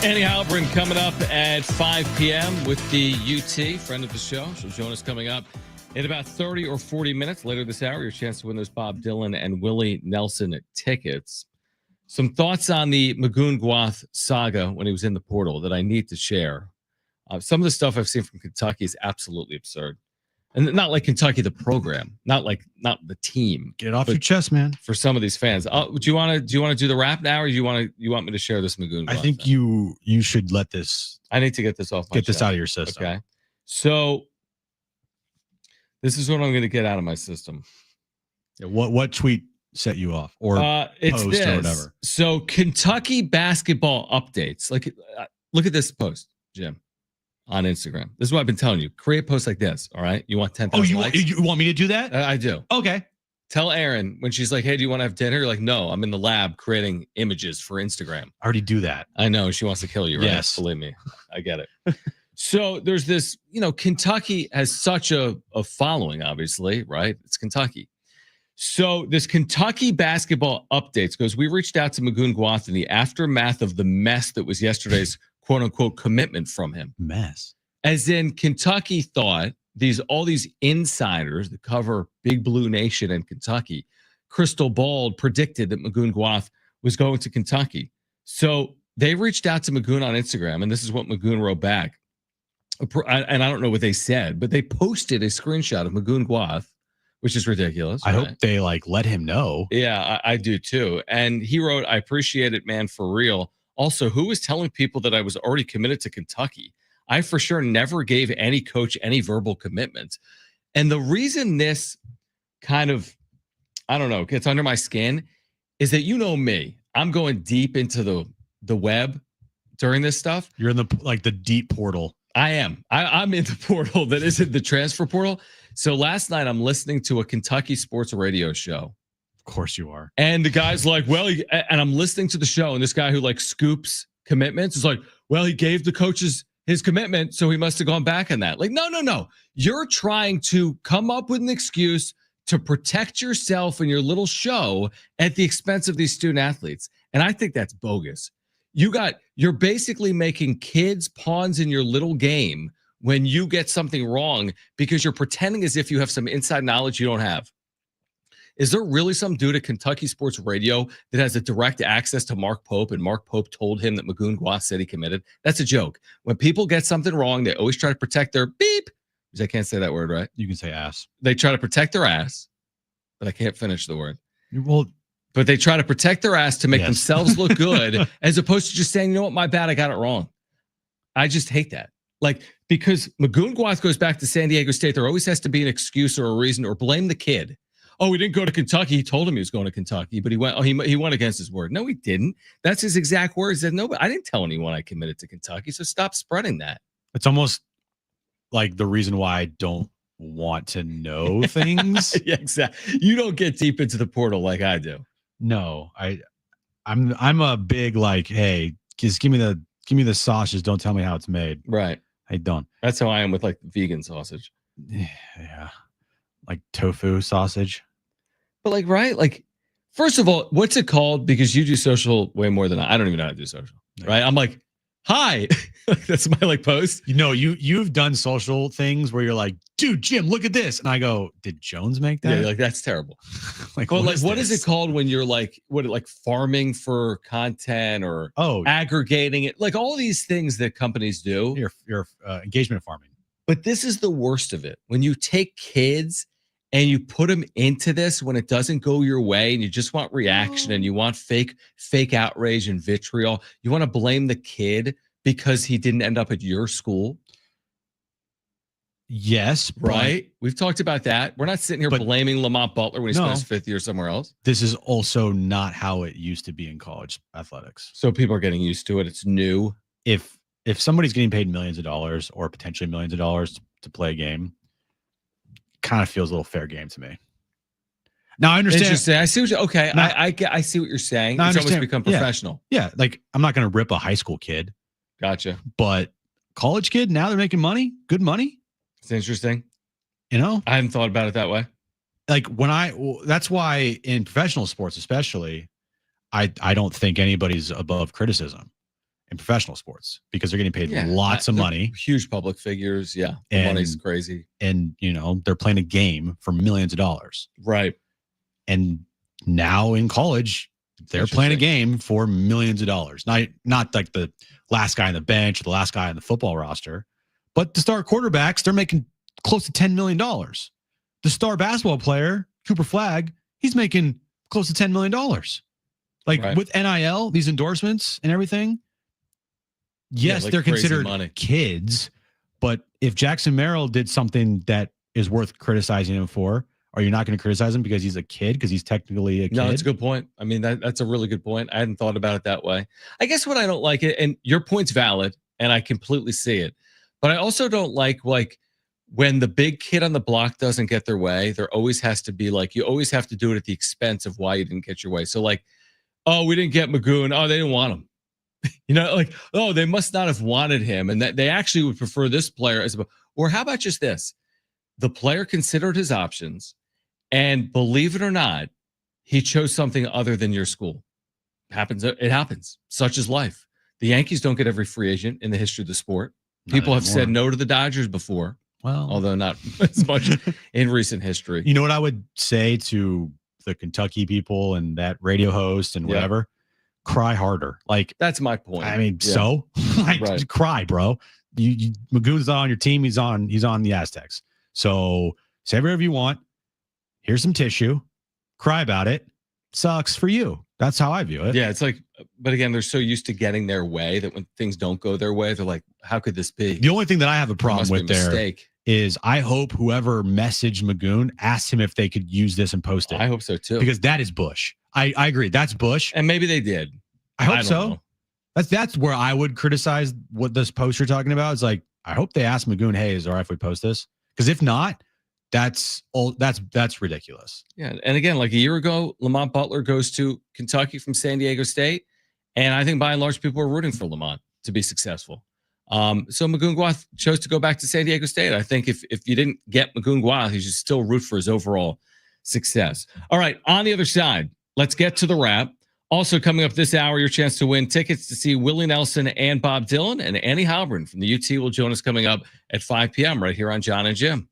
Annie Halpern coming up at 5 p.m. with the UT, friend of the show. She'll join us coming up in about 30 or 40 minutes later this hour. Your chance to win those Bob Dylan and Willie Nelson tickets. Some thoughts on the Magoon Guath saga when he was in the portal that I need to share. Some of the stuff I've seen from Kentucky is absolutely absurd. And not like Kentucky, the program, not the team. Get it off your chest, man. For some of these fans, do you want to do the rap now, or you want me to share this Magoon? I think you should let this. I need to get this off. Get this out of your system. Okay. So this is what I'm going to get out of my system. Yeah, what tweet set you off, or it's post this. or whatever? So Kentucky basketball updates. Like, look at this post, Jim. On Instagram. This is what I've been telling you. Create posts like this. All right. You want 10,000 likes? You want me to do that? I do. Okay. Tell Erin when she's like, hey, do you want to have dinner? You're like, no, I'm in the lab creating images for Instagram. I already do that. I know. She wants to kill you, right? Yes. Believe me. I get it. So there's this, Kentucky has such a following, obviously, right? It's Kentucky. So this Kentucky basketball updates goes, we reached out to Magoon Guath in the aftermath of the mess that was yesterday's quote unquote commitment from him. Mess. As in, Kentucky thought all these insiders that cover Big Blue Nation and Kentucky, crystal balled, predicted that Magoon Guath was going to Kentucky. So they reached out to Magoon on Instagram, and this is what Magoon wrote back. And I don't know what they said, but they posted a screenshot of Magoon Guath, which is ridiculous. I right? hope they let him know. Yeah, I do too. And he wrote, I appreciate it, man, for real. Also, who was telling people that I was already committed to Kentucky? I for sure never gave any coach any verbal commitment. And the reason this kind of, I don't know, gets under my skin is that me. I'm going deep into the web during this stuff. You're in the deep portal. I am. I'm in the portal that isn't the transfer portal. So last night I'm listening to a Kentucky sports radio show. Of course you are. And the guy's like, and I'm listening to the show, and this guy who scoops commitments is like, well, he gave the coaches his commitment, so he must have gone back on that. Like, no. You're trying to come up with an excuse to protect yourself and your little show at the expense of these student athletes. And I think that's bogus. You're basically making kids pawns in your little game when you get something wrong because you're pretending as if you have some inside knowledge you don't have. Is there really some dude at Kentucky Sports Radio that has a direct access to Mark Pope, and Mark Pope told him that Magoon Guath said he committed? That's a joke. When people get something wrong, they always try to protect their beep, because I can't say that word, right? You can say ass. They try to protect their ass, but I can't finish the word. Well, but they try to protect their ass to make themselves look good, as opposed to just saying, you know what, my bad, I got it wrong. I just hate that. Because Magoon Guath goes back to San Diego State, there always has to be an excuse or a reason, or blame the kid. Oh, he didn't go to Kentucky. He told him he was going to Kentucky, but he went. Oh, he went against his word. No, he didn't. That's his exact words. He said, no, but I didn't tell anyone I committed to Kentucky. So stop spreading that. It's almost like the reason why I don't want to know things. Yeah, exactly. You don't get deep into the portal like I do. No, I'm a big hey, just give me the sausages. Don't tell me how it's made. Right. I don't. That's how I am with vegan sausage. Yeah. Like tofu sausage. But right? First of all, what's it called? Because you do social way more than I don't even know how to do social. Right? I'm like, hi. That's my post. You've done social things where you're like, dude, Jim, look at this. And I go, did Jones make that? Yeah, that's terrible. What is it called when you're farming for content or aggregating it? All these things that companies do. Your engagement farming. But this is the worst of it. When you take kids and you put them into this when it doesn't go your way and you just want reaction and you want fake outrage and vitriol, you want to blame the kid because he didn't end up at your school. Yes. Right. We've talked about that. We're not sitting here blaming Lamont Butler when he spent his fifth year somewhere else. This is also not how it used to be in college athletics. So people are getting used to it. It's new. If somebody's getting paid millions of dollars or potentially millions of dollars to play a game, kind of feels a little fair game to me. Now I understand. Interesting. I see what I see what you're saying. It's almost become professional. Yeah. I'm not going to rip a high school kid. Gotcha. But college kid, now they're making money, good money. It's interesting. I hadn't thought about it that way. That's why in professional sports, especially, I don't think anybody's above criticism. in professional sports because they're getting paid lots of money. Huge public figures. Yeah. The money's crazy. And, they're playing a game for millions of dollars. Right. And now in college, they're playing a game for millions of dollars. Not like the last guy on the bench or the last guy on the football roster, but the star quarterbacks, they're making close to $10 million. The star basketball player, Cooper Flagg, he's making close to $10 million. With NIL, these endorsements and everything, yes, they're considered kids, but if Jackson Merrill did something that is worth criticizing him for, are you not going to criticize him because he's a kid, because he's technically a kid? No, that's a good point. I mean, that's a really good point. I hadn't thought about it that way. I guess what I don't like it, and your point's valid, and I completely see it, but I also don't like when the big kid on the block doesn't get their way, there always has to be you always have to do it at the expense of why you didn't get your way. So oh, we didn't get Magoon. Oh, they didn't want him. Oh, they must not have wanted him. And that they actually would prefer this player or how about just this? The player considered his options, and believe it or not, he chose something other than your school. It happens. Such is life. The Yankees don't get every free agent in the history of the sport. People have said no to the Dodgers before. Well, although not as much in recent history. You know what I would say to the Kentucky people and that radio host and whatever? Cry harder. That's my point. I mean, so cry, bro. Magoon's not on your team. He's on the Aztecs. So say whatever you want. Here's some tissue. Cry about it. Sucks for you. That's how I view it. Yeah, it's but again, they're so used to getting their way that when things don't go their way, they're like, how could this be? The only thing that I have a problem with there is I hope whoever messaged Magoon asked him if they could use this and post it. I hope so too. Because that is Bush. I agree. That's Bush. And maybe they did. I hope so. That's where I would criticize what this post you're talking about. Is I hope they asked Magoon, hey, is it all right if we post this? Because if not, that's ridiculous. Yeah. And again, a year ago, Lamont Butler goes to Kentucky from San Diego State. And I think by and large, people are rooting for Lamont to be successful. So Magoon chose to go back to San Diego State. I think if you didn't get Magoon, you should still root for his overall success. All right. On the other side, let's get to the wrap. Also coming up this hour, your chance to win tickets to see Willie Nelson and Bob Dylan, and Annie Halbrin from the UT will join us coming up at 5 p.m. right here on John and Jim.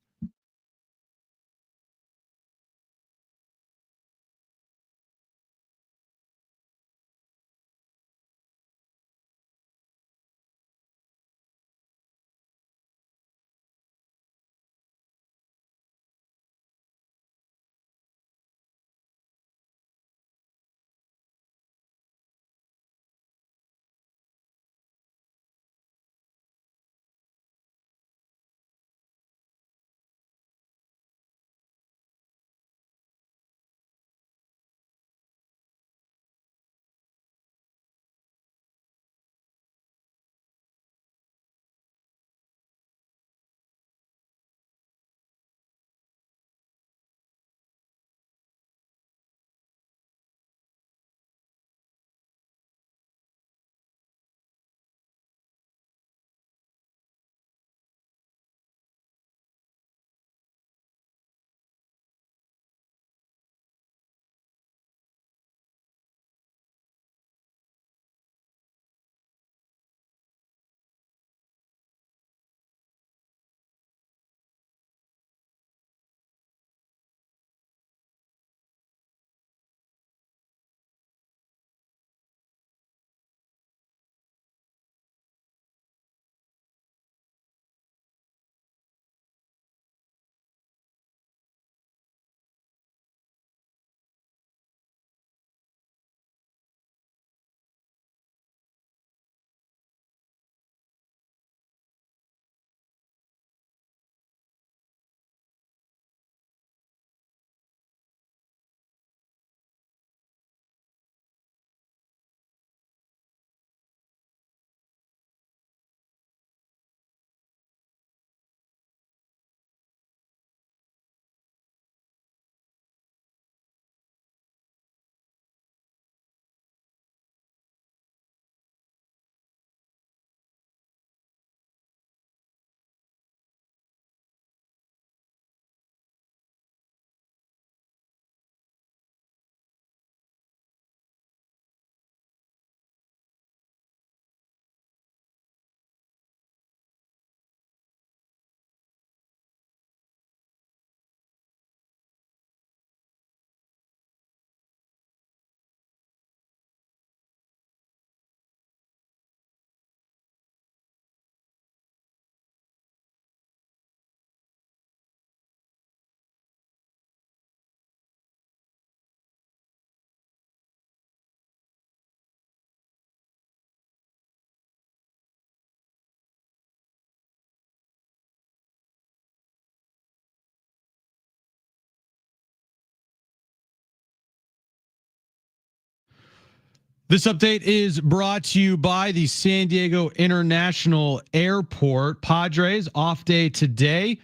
This update is brought to you by the San Diego International Airport. Padres off day today.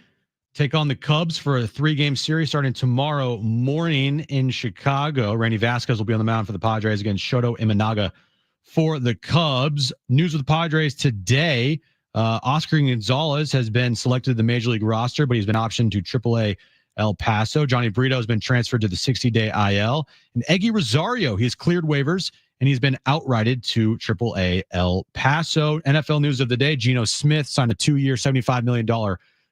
Take on the Cubs for a 3-game series starting tomorrow morning in Chicago. Randy Vasquez will be on the mound for the Padres against Shoto Imanaga for the Cubs. News with the Padres today. Oscar Gonzalez has been selected to the Major League roster, but he's been optioned to AAA El Paso. Johnny Brito has been transferred to the 60-day IL. And Eggy Rosario, he's cleared waivers, and he's been outrighted to AAA El Paso. NFL news of the day, Geno Smith signed a 2-year, $75 million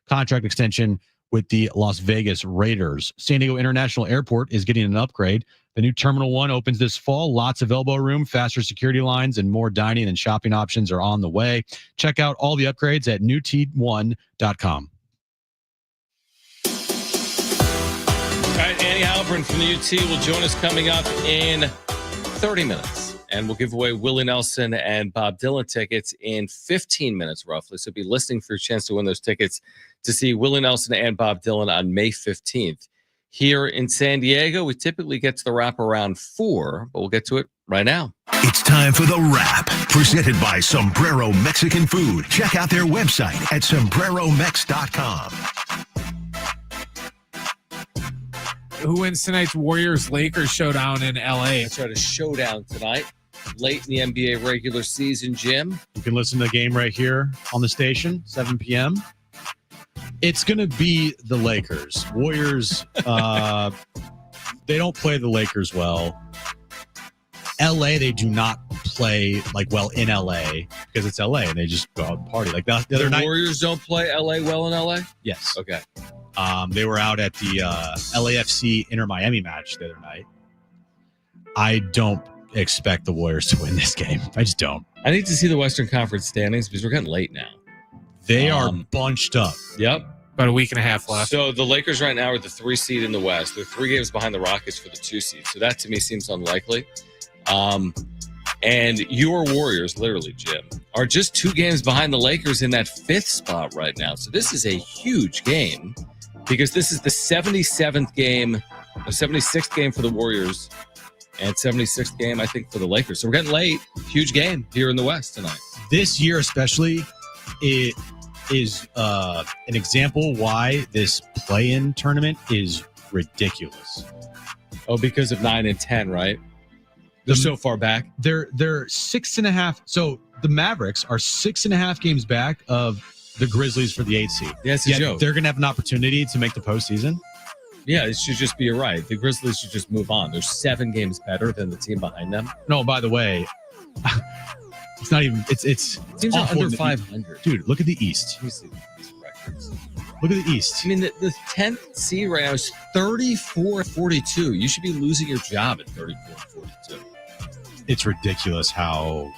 contract extension with the Las Vegas Raiders. San Diego International Airport is getting an upgrade. The new Terminal 1 opens this fall. Lots of elbow room, faster security lines, and more dining and shopping options are on the way. Check out all the upgrades at newt1.com. All right, Annie Halpern from the UT will join us coming up in 30 minutes. And we'll give away Willie Nelson and Bob Dylan tickets in 15 minutes, roughly. So be listening for your chance to win those tickets to see Willie Nelson and Bob Dylan on May 15th. Here in San Diego, we typically get to the wrap around 4, but we'll get to it right now. It's time for The Wrap, presented by Sombrero Mexican Food. Check out their website at sombreromex.com. Who wins tonight's Warriors-Lakers showdown in LA? Let's try a showdown tonight, late in the NBA regular season, Jim. You can listen to the game right here on the station, 7 p.m. It's going to be the Lakers. Warriors, they don't play the Lakers well. LA, they do not play like well in LA because it's LA and they just go out and party. Like the other night. Warriors don't play LA well in LA? Yes. Okay. They were out at the LAFC Inter Miami match the other night. I don't expect the Warriors to win this game. I just don't. I need to see the Western Conference standings because we're getting late now. They are bunched up. Yep. About a week and a half left. So the Lakers right now are the 3 seed in the West. They're 3 games behind the Rockets for the 2 seed. So that to me seems unlikely. And your Warriors, literally, Jim, are just 2 games behind the Lakers in that 5th spot right now. So this is a huge game because this is the 76th game for the Warriors and 76th game, I think, for the Lakers. So we're getting late. Huge game here in the West tonight. This year especially, it is an example why this play-in tournament is ridiculous. Oh, because of 9 and 10, right? They're so far back. They're 6.5. So the Mavericks are 6.5 games back of the Grizzlies for the 8th seed. Yeah, it's a joke. They're going to have an opportunity to make the postseason. Yeah, it should just be right. The Grizzlies should just move on. They're 7 games better than the team behind them. No, by the way, it's not even. It's teams are under 500. Dude, look at the East. Let me see these records. Look at the East. I mean, the 10th seed right now is 34-42. You should be losing your job at 34-42. It's ridiculous how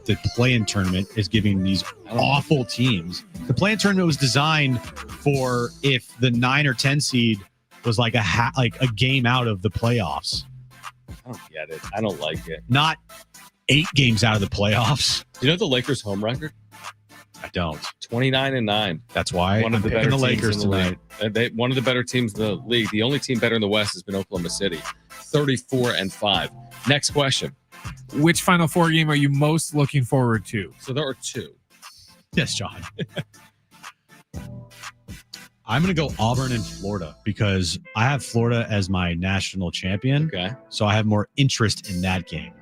the play-in tournament is giving these awful teams. The play-in tournament was designed for if the 9 or 10 seed was like a game out of the playoffs. I don't get it. I don't like it. Not 8 games out of the playoffs. You know the Lakers' home record? I don't. 29-9. That's why one of the better the teams Lakers in the tonight. league. One of the better teams in the league. The only team better in the West has been Oklahoma City, 34-5. Next question. Which Final Four game are you most looking forward to? So there are 2. Yes, John. I'm going to go Auburn and Florida because I have Florida as my national champion. Okay. So I have more interest in that game.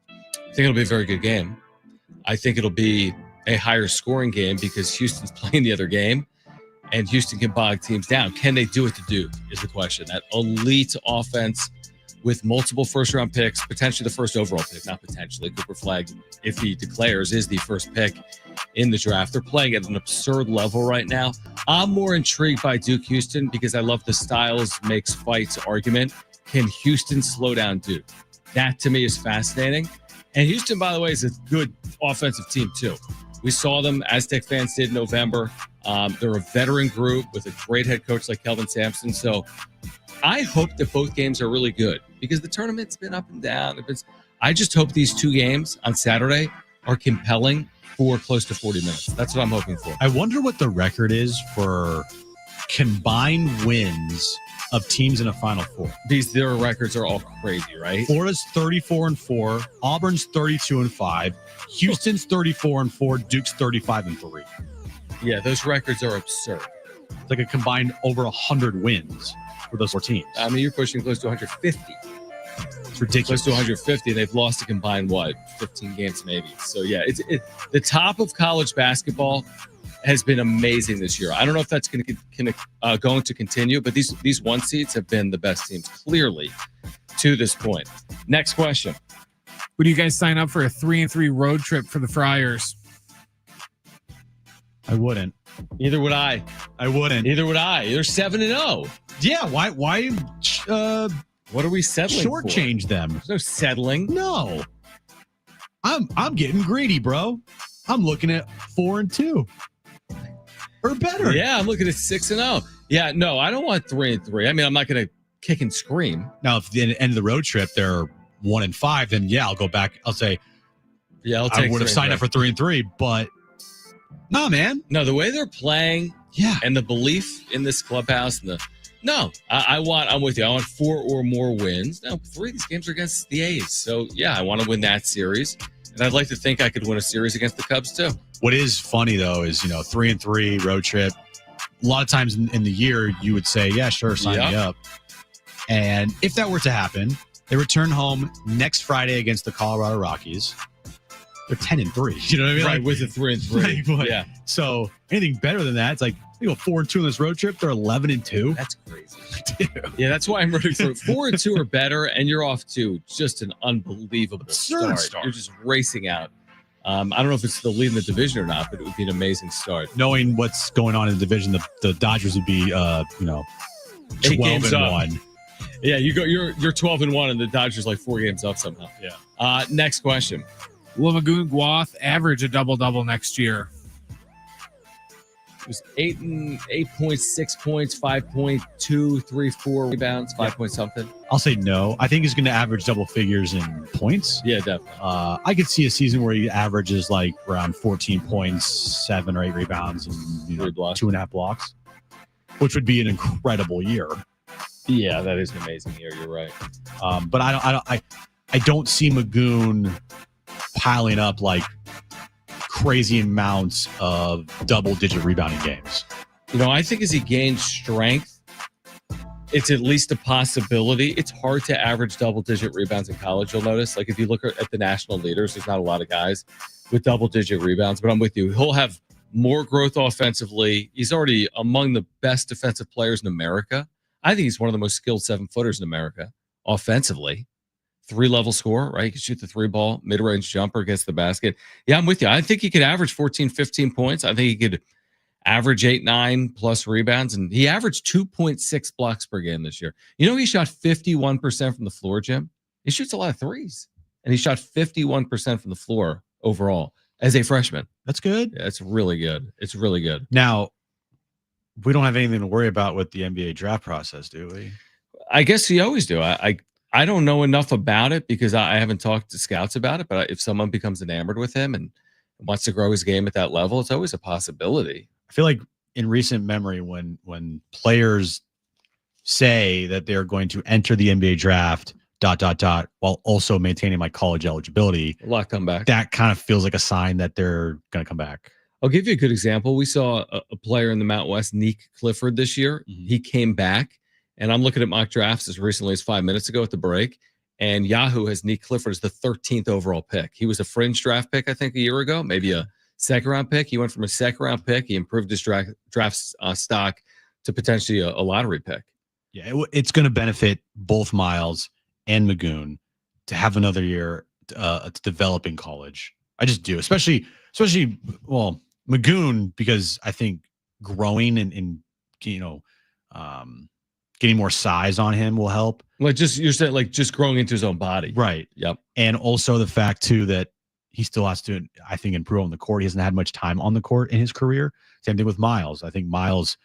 I think it'll be a very good game. I think it'll be a higher scoring game because Houston's playing the other game and Houston can bog teams down. Can they do it to Duke is the question. That elite offense with multiple first-round picks, potentially the first overall pick, not potentially. Cooper Flagg, if he declares, is the first pick in the draft. They're playing at an absurd level right now. I'm more intrigued by Duke Houston because I love the styles makes fights argument. Can Houston slow down Duke? That, to me, is fascinating. And Houston, by the way, is a good offensive team, too. We saw them, Aztec fans did in November. They're a veteran group with a great head coach like Kelvin Sampson. So I hope that both games are really good because the tournament's been up and down. I just hope these 2 games on Saturday are compelling for close to 40 minutes. That's what I'm hoping for. I wonder what the record is for combined wins of teams in a Final Four. Their records are all crazy, right? Florida's 34-4, Auburn's 32-5, Houston's 34-4, Duke's 35-3. Yeah, those records are absurd. It's like a combined over 100 wins for those 4 teams. I mean, you're pushing close to 150. It's ridiculous. Close to 150. They've lost a combined, 15 games maybe. So, yeah, the top of college basketball has been amazing this year. I don't know if that's going to continue, but these 1 seeds have been the best teams clearly to this point. Next question. Would you guys sign up for a 3-3 road trip for the Friars? I wouldn't. Neither would I. I wouldn't. Neither would I. They're 7-0. Yeah. Why? What are we settling for? Shortchange them. There's no settling. No. I'm getting greedy, bro. I'm looking at 4-2 or better. Yeah, I'm looking at 6-0. Yeah, no, I don't want 3-3. I mean, I'm not going to kick and scream. Now, if at the end of the road trip they're 1-5, then yeah, I'll go back. I'll say, yeah, I would have signed up for 3-3, but no, man. No, the way they're playing, yeah, and the belief in this clubhouse, and I'm with you. I want 4 or more wins. Now, 3 of these games are against the A's, so yeah, I want to win that series, and I'd like to think I could win a series against the Cubs too. What is funny though is 3-3 road trip. A lot of times in the year, you would say, yeah, sure, sign me up. And if that were to happen, they return home next Friday against the Colorado Rockies. They're 10-3. You know what I mean? Right, with a 3-3. Right, yeah. So anything better than that, it's like they go 4-2 on this road trip. They're 11-2. That's crazy. Yeah, that's why I'm rooting for it. 4-2 or better, and you're off to just an unbelievable start. You're just racing out. I don't know if it's the lead in the division or not, but it would be an amazing start. Knowing what's going on in the division, the Dodgers would be 12-1. Yeah, you're 12-1, and the Dodgers like 4 games up somehow. Yeah. Next question. Will Magoon Guath average a double-double next year? It was 8.6 points, 5.234 rebounds, 5 point something. I'll say no. I think he's going to average double figures in points. Yeah, definitely. I could see a season where he averages like around 14 points, 7 or 8 rebounds, and 2.5 blocks, which would be an incredible year. Yeah, that is an amazing year. You're right. But I don't see Magoon piling up like crazy amounts of double-digit rebounding games. I think as he gains strength, it's at least a possibility. It's hard to average double-digit rebounds in college, you'll notice. Like if you look at the national leaders, there's not a lot of guys with double-digit rebounds, but I'm with you. He'll have more growth offensively. He's already among the best defensive players in America. I think he's one of the most skilled 7-footers in America offensively. 3-level scorer, right? He can shoot the 3-ball, mid-range jumper against the basket. Yeah, I'm with you. I think he could average 14, 15 points. I think he could average 8, 9 plus rebounds. And he averaged 2.6 blocks per game this year. He shot 51% from the floor, Jim. He shoots a lot of threes. And he shot 51% from the floor overall as a freshman. That's good. Yeah, it's really good. It's really good. Now, we don't have anything to worry about with the NBA draft process, do we? I guess you always do. I don't know enough about it because I haven't talked to scouts about it, but if someone becomes enamored with him and wants to grow his game at that level, it's always a possibility. I feel like in recent memory, when players say that they're going to enter the NBA draft, ... while also maintaining my college eligibility, a lot come back. That kind of feels like a sign that they're going to come back. I'll give you a good example. We saw a player in the Mountain West, Neek Clifford, this year. Mm-hmm. He came back. And I'm looking at mock drafts as recently as 5 minutes ago at the break. And Yahoo has Neek Clifford as the 13th overall pick. He was a fringe draft pick, I think, a year ago, maybe a second-round pick. He went from a second-round pick. He improved his draft stock to potentially a lottery pick. Yeah, it's going to benefit both Miles and Magoon to have another year to develop in college. I just do, especially Magoon, because I think growing and getting more size on him will help. You're saying just growing into his own body. Right. Yep. And also the fact too that he still has to, I think, improve on the court. He hasn't had much time on the court in his career. Same thing with Miles. I think Miles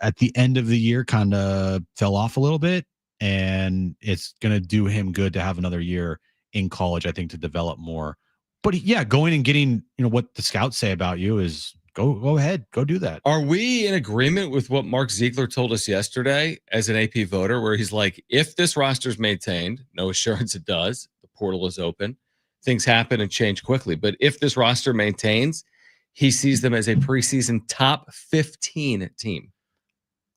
at the end of the year kind of fell off a little bit, and it's going to do him good to have another year in college, I think, to develop more. But yeah, going and getting, what the scouts say about you is go ahead, go do that. Are we in agreement with what Mark Ziegler told us yesterday as an AP voter, where he's like, if this roster is maintained, no assurance it does, the portal is open, things happen and change quickly. But if this roster maintains, he sees them as a preseason top 15 team.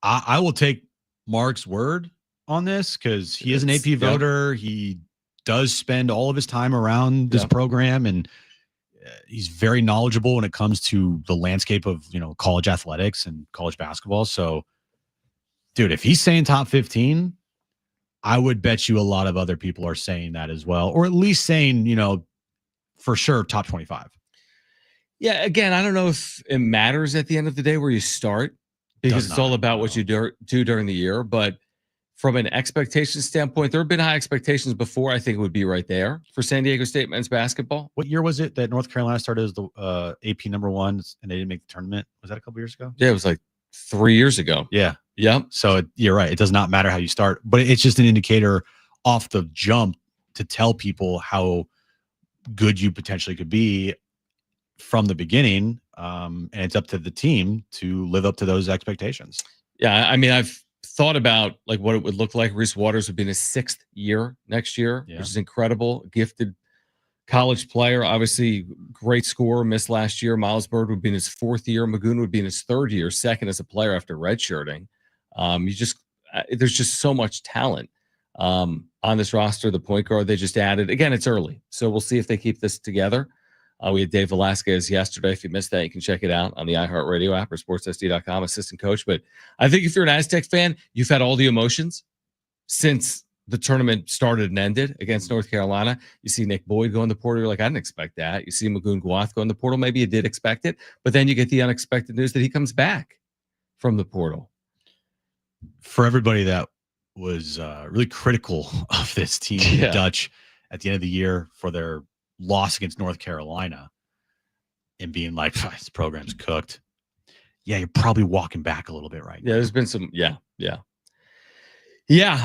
I will take Mark's word on this because he is an AP voter. He does spend all of his time around this program, and he's very knowledgeable when it comes to the landscape of, college athletics and college basketball. So, dude, if he's saying top 15, I would bet you a lot of other people are saying that as well, or at least saying, for sure, top 25. Yeah, again, I don't know if it matters at the end of the day where you start, because it's all about what you do during the year. But from an expectation standpoint, there have been high expectations before. I think it would be right there for San Diego State men's basketball. What year was it that North Carolina started as the AP number one and they didn't make the tournament? Was that a couple years ago? Yeah, it was like 3 years ago. Yeah. Yep. So you're right. It does not matter how you start, but it's just an indicator off the jump to tell people how good you potentially could be from the beginning. And it's up to the team to live up to those expectations. Yeah. I mean, I've thought about like what it would look like. Reese Waters would be in his 6th year next year, which is incredible. Gifted college player, obviously great scorer, missed last year. Miles Bird would be in his 4th year. Magoon would be in his 3rd year, second as a player after redshirting. There's just so much talent on this roster. The point guard they just added. Again, it's early, so we'll see if they keep this together. We had Dave Velasquez yesterday. If you missed that, you can check it out on the iHeartRadio app or sportssd.com, assistant coach. But I think if you're an Aztec fan, you've had all the emotions since the tournament started and ended against North Carolina. You see Nick Boyd go in the portal. You're like, I didn't expect that. You see Magoon Gwath go in the portal. Maybe you did expect it. But then you get the unexpected news that he comes back from the portal. For everybody that was really critical of this team, the Dutch, at the end of the year for their loss against North Carolina and being like, this program's cooked. Yeah, you're probably walking back a little bit right now. Yeah, there's been some, Yeah,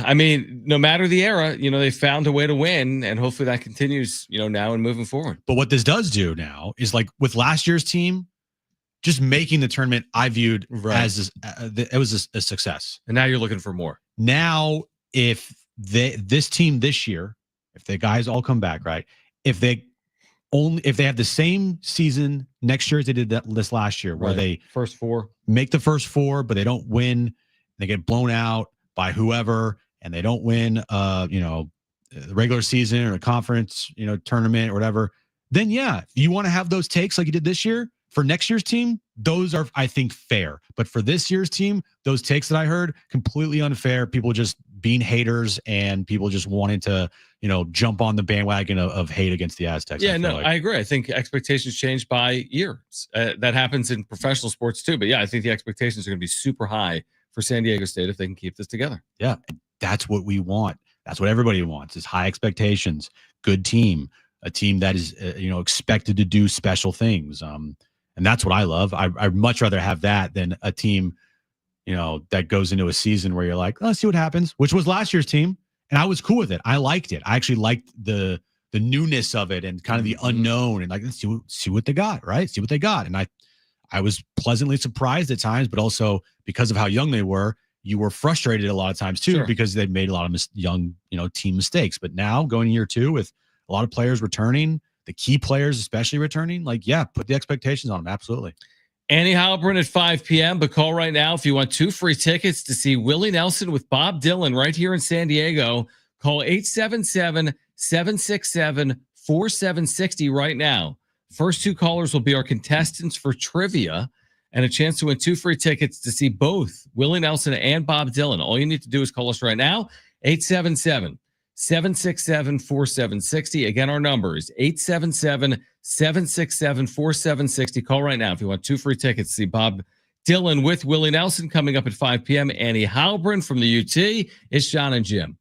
I mean, no matter the era, they found a way to win, and hopefully that continues, now and moving forward. But what this does do now is, like with last year's team, just making the tournament, I viewed as it was a success. And now you're looking for more. Now, if this team this year, if the guys all come back, right? If they have the same season next year as they did this last year, where they first 4 make the first 4, but they don't win, they get blown out by whoever, and they don't win, the regular season or a conference, tournament or whatever, then if you want to have those takes like you did this year for next year's team, those are, I think, fair. But for this year's team, those takes that I heard, completely unfair. People just being haters and people just wanting to, jump on the bandwagon of hate against the Aztecs. Yeah, I agree. I think expectations change by years. That happens in professional sports too. But I think the expectations are going to be super high for San Diego State if they can keep this together. Yeah, that's what we want. That's what everybody wants, is high expectations, good team, a team that is, expected to do special things. And that's what I love. I'd much rather have that than a team, that goes into a season where you're like, let's see what happens, which was last year's team. And I was cool with it. I liked it. I actually liked the newness of it and kind of the unknown, and like, let's see what they got, right? See what they got. And I was pleasantly surprised at times, but also because of how young they were, you were frustrated a lot of times too, because they made a lot of young, team mistakes. But now going year 2 with a lot of players returning, the key players especially returning, put the expectations on them. Absolutely. Annie Halpern at 5 p.m. But call right now if you want 2 free tickets to see Willie Nelson with Bob Dylan right here in San Diego. Call 877-767-4760 right now. First 2 callers will be our contestants for trivia and a chance to win 2 free tickets to see both Willie Nelson and Bob Dylan. All you need to do is call us right now, 877-767-4760. Again, our number is 877-767-4760. Call right now if you want 2 free tickets to see Bob Dylan with Willie Nelson coming up at 5 p.m. Annie Halpern from the UT. It's John and Jim.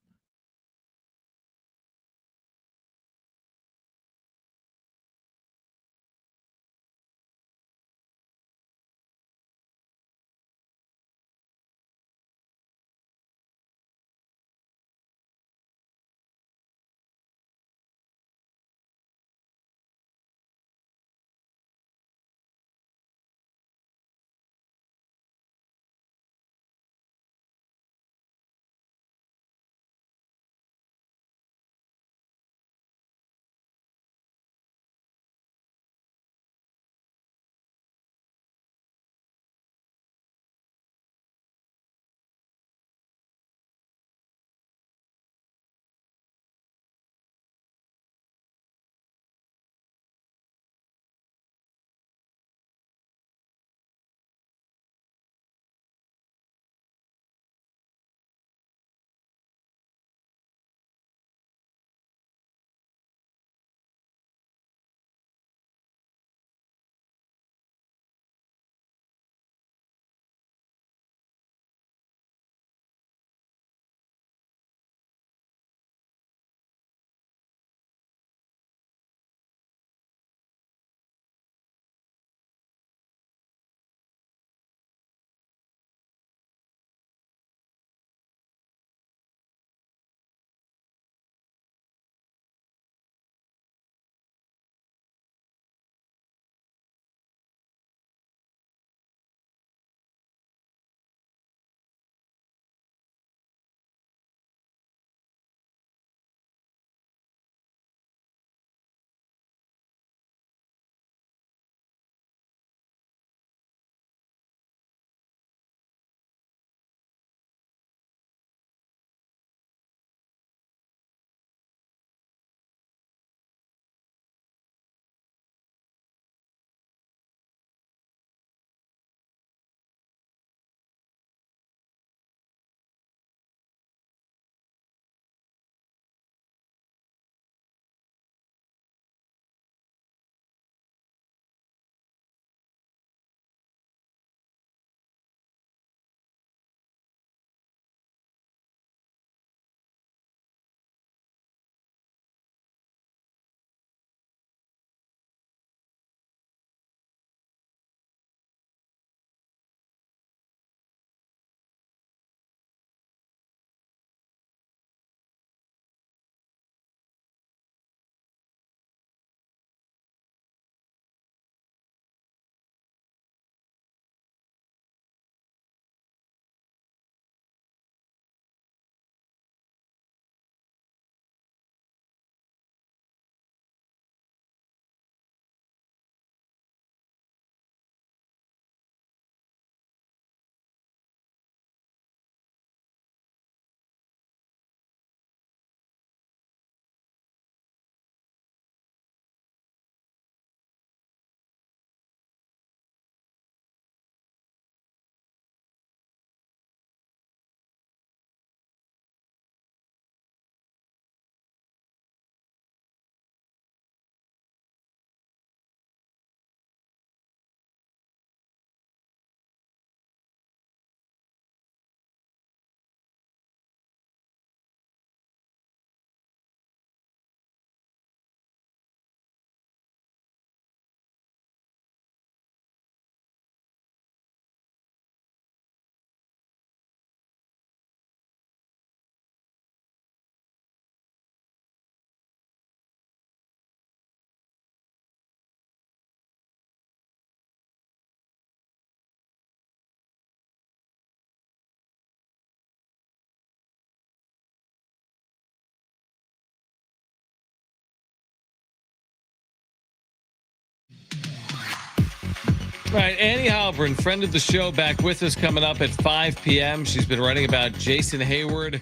Right, Annie Halpern, friend of the show, back with us coming up at 5 p.m. She's been writing about Jason Hayward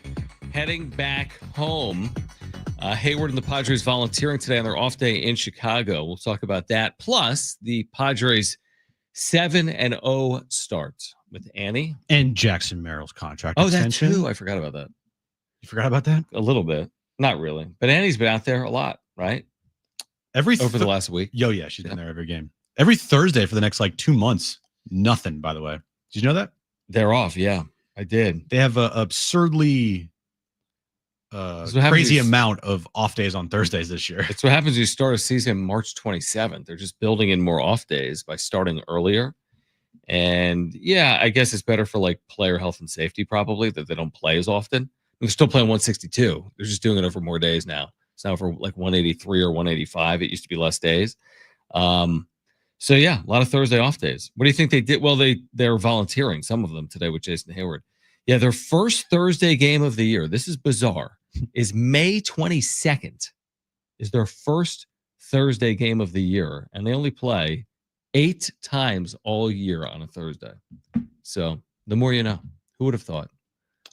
heading back home. Hayward and the Padres volunteering today on their off day in Chicago. We'll talk about that. Plus, the Padres 7-0 start with Annie. And Jackson Merrill's contract Oh, that extension. too. I forgot about that. You forgot about that? A little bit. Not really. But Annie's been out there a lot, right? Over the last week. Yeah, she's been there every game. Every Thursday for the next 2 months. Nothing, by the way. Did you know that? They're off. Yeah, I did. They have an absurdly crazy amount of off days on Thursdays this year. It's what happens when you start a season March 27th. They're just building in more off days by starting earlier. And yeah, I guess it's better for player health and safety, probably, that they don't play as often. They're still playing 162. They're just doing it over more days now. It's now for 183 or 185. It used to be less days. So yeah, a lot of Thursday off days. What do you think they did? Well, they're volunteering, some of them today with Jason Hayward. Yeah, their first Thursday game of the year, this is bizarre, is May 22nd, is their first Thursday game of the year. And they only play 8 times all year on a Thursday. So the more you know. Who would have thought?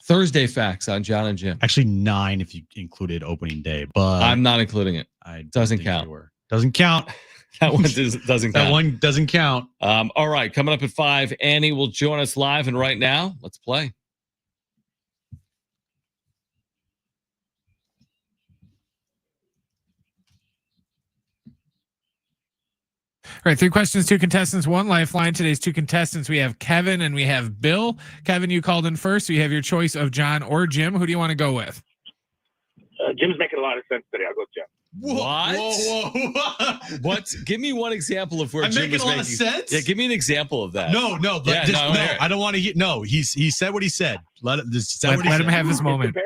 Thursday facts on John and Jim. Actually, 9 if you included opening day, but I'm not including it. Doesn't count. Doesn't count. That one doesn't count. That one doesn't count. All right, coming up at 5, Annie will join us live, and right now, let's play. All right, 3 questions, 2 contestants, 1 lifeline. Today's 2 contestants, we have Kevin and we have Bill. Kevin, you called in first, so you have your choice of John or Jim. Who do you want to go with? Jim's making a lot of sense today. I'll go with Jim. What? Whoa. What? Give me one example of where I'm Jim making was a lot of sense? Yeah, give me an example of that. No. I don't want to hear. No, he said what he said. Let him have his moment.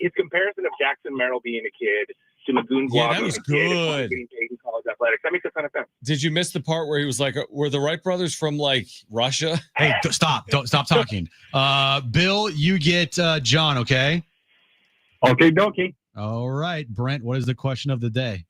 His comparison of Jackson Merrill being a kid to Magoon Guab Yeah, that was good. Getting paid in college athletics. That makes a ton of sense. Did you miss the part where he was like, were the Wright brothers from Russia? Hey, stop. Don't stop talking. Bill, you get John, okay? Okay, dokie. All right. Brent, what is the question of the day?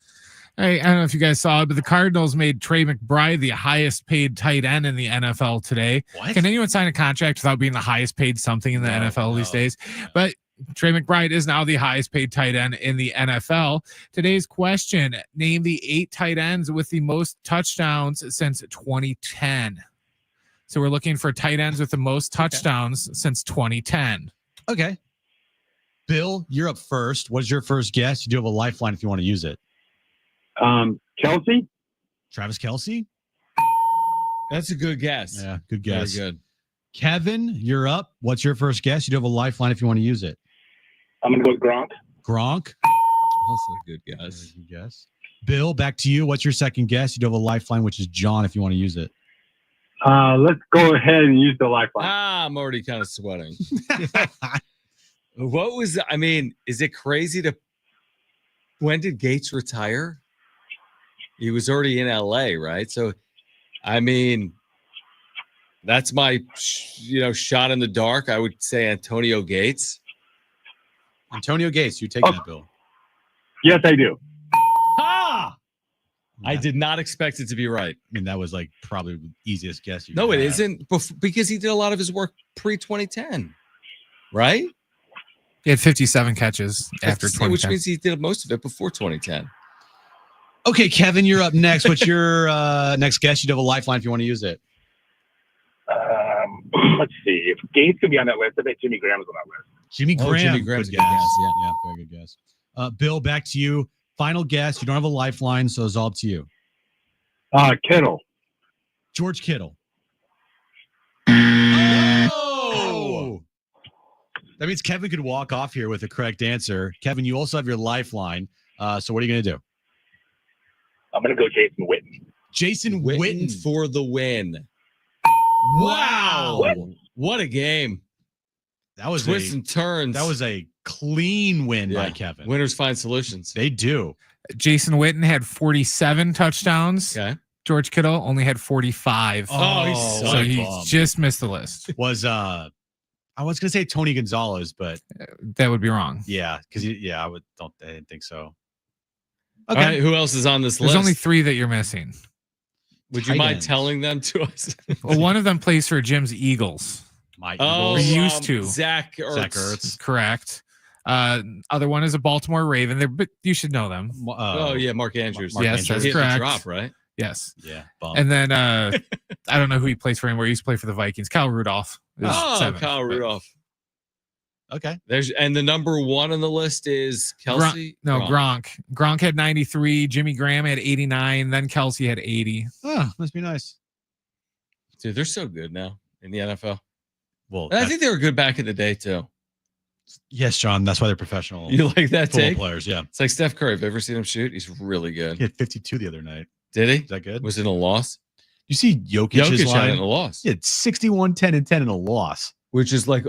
Hey, I don't know if you guys saw it, but the Cardinals made Trey McBride the highest paid tight end in the NFL today. What? Can anyone sign a contract without being the highest paid something in the NFL these days? But Trey McBride is now the highest paid tight end in the NFL. Today's question, name the 8 tight ends with the most touchdowns since 2010. So we're looking for tight ends with the most touchdowns since 2010. Okay. Bill, you're up first. What is your first guess? You do have a lifeline if you want to use it. Kelsey? Travis Kelce? That's a good guess. Yeah, good guess. Very good. Kevin, you're up. What's your first guess? You do have a lifeline if you want to use it. I'm going to go with Gronk. Gronk? Also a good guess. Good guess. Bill, back to you. What's your second guess? You do have a lifeline, which is John, if you want to use it. Let's go ahead and use the lifeline. I'm already kind of sweating. Is it crazy when did Gates retire? He was already in LA, right? So, that's my, shot in the dark. I would say Antonio Gates. Antonio Gates, you take that, Bill. Yes, I do. Ah! I did not expect it to be right. I mean, that was probably the easiest guess. No, it isn't, because he did a lot of his work pre-2010, right? He had 57 catches after 2010. Which means he did most of it before 2010. Okay, Kevin, you're up next. What's your next guess? You do have a lifeline if you want to use it. Let's see. If Gates could be on that list, I bet Jimmy Graham's on that list. Jimmy Graham. Graham's good a good guess. guess, Yeah, very good guess. Bill, back to you. Final guess. You don't have a lifeline, so it's all up to you. Kittle. George Kittle. Oh! That means Kevin could walk off here with the correct answer. Kevin, you also have your lifeline. So what are you going to do? I'm going to go Jason Witten. Jason Witten Witten for the win. Wow. What a game. That was twists and turns. That was a clean win by Kevin. Winners find solutions. They do. Jason Witten had 47 touchdowns. Okay. George Kittle only had 45. So he just missed the list. I was going to say Tony Gonzalez, but that would be wrong. Yeah, because I didn't think so. Okay. All right, who else is on this list? There's only 3 that you're missing. Would you Tight mind ends. telling them to us? Well, one of them plays for Jim's Eagles. My Oh, Eagles. used to. Zach Ertz. Zach Ertz. Correct. Other one is a Baltimore Raven. But you should know them. Oh, yeah, Mark Andrews. Mark Yes, Andrews. that's He hit the correct. drop, right? Yes. Yeah. Bum. And then I don't know who he plays for anymore. He used to play for the Vikings. Kyle Rudolph. is Oh, seventh, Kyle but- Rudolph. Okay. And the number one on the list is Kelsey. Gronk. Gronk had 93. Jimmy Graham had 89. Then Kelsey had 80. Oh, must be nice. Dude, they're so good now in the NFL. Well, And I think they were good back in the day too. yes, John. That's why they're professional You like that football take? players. Yeah. It's like Steph Curry. Have you ever seen him shoot? He's really good. He had 52 the other night. Did he? Is that good? Was it a loss? You see Jokic's Jokic had it in line? a loss, He had 61, 10, and 10 in a loss. which is like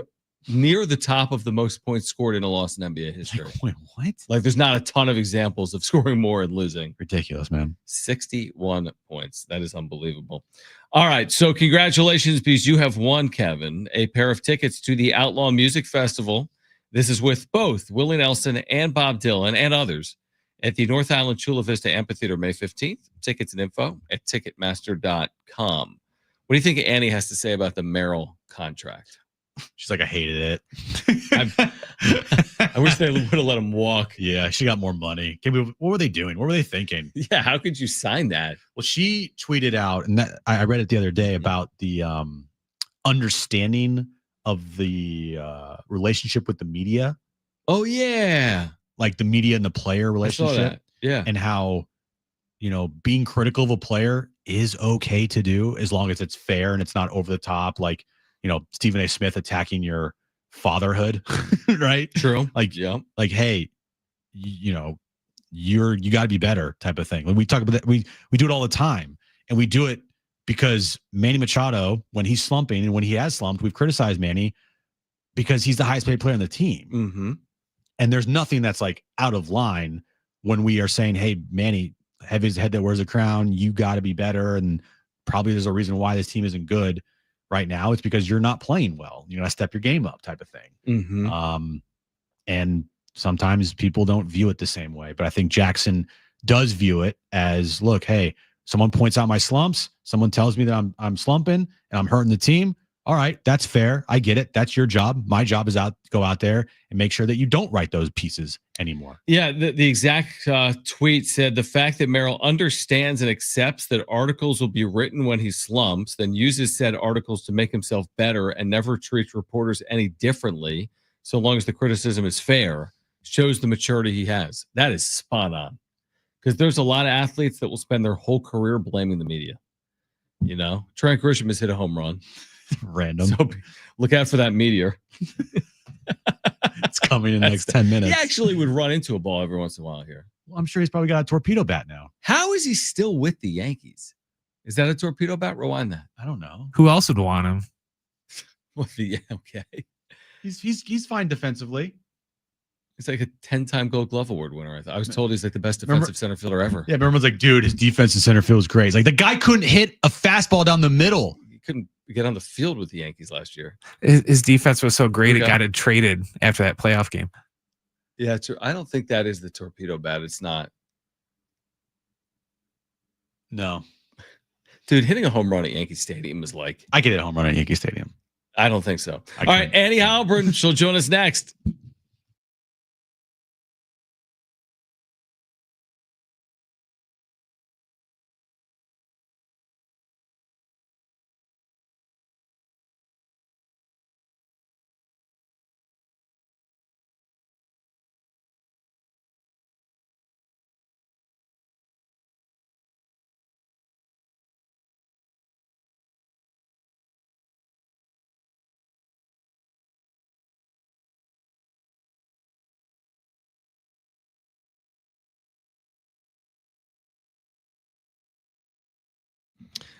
near the top of the most points scored in a loss in NBA history. Like, wait, what? Like, there's not a ton of examples of scoring more and losing. Ridiculous, man. 61 points. That is unbelievable. All right. So, congratulations, because you have won, Kevin, a pair of tickets to the Outlaw Music Festival. This is with both Willie Nelson and Bob Dylan and others at the North Island Chula Vista Amphitheater May 15th. Tickets and info at Ticketmaster.com. What do you think Annie has to say about the Merrill contract? She's like, I hated it. I wish they would have let him walk. Yeah, she got more money. What were they doing? What were they thinking? Yeah, how could you sign that? Well, she tweeted out, and that I read it the other day about the understanding of the relationship with the media, Oh, yeah. like the media and the player I saw relationship, that. Yeah. and how, being critical of a player is okay to do as long as it's fair and it's not over the top. Like, Stephen A. Smith attacking your fatherhood, right? True. Like, Yeah. like, hey, you got to be better type of thing. When we talk about that, we do it all the time, and we do it because Manny Machado, when he's slumping and when he has slumped, we've criticized Manny because he's the highest paid player on the team. Mm-hmm. And there's nothing that's like out of line when we are saying, hey, Manny, have his head that wears a crown. You got to be better. And probably there's a reason why this team isn't good right now. It's because you're not playing well. You got to step your game up type of thing. Mm-hmm. And sometimes people don't view it the same way, but I think Jackson does view it as, look, hey, someone points out my slumps. Someone tells me that I'm slumping and I'm hurting the team. All right, that's fair. I get it. That's your job. My job is go out there and make sure that you don't write those pieces anymore. Yeah, the exact tweet said the fact that Merrill understands and accepts that articles will be written when he slumps, then uses said articles to make himself better and never treats reporters any differently, so long as the criticism is fair, shows the maturity he has. That is spot on. Because there's a lot of athletes that will spend their whole career blaming the media. Trent Grisham has hit a home run. Random. So look out for that meteor. It's coming in the next 10 minutes. He actually would run into a ball every once in a while here. Well, I'm sure he's probably got a torpedo bat now. How is he still with the Yankees? Is that a torpedo bat? Rewind that. I don't know. Who else would want him? Okay. He's fine defensively. He's like a 10-time Gold Glove Award winner. I was told he's like the best defensive center fielder ever. Yeah, but everyone's like, dude, his defense in center field is great. It's like the guy couldn't hit a fastball down the middle. He couldn't get on the field with the Yankees last year. His defense was so great, Okay. it got it traded after that playoff game. Yeah, I don't think that is the torpedo bat. It's not. No. Dude, hitting a home run at Yankee Stadium is like, I could hit a home run at Yankee Stadium. I don't think so. I All right, couldn't. Annie Halpern, she'll join us next.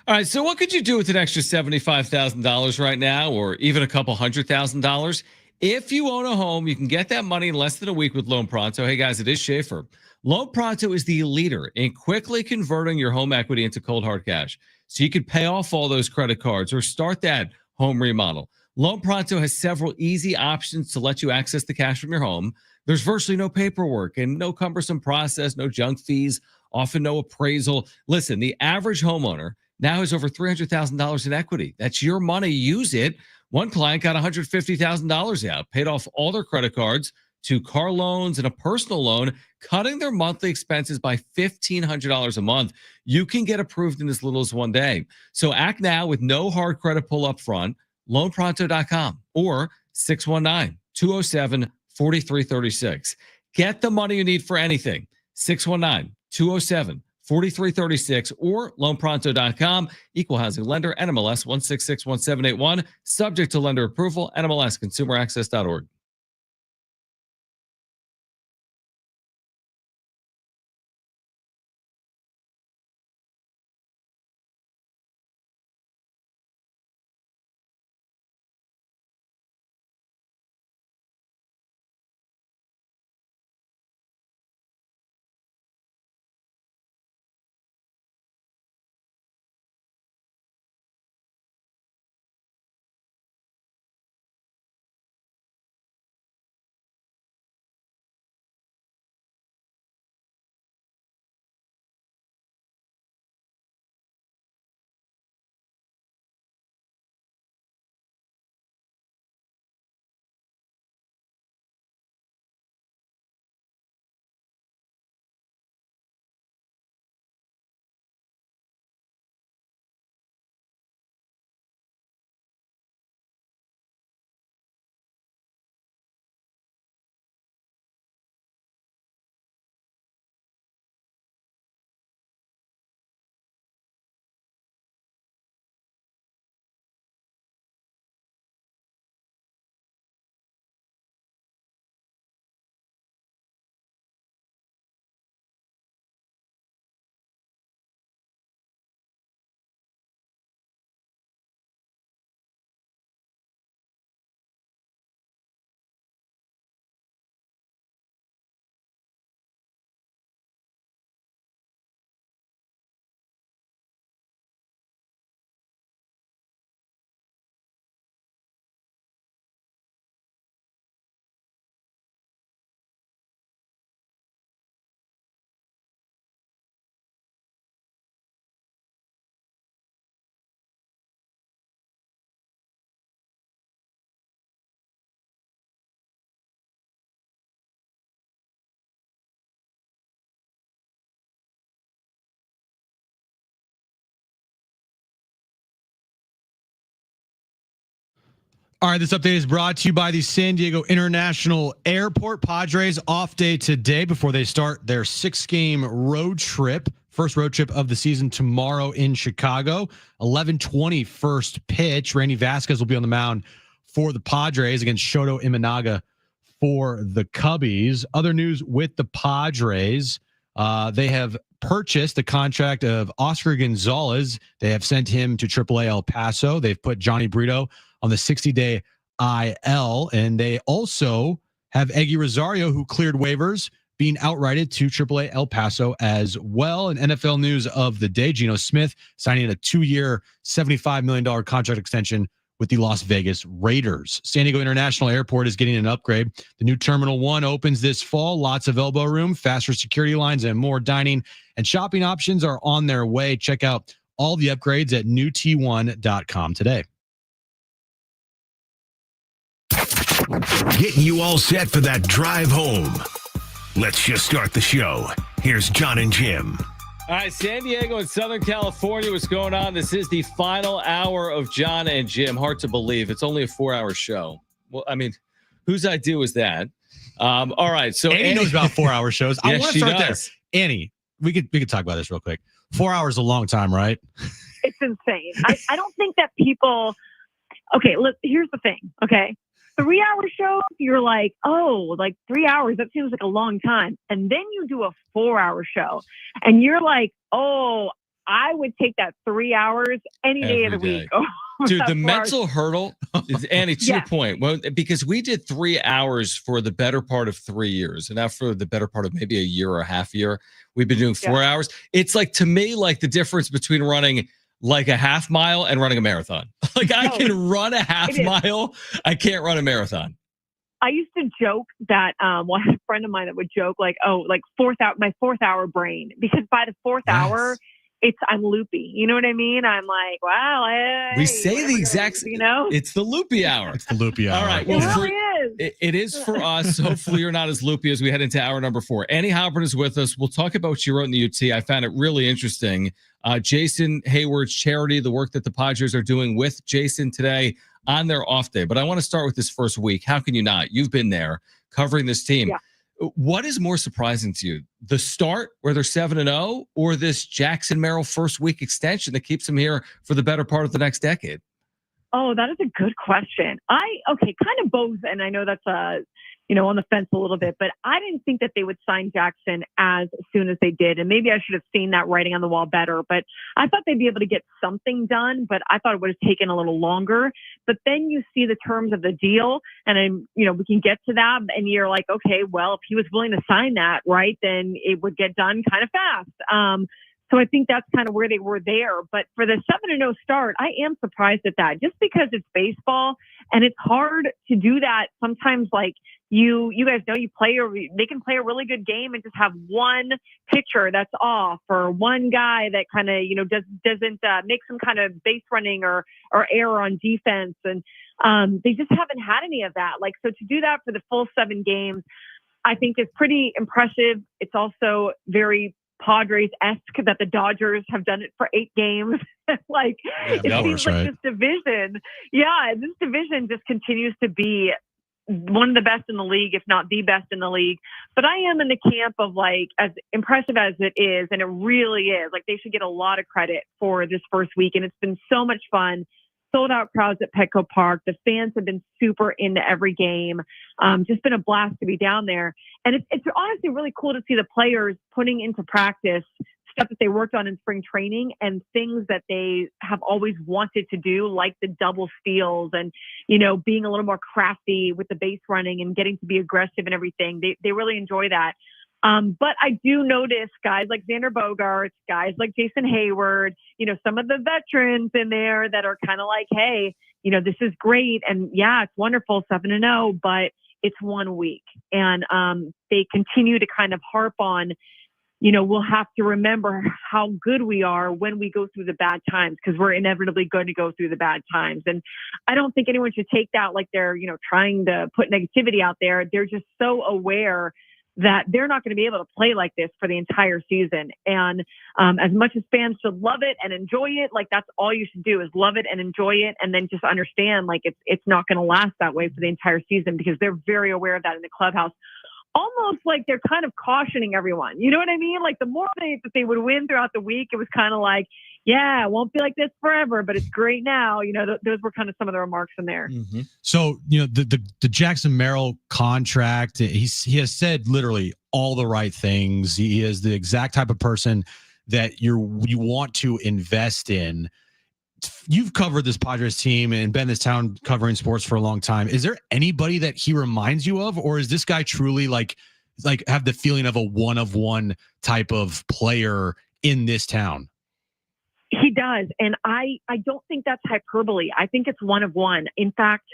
All right, so what could you do with an extra $75,000 right now, or even a couple $100,000? If you own a home, you can get that money in less than a week with Loan Pronto. Hey guys, it is Schaefer. Loan Pronto is the leader in quickly converting your home equity into cold hard cash, so you could pay off all those credit cards or start that home remodel. Loan Pronto has several easy options to let you access the cash from your home. There's virtually no paperwork and no cumbersome process, no junk fees, often no appraisal. Listen, the average homeowner now has over $300,000 in equity. That's your money. Use it. One client got $150,000 out, paid off all their credit cards, 2 car loans, and a personal loan, cutting their monthly expenses by $1,500 a month. You can get approved in as little as 1 day. So act now with no hard credit pull up front. Loanpronto.com or 619-207-4336. Get the money you need for anything. 619-207-4336 or loanpronto.com. Equal housing lender, NMLS 1661781. Subject to lender approval, NMLS consumeraccess.org. All right, this update is brought to you by the San Diego International Airport. Padres off day today before they start their 6-game road trip. First road trip of the season tomorrow in Chicago. 11:20 first pitch. Randy Vasquez will be on the mound for the Padres against Shoto Imanaga for the Cubbies. Other news with the Padres, they have purchased the contract of Oscar Gonzalez. They have sent him to AAA El Paso. They've put Johnny Brito on the 60-day IL, and they also have Eggy Rosario, who cleared waivers, being outrighted to AAA El Paso as well. And NFL news of the day, Geno Smith signing a 2-year, $75 million contract extension with the Las Vegas Raiders. San Diego International Airport is getting an upgrade. The new Terminal 1 opens this fall. Lots of elbow room, faster security lines, and more dining and shopping options are on their way. Check out all the upgrades at newt1.com today. Getting you all set for that drive home. Let's just start the show. Here's John and Jim. All right, San Diego and Southern California, what's going on? This is the final hour of John and Jim. Hard to believe. It's only a 4-hour show. Well, I mean, whose idea was that? All right, so Annie knows about 4-hour shows. I Yes, want to she start does. there. Annie, we could talk about this real quick. 4 hours is a long time, right? It's insane. I don't think that people. Okay, look. Here's the thing. Okay, 3-hour shows, you're like, oh, like 3 hours. That seems like a long time. And then you do a 4-hour show, and you're like, oh, I would take that 3 hours any day of the week. Oh, dude, that the 4 mental hurdle is, Annie, to your point, well, because we did 3 hours for the better part of 3 years, and now for the better part of maybe a year or a half year, we've been doing 4 hours. It's like, to me, like the difference between running like a half mile and running a marathon. Like I can run a half mile. I can't run a marathon. I used to joke that, a friend of mine that would joke like, oh, like my 4th hour brain, because by the 4th hour, I'm loopy. You know what I mean? I'm like, wow. Hey, We say the exact, it's the loopy hour. It's the loopy hour. All right. It Well, really is. it is for us. Hopefully you're not as loopy as we head into hour number 4. Annie Halpern is with us. We'll talk about what she wrote in the UT. I found it really interesting. Jason Hayward's charity, the work that the Padres are doing with Jason today on their off day. But I want to start with this first week. How can you not? You've been there covering this team. Yeah. What is more surprising to you? The start where they're 7-0 or this Jackson Merrill first week extension that keeps them here for the better part of the next decade? Oh, that is a good question. Kind of both. And I know that's on the fence a little bit, but I didn't think that they would sign Jackson as soon as they did. And maybe I should have seen that writing on the wall better, but I thought they'd be able to get something done, but I thought it would have taken a little longer. But then you see the terms of the deal and we can get to that. And you're like, okay, well, if he was willing to sign that, right, then it would get done kind of fast. So I think that's kind of where they were there. But for the 7-0 start, I am surprised at that just because it's baseball and it's hard to do that. Sometimes like you guys know they can play a really good game and just have one pitcher that's off or one guy that kind of, doesn't make some kind of base running or error on defense. And they just haven't had any of that. Like, so to do that for the full 7 games, I think is pretty impressive. It's also very Padres-esque that the Dodgers have done it for 8 games. It seems like this division just continues to be one of the best in the league, if not the best in the league. But I am in the camp of like, as impressive as it is, and it really is, like they should get a lot of credit for this first week. And it's been so much fun. Sold out crowds at Petco Park. The fans have been super into every game. Just been a blast to be down there. And it's honestly really cool to see the players putting into practice stuff that they worked on in spring training and things that they have always wanted to do, like the double steals and, being a little more crafty with the base running and getting to be aggressive and everything. They really enjoy that. But I do notice guys like Xander Bogaerts, guys like Jason Hayward, some of the veterans in there that are kind of like, hey, this is great. And yeah, it's wonderful, 7-0, but it's 1 week. And they continue to kind of harp on, we'll have to remember how good we are when we go through the bad times, because we're inevitably going to go through the bad times. And I don't think anyone should take that like they're, trying to put negativity out there. They're just so aware that they're not going to be able to play like this for the entire season. And as much as fans should love it and enjoy it, like that's all you should do is love it and enjoy it. And then just understand like it's not going to last that way for the entire season, because they're very aware of that in the clubhouse. Almost like they're kind of cautioning everyone. You know what I mean? Like the more that they would win throughout the week, it was kind of like, yeah, it won't be like this forever, but it's great now. Those were kind of some of the remarks in there. Mm-hmm. So, the Jackson Merrill contract, he has said literally all the right things. He is the exact type of person that you want to invest in. You've covered this Padres team and been in this town covering sports for a long time. Is there anybody that he reminds you of, or is this guy truly like have the feeling of a one-of-one type of player in this town? He does. And I don't think that's hyperbole. I think it's one of one. In fact,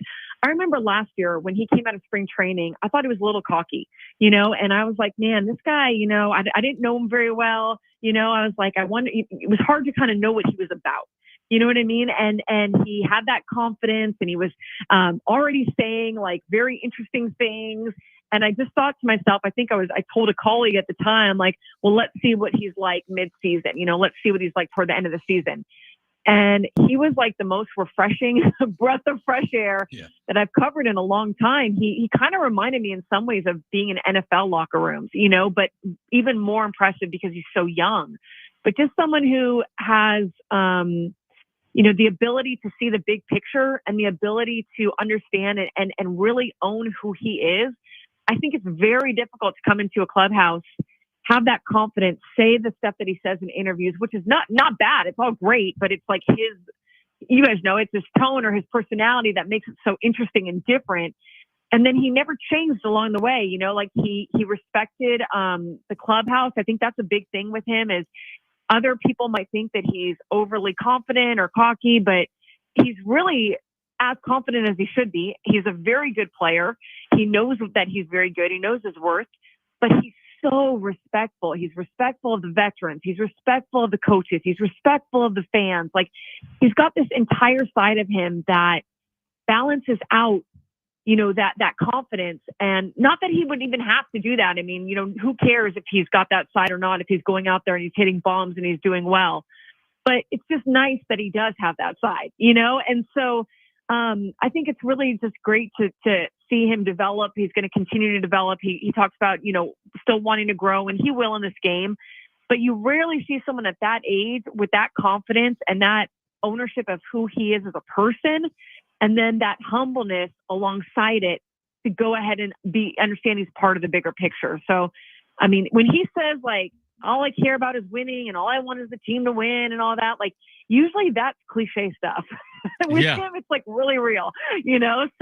I remember last year when he came out of spring training, I thought he was a little cocky, and I was like, man, this guy, I didn't know him very well. I was like, I wonder, it was hard to kind of know what he was about. You know what I mean? And he had that confidence and he was already saying like very interesting things. And I just thought to myself, I told a colleague at the time, like, well, let's see what he's like mid-season. Let's see what he's like toward the end of the season. And he was like the most refreshing breath of fresh air that I've covered in a long time. He kind of reminded me in some ways of being in NFL locker rooms, but even more impressive because he's so young. But just someone who has, the ability to see the big picture and the ability to understand and really own who he is. I think it's very difficult to come into a clubhouse, have that confidence, say the stuff that he says in interviews, which is not bad. It's all great, but it's like you guys know, it's his tone or his personality that makes it so interesting and different. And then he never changed along the way, like he respected the clubhouse. I think that's a big thing with him is other people might think that he's overly confident or cocky, but he's really as confident as he should be. He's a very good player. He knows that he's very good. He knows his worth, but he's so respectful. He's respectful of the veterans. He's respectful of the coaches. He's respectful of the fans. Like, he's got this entire side of him that balances out, that confidence. And not that he would even have to do that. I mean, who cares if he's got that side or not, if he's going out there and he's hitting bombs and he's doing well. But it's just nice that he does have that side, And so I think it's really just great to see him develop. He's going to continue to develop. He talks about, still wanting to grow, and he will in this game. But you rarely see someone at that age with that confidence and that ownership of who he is as a person, and then that humbleness alongside it to go ahead and understand he's part of the bigger picture. So, I mean, when he says, like, all I care about is winning and all I want is the team to win and all that, like, usually that's cliche stuff. With him, it's like really real,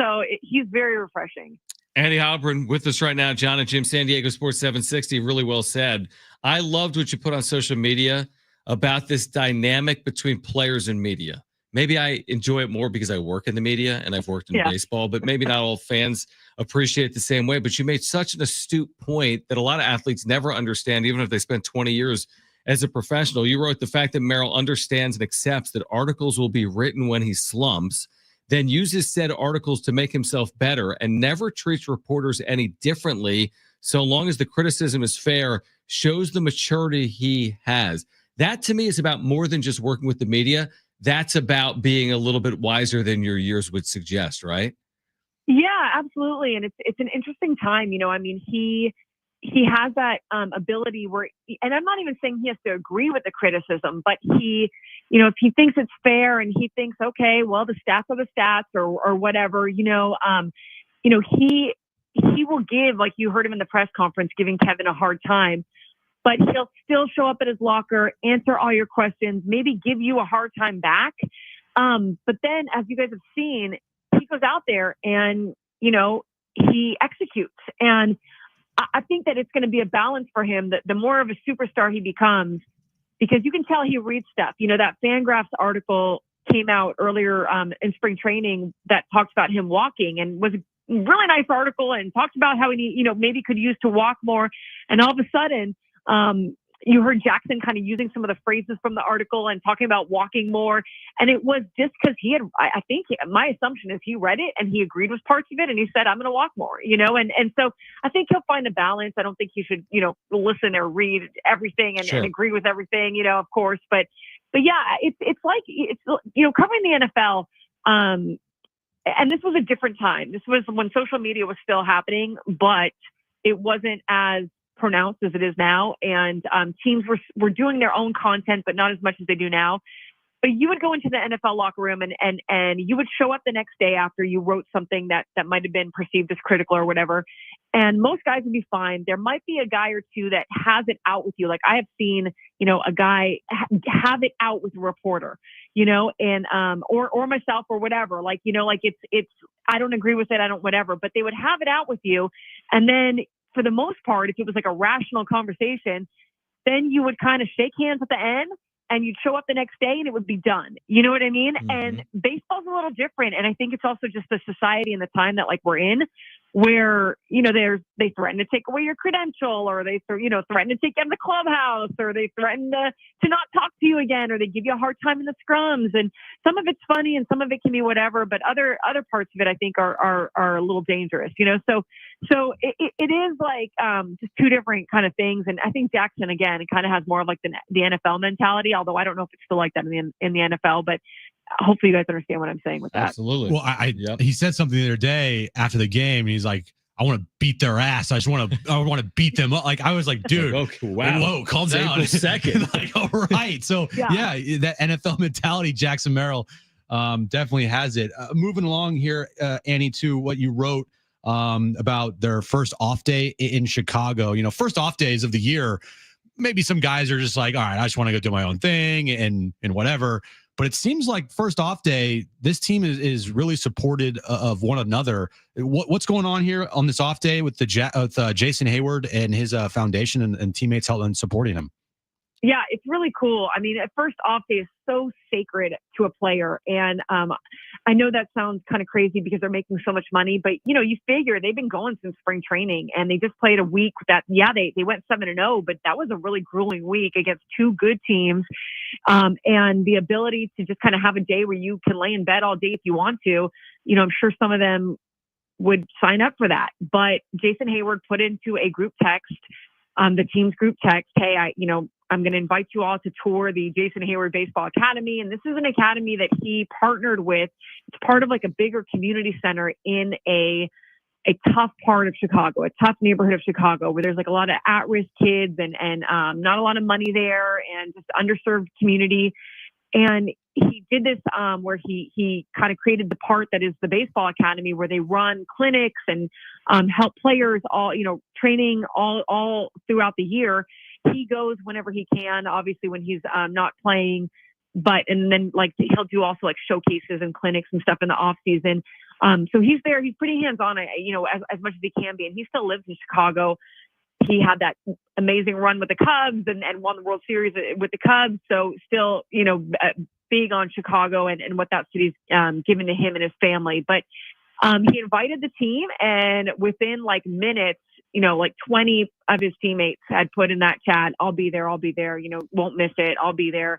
so he's very refreshing. Andy Halpern with us right now. John and Jim, San Diego Sports 760. Really well said. I loved what you put on social media about this dynamic between players and media. Maybe I enjoy it more because I work in the media and I've worked in baseball, but maybe not all fans appreciate it the same way. But you made such an astute point that a lot of athletes never understand, even if they spend 20 years as a professional. You wrote, the fact that Merrill understands and accepts that articles will be written when he slumps, then uses said articles to make himself better and never treats reporters any differently so long as the criticism is fair, shows the maturity he has. That to me is about more than just working with the media. That's about being a little bit wiser than your years would suggest, right? Yeah, absolutely. And it's an interesting time. I mean, he has that ability where, and I'm not even saying he has to agree with the criticism, but he, if he thinks it's fair and he thinks, okay, well, the stats are the stats or whatever, he will give, like you heard him in the press conference, giving Kevin a hard time, but he'll still show up at his locker, answer all your questions, maybe give you a hard time back. But then, as you guys have seen, he goes out there and, he executes. And I think that it's going to be a balance for him, that the more of a superstar he becomes, because you can tell he reads stuff. That Fangraphs article came out earlier in spring training that talks about him walking, and was a really nice article and talked about how he, maybe could use to walk more. And all of a sudden, you heard Jackson kind of using some of the phrases from the article and talking about walking more. And it was just because I think my assumption is he read it and he agreed with parts of it. And he said, I'm going to walk more, and so I think he'll find a balance. I don't think he should, listen or read everything and agree with everything, of course. But yeah, it's like, covering the NFL. And this was a different time. This was when social media was still happening, but it wasn't as pronounced as it is now, and teams were doing their own content, but not as much as they do now. But you would go into the NFL locker room and you would show up the next day after you wrote something that might have been perceived as critical or whatever, and most guys would be fine. There might be a guy or two that has it out with you. Like I have seen, a guy have it out with a reporter, and or myself or whatever. Like it's I don't agree with it, I don't whatever, but they would have it out with you, and then, for the most part, if it was like a rational conversation, then you would kind of shake hands at the end and you'd show up the next day and it would be done. You know what I mean? Mm-hmm. And baseball's a little different. And I think it's also just the society and the time that we're in, where, they threaten to take away your credential, or they, threaten to take you out of the clubhouse, or they threaten to not talk to you again, or they give you a hard time in the scrums. And some of it's funny and some of it can be whatever, but other parts of it, I think are a little dangerous, So it is like just two different kind of things. And I think Jackson, again, it kind of has more of like the NFL mentality, although I don't know if it's still like that in the NFL, but hopefully you guys understand what I'm saying with that. Absolutely. Well, he said something the other day after the game, and he's like, I want to beat their ass. I want to beat them up. Like, I was like, dude, okay, wow. Whoa, calm down. Second. Like, all right. So yeah, that NFL mentality, Jackson Merrill definitely has it. Moving along here, Annie, to what you wrote about their first off day in Chicago. First off days of the year, maybe some guys are just like, all right, I just want to go do my own thing and whatever. But it seems like first off day, this team is really supported of one another. What's going on here on this off day with Jason Hayward and his foundation and teammates helping supporting him? Yeah, it's really cool. I mean, at first off day is so sacred to a player. And I know that sounds kind of crazy because they're making so much money, but you figure they've been going since spring training and they just played a week that, they went 7-0, but that was a really grueling week against two good teams. And the ability to just kind of have a day where you can lay in bed all day if you want to, I'm sure some of them would sign up for that. But Jason Hayward put into a group text, the team's group text, hey, I'm going to invite you all to tour the Jason Hayward Baseball Academy. And this is an academy that he partnered with. It's part of like a bigger community center in a tough part of Chicago, a tough neighborhood of Chicago where there's like a lot of at-risk kids and not a lot of money there and just underserved community. And he did this where he kind of created the part that is the baseball academy where they run clinics and help players all, training all throughout the year. He goes whenever he can, obviously when he's not playing, and then like he'll do also like showcases and clinics and stuff in the off season. So he's there. He's pretty hands-on, as much as he can be. And he still lives in Chicago. He had that amazing run with the Cubs and won the World Series with the Cubs. So still, big on Chicago and what that city's given to him and his family. But he invited the team, and within like minutes, like 20 of his teammates had put in that chat, I'll be there, won't miss it, I'll be there.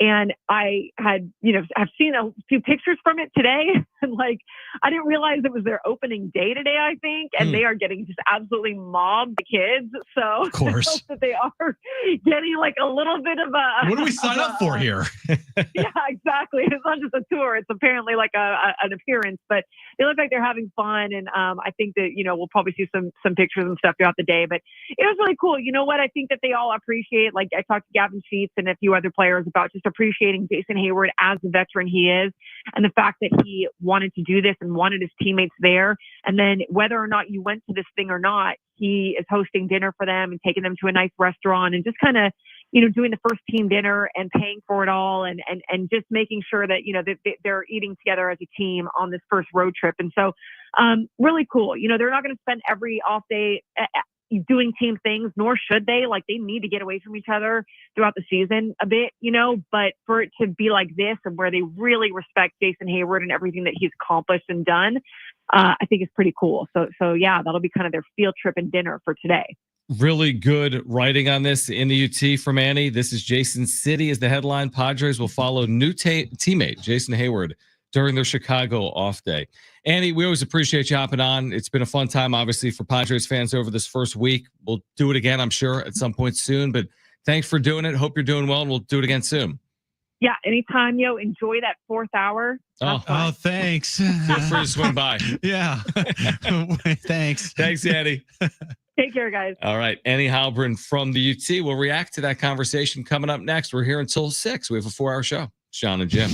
And I had, I've seen a few pictures from it today. And like, I didn't realize it was their opening day today, I think. And they are getting just absolutely mobbed, the kids. So of course I hope that they are getting like a little bit of a. What do we sign up for here? Yeah, exactly. It's not just a tour. It's apparently like an appearance, but they look like they're having fun. And I think that, we'll probably see some pictures and stuff throughout the day, but it was really cool. You know what? I think that they all appreciate, like I talked to Gavin Sheets and a few other players about just appreciating Jason Hayward as the veteran he is and the fact that he wanted to do this and wanted his teammates there. And then whether or not you went to this thing or not, he is hosting dinner for them and taking them to a nice restaurant and just kind of, doing the first team dinner and paying for it all and just making sure that, that they're eating together as a team on this first road trip. And so really cool. They're not going to spend every off day doing team things, nor should they. Like they need to get away from each other throughout the season a bit, but for it to be like this and where they really respect Jason Hayward and everything that he's accomplished and done, I think it's pretty cool. So yeah, that'll be kind of their field trip and dinner for today. Really good writing on this in the UT from Annie. This is Jason City as the headline. Padres will follow new teammate Jason Hayward during their Chicago off day. Annie, we always appreciate you hopping on. It's been a fun time, obviously, for Padres fans over this first week. We'll do it again, I'm sure, at some point soon. But thanks for doing it. Hope you're doing well, and we'll do it again soon. Yeah, anytime, enjoy that fourth hour. Oh, thanks. Feel free to swing by. Yeah. Thanks. Thanks, Annie. Take care, guys. All right. Annie Halbrin from the UT. We'll react to that conversation coming up next. We're here until 6. We have a 4-hour show. Sean and Jim.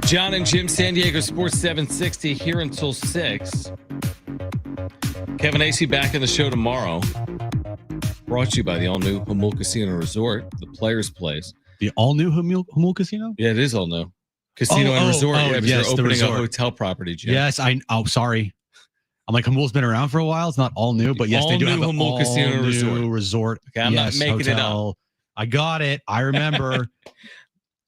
John and Jim, San Diego Sports 760 here until 6. Kevin Acey back in the show tomorrow. Brought to you by the all-new Hamul Casino Resort, the Players Place. The all-new Hamul Casino? Yeah, it is all new. Casino and resort. Yeah, because yes, they're opening a resort. hotel property, Jim. Yes, sorry. I'm like, Hamul's been around for a while. It's not all new, but yes, they do have an Hamul Casino all-new resort. Okay, I'm not making hotel. it up. I got it. I remember.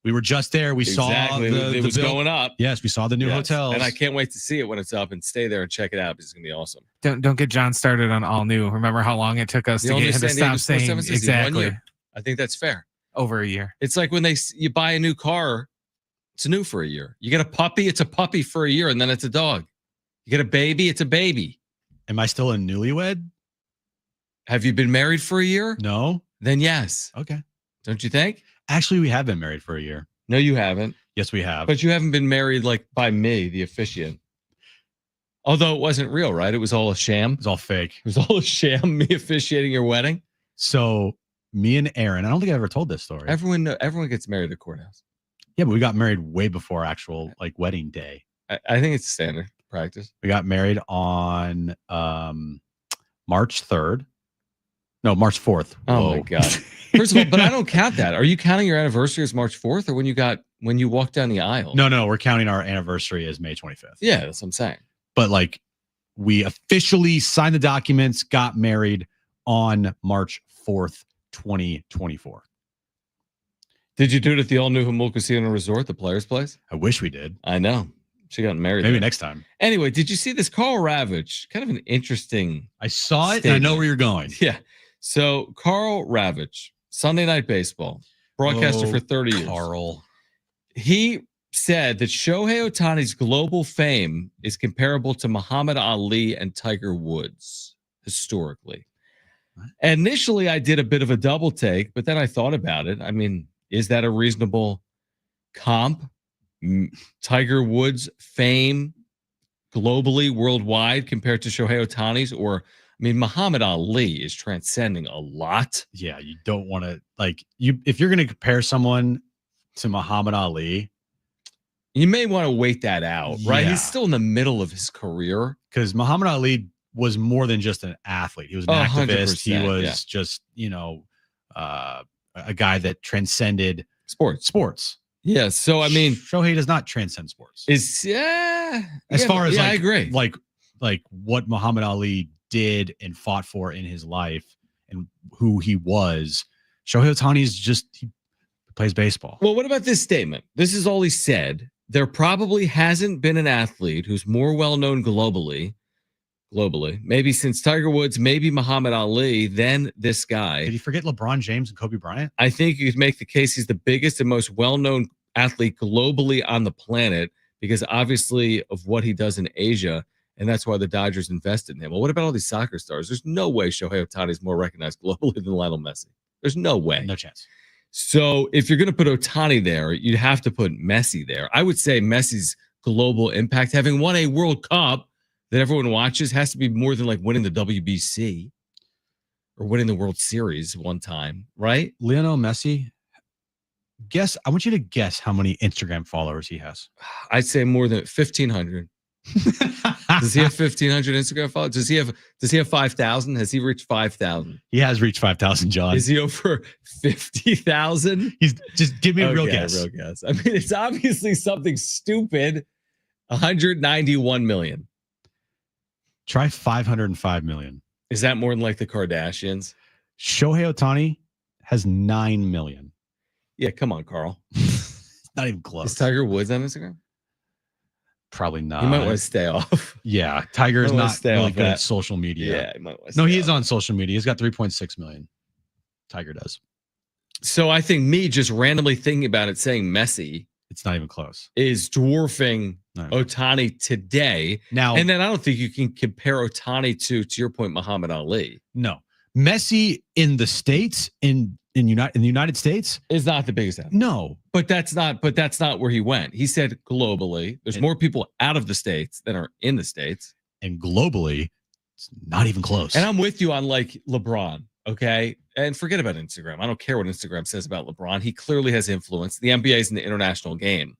We were just there. We saw it was going up. Yes, we saw the new hotels. And I can't wait to see it when it's up and stay there and check it out because it's going to be awesome. Don't get John started on all new. Remember how long it took us to get him to stop saying exactly. I think that's fair. Over a year. It's like when you buy a new car, it's new for a year. You get a puppy, it's a puppy for a year, and then it's a dog. You get a baby, it's a baby. Am I still a newlywed? Have you been married for a year? No. Then yes. Okay. Don't you think? Actually, we have been married for a year. No, you haven't. Yes, we have. But you haven't been married like by me, the officiant. Although it wasn't real, right? It was all a sham. It was all fake. It was all a sham, me officiating your wedding. So me and Aaron, I don't think I ever told this story. Everyone gets married at the courthouse. Yeah, but we got married way before actual like wedding day. I think it's standard practice. We got married on March 3rd. No, March 4th. Oh my God. First of all, but I don't count that. Are you counting your anniversary as March 4th or when you walked down the aisle? No, we're counting our anniversary as May 25th. Yeah, that's what I'm saying. But like we officially signed the documents, got married on March 4th, 2024. Did you do it at the all-new Hamul Casino Resort, the Players Place? I wish we did. I know. She got married. Maybe there. Next time. Anyway, did you see this Carl Ravitch? Kind of an interesting. I saw it statement. and I know where you're going. Yeah. So Carl Ravitch, Sunday Night Baseball, broadcaster for 30 years. Carl. He said that Shohei Ohtani's global fame is comparable to Muhammad Ali and Tiger Woods historically. What? Initially, I did a bit of a double take, but then I thought about it. I mean, is that a reasonable comp? Tiger Woods' fame globally, worldwide, compared to Shohei Ohtani's? Or, I mean, Muhammad Ali is transcending a lot. Yeah, you don't want to, like, if you're going to compare someone to Muhammad Ali, you may want to wait that out, right? Yeah. He's still in the middle of his career. Because Muhammad Ali was more than just an athlete. He was an activist. He was just, a guy that transcended sports. Yeah. So, I mean, Shohei does not transcend sports. As far as like, I agree. Like what Muhammad Ali did and fought for in his life and who he was. Shohei Ohtani is just, he plays baseball. Well, what about this statement? This is all he said. There probably hasn't been an athlete who's more well-known globally, maybe since Tiger Woods, maybe Muhammad Ali, than this guy. Did you forget LeBron James and Kobe Bryant? I think you could make the case he's the biggest and most well-known athlete globally on the planet because obviously of what he does in Asia, and that's why the Dodgers invested in him. Well, what about all these soccer stars? There's no way Shohei Ohtani is more recognized globally than Lionel Messi. There's no way. No chance. So if you're going to put Ohtani there, you'd have to put Messi there. I would say Messi's global impact, having won a World Cup that everyone watches, has to be more than like winning the WBC or winning the World Series one time, right? Lionel Messi, I want you to guess how many Instagram followers he has. I'd say more than 1,500. Does he have 1,500 Instagram followers? Does he have 5,000? Has he reached 5,000? He has reached 5,000, John. Is he over 50,000? He's just give me a real guess. Real guess. I mean, it's obviously something stupid. 191 million. Try 505 million. Is that more than like the Kardashians? Shohei Ohtani has 9 million. Yeah, come on, Carl. Not even close. Is Tiger Woods on Instagram? Probably not. You might want to stay off. Yeah, Tiger is not really good at social media. Yeah, he might want to he is on social media. He's got 3.6 million. Tiger does. So I think me just randomly thinking about it, saying Messi, it's not even close, is dwarfing Ohtani today. Now, and then I don't think you can compare Ohtani to your point, Muhammad Ali. No, Messi in the States, in the United States, is not the biggest athlete. No, but that's not where he went. He said globally, there's more people out of the States than are in the States, and globally, it's not even close. And I'm with you on like LeBron. Okay. And forget about Instagram. I don't care what Instagram says about LeBron. He clearly has influence. The NBA is an international game.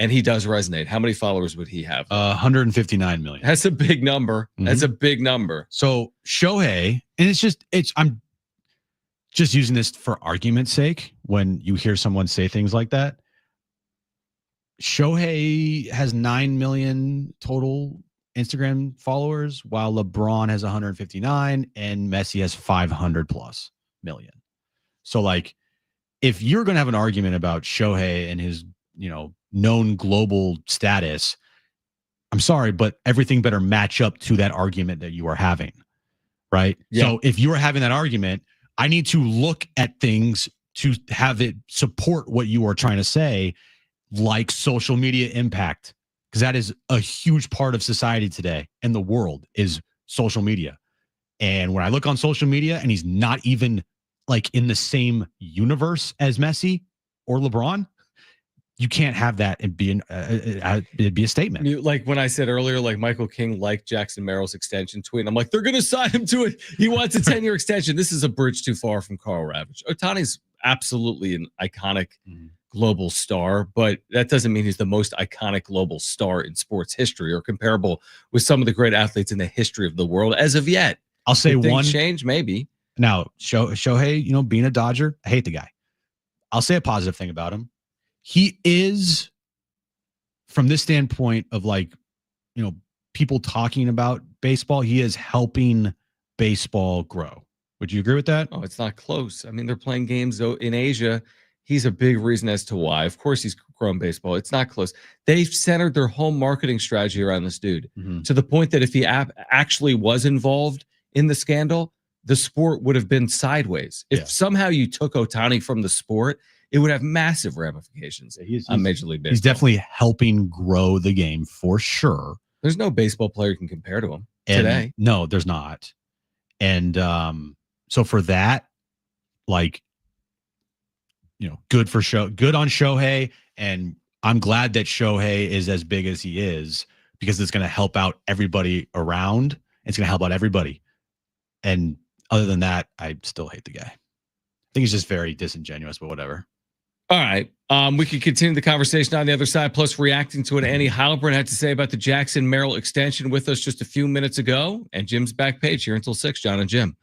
and he does resonate, how many followers would he have? 159 million. That's a big number. Mhm. That's a big number. So Shohei, and I'm just using this for argument's sake. When you hear someone say things like that, Shohei has 9 million total Instagram followers, while LeBron has 159 and Messi has 500 plus million. So like, if you're going to have an argument about Shohei and his, known global status, I'm sorry, but everything better match up to that argument that you are having, right? Yeah. So if you are having that argument, I need to look at things to have it support what you are trying to say, like social media impact, because that is a huge part of society today and the world is social media. And when I look on social media and he's not even like in the same universe as Messi or LeBron, you can't have that and it'd be a statement. Like when I said earlier, like Michael King liked Jackson Merrill's extension tweet. I'm like, they're going to sign him to it. He wants a 10-year extension. This is a bridge too far from Carl Ravitch. Ohtani's absolutely an iconic global star, but that doesn't mean he's the most iconic global star in sports history or comparable with some of the great athletes in the history of the world as of yet. I'll say one change, maybe. Now, Shohei, being a Dodger, I hate the guy. I'll say a positive thing about him. He is, from this standpoint of like, people talking about baseball, he is helping baseball grow. Would you agree with that? Oh, it's not close. I mean, they're playing games though in Asia. He's a big reason as to why. Of course, he's grown baseball. It's not close. They've centered their whole marketing strategy around this dude to the point that if he actually was involved in the scandal, the sport would have been sideways. If somehow you took Ohtani from the sport, it would have massive ramifications on Major League Baseball. He's definitely helping grow the game for sure. There's no baseball player you can compare to him today. No, there's not. And so for that, like, good on Shohei. And I'm glad that Shohei is as big as he is, because it's going to help out everybody around. It's going to help out everybody. And other than that, I still hate the guy. I think he's just very disingenuous, but whatever. All right. We could continue the conversation on the other side, plus reacting to what Annie Heilbrunn had to say about the Jackson Merrill extension with us just a few minutes ago. And Jim's back page here until 6, John and Jim.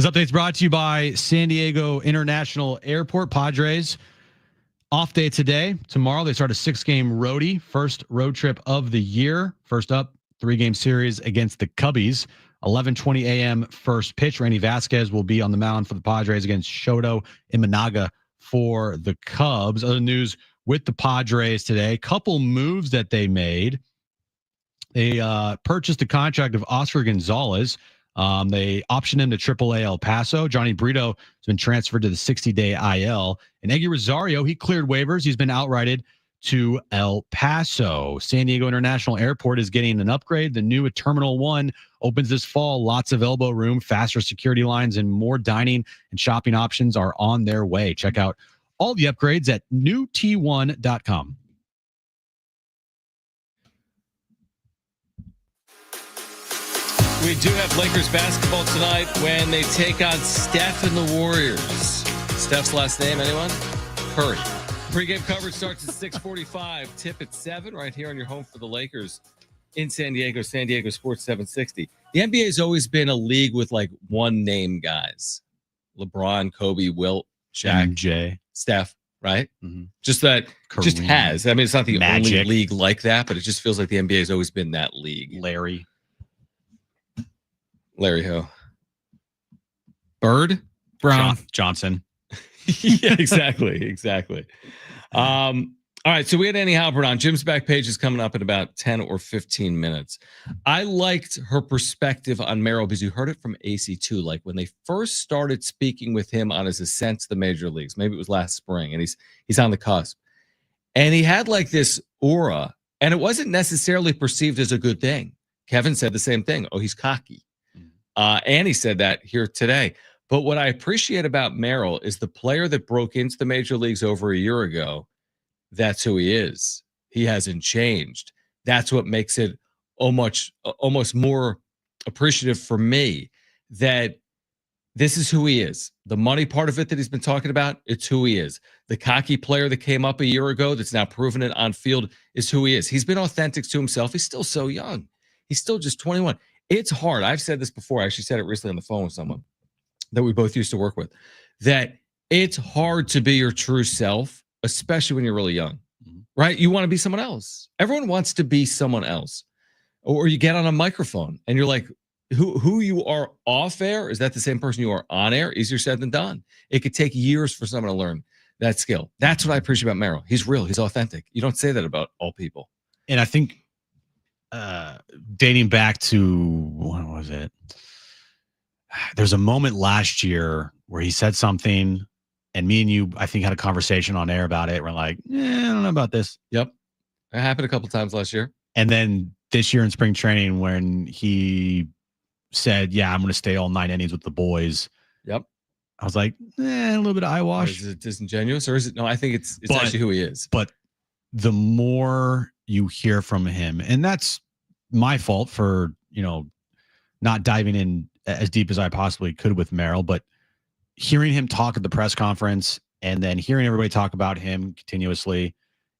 This update's brought to you by San Diego International Airport. Padres off day today. Tomorrow they start a 6-game roadie, first road trip of the year. First up, 3-game series against the Cubbies. 11:20 a.m. first pitch. Randy Vasquez will be on the mound for the Padres against Shoto Imanaga for the Cubs. Other news with the Padres today, couple moves that they made. They purchased a contract of Oscar Gonzalez. They optioned him to AAA El Paso. Johnny Brito has been transferred to the 60-day IL. And Eggy Rosario, he cleared waivers. He's been outrighted to El Paso. San Diego International Airport is getting an upgrade. The new Terminal 1 opens this fall. Lots of elbow room, faster security lines, and more dining and shopping options are on their way. Check out all the upgrades at newt1.com. We do have Lakers basketball tonight when they take on Steph and the Warriors. Steph's last name, anyone? Curry. Pre-game coverage starts at 6:45. Tip at 7 right here on your home for the Lakers in San Diego Sports 760. The NBA has always been a league with like one-name guys. LeBron, Kobe, Wilt, Shaq, MJ, Steph, right? Mm-hmm. Just that, Kareem, just has. I mean, it's not the Magic. only league like that, but it just feels like the NBA has always been that league. Larry Ho. Bird? Brown. Johnson. Yeah, exactly. All right, so we had Annie Halpern on. Jim's back page is coming up in about 10 or 15 minutes. I liked her perspective on Merrill because you heard it from AC2. Like when they first started speaking with him on his ascent to the major leagues, maybe it was last spring, and he's on the cusp. And he had like this aura, and it wasn't necessarily perceived as a good thing. Kevin said the same thing. Oh, he's cocky. Annie said that here today. But what I appreciate about Merrill is the player that broke into the major leagues over a year ago. That's who he is. He hasn't changed. That's what makes it almost more appreciative for me that this is who he is. The money part of it that he's been talking about, it's who he is. The cocky player that came up a year ago that's now proven it on field is who he is. He's been authentic to himself. He's still so young. He's still just 21. It's hard. I've said this before. I actually said it recently on the phone with someone that we both used to work with, that it's hard to be your true self, especially when you're really young, right? You want to be someone else. Everyone wants to be someone else. Or you get on a microphone and you're like, who you are off air, is that the same person you are on air? Easier said than done. It could take years for someone to learn that skill. That's what I appreciate about Merrill. He's real. He's authentic. You don't say that about all people. And I think dating back to, when was it? There's a moment last year where he said something, and me and you, I think, had a conversation on air about it. We're like, I don't know about this. Yep. It happened a couple times last year. And then this year in spring training, when he said, I'm going to stay all 9 innings with the boys. Yep. I was like, a little bit of eyewash. Is it disingenuous, or is it? No, I think it's actually who he is. But the more you hear from him, and that's my fault for, not diving in as deep as I possibly could with Merrill, but hearing him talk at the press conference and then hearing everybody talk about him continuously,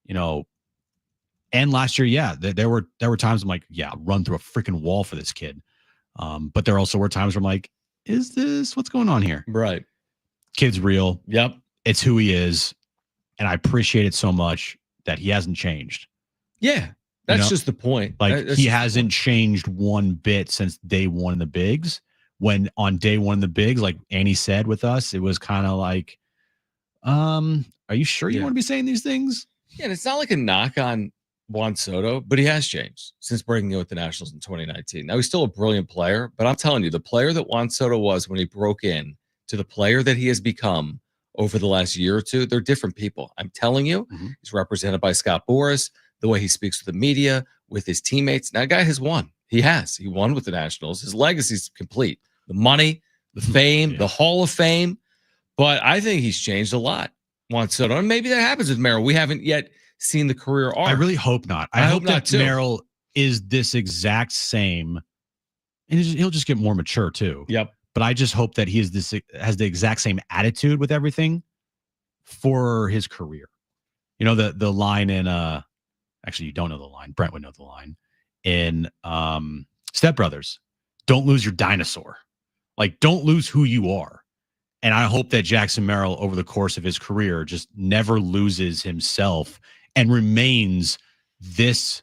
and last year, there were times I'm like, run through a freaking wall for this kid. But there also were times where I'm like, is this what's going on here? Right. Kid's real. Yep. It's who he is. And I appreciate it so much that he hasn't changed. Yeah. That's just the point. Like he hasn't changed one bit since day one in the bigs. When on day one in the bigs, like Annie said with us, it was kind of like, are you sure you want to be saying these things? Yeah. And it's not like a knock on Juan Soto, but he has changed since breaking in with the Nationals in 2019. Now he's still a brilliant player, but I'm telling you, the player that Juan Soto was when he broke in to the player that he has become over the last year or two, they're different people. I'm telling you, he's represented by Scott Boras, the way he speaks to the media, with his teammates. Now, the guy has won. He won with the Nationals. His legacy's complete. The money, the fame, the Hall of Fame. But I think he's changed a lot, Juan Soto. And maybe that happens with Merrill. We haven't yet seen the career arc. I really hope not. I hope that Merrill is this exact same, and he'll just get more mature too. Yep. But I just hope that he has the exact same attitude with everything for his career. The line in actually you don't know the line. Brent would know the line in Step Brothers. Don't lose your dinosaur. Like, don't lose who you are. And I hope that Jackson Merrill, over the course of his career, just never loses himself and remains this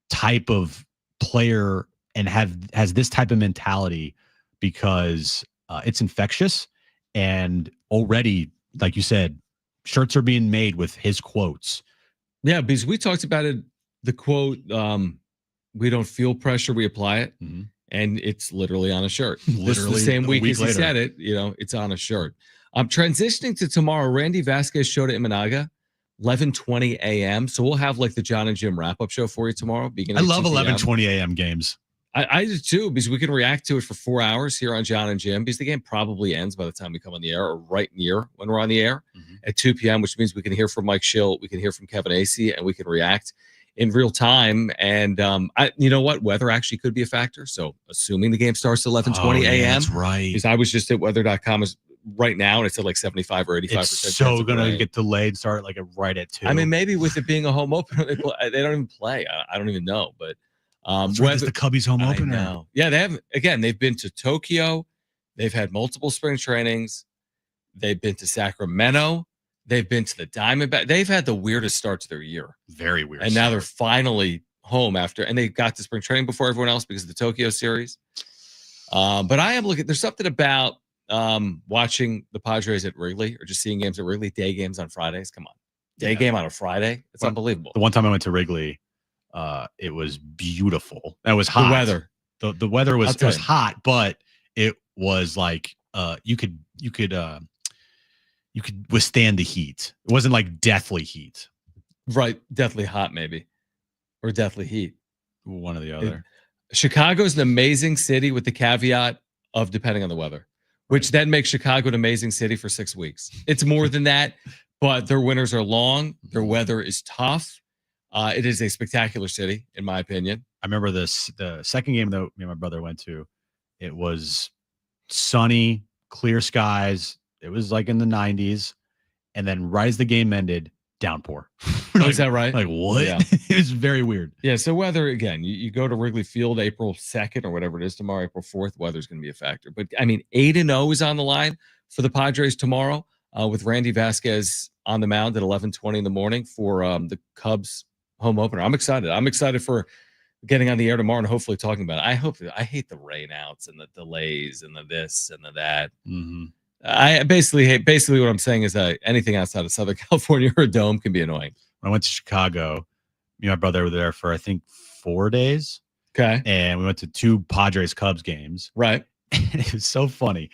type of player and has this type of mentality, because it's infectious. And already, like you said, shirts are being made with his quotes. Yeah, because we talked about it. The quote, "We don't feel pressure, we apply it," and it's literally on a shirt. Literally, the same week as he said it, it's on a shirt. Transitioning to tomorrow, Randy Vasquez showed at Imanaga, 11:20 a.m. So we'll have like the John and Jim wrap-up show for you tomorrow. I love 11:20 a.m. games. I do too, because we can react to it for 4 hours here on John and Jim, because the game probably ends by the time we come on the air, or right near when we're on the air at 2 p.m., which means we can hear from Mike Schill, we can hear from Kevin Acee, and we can react in real time. And you know what? Weather actually could be a factor. So assuming the game starts at 11:20 a.m. That's right. Because I was just at weather.com right now, and it's at like 75 or 85%. It's so going to get delayed, start like right at 2. I mean, maybe with it being a home opener, they don't even play. I don't even know, but it's the Cubbies home opener. I know. Yeah, they've been to Tokyo. They've had multiple spring trainings. They've been to Sacramento. They've been to the Diamondback. They've had the weirdest start to their year. Very weird. And now they're finally home and they got to spring training before everyone else because of the Tokyo series. But I am looking, there's something about watching the Padres at Wrigley, or just seeing games at Wrigley, day games on Fridays. Come on. Day game on a Friday. It's unbelievable. The one time I went to Wrigley, it was beautiful. It was hot. The weather. The weather was hot, but it was like you could withstand the heat. It wasn't like deathly heat. Right. Deathly hot, maybe. Or deathly heat. One or the other. Chicago's an amazing city with the caveat of depending on the weather, which then makes Chicago an amazing city for 6 weeks. It's more than that, but their winters are long. Their weather is tough. It is a spectacular city, in my opinion. I remember the second game that me and my brother went to. It was sunny, clear skies. It was like in the 90s. And then right as the game ended, downpour. Oh, is that right? Like, what? Yeah. It was very weird. Yeah, so weather, again, you go to Wrigley Field April 2nd or whatever it is tomorrow, April 4th, weather's going to be a factor. But, I mean, 8-0 is on the line for the Padres tomorrow with Randy Vasquez on the mound at 11:20 in the morning for the Cubs home opener. I'm excited. I'm excited for getting on the air tomorrow and hopefully talking about it. I hate the rainouts and the delays and the this and the that. I basically what I'm saying is that anything outside of Southern California or a dome can be annoying. When I went to Chicago, me and my brother were there for, I think, 4 days. Okay. And we went to 2 Padres Cubs games. Right. And it was so funny.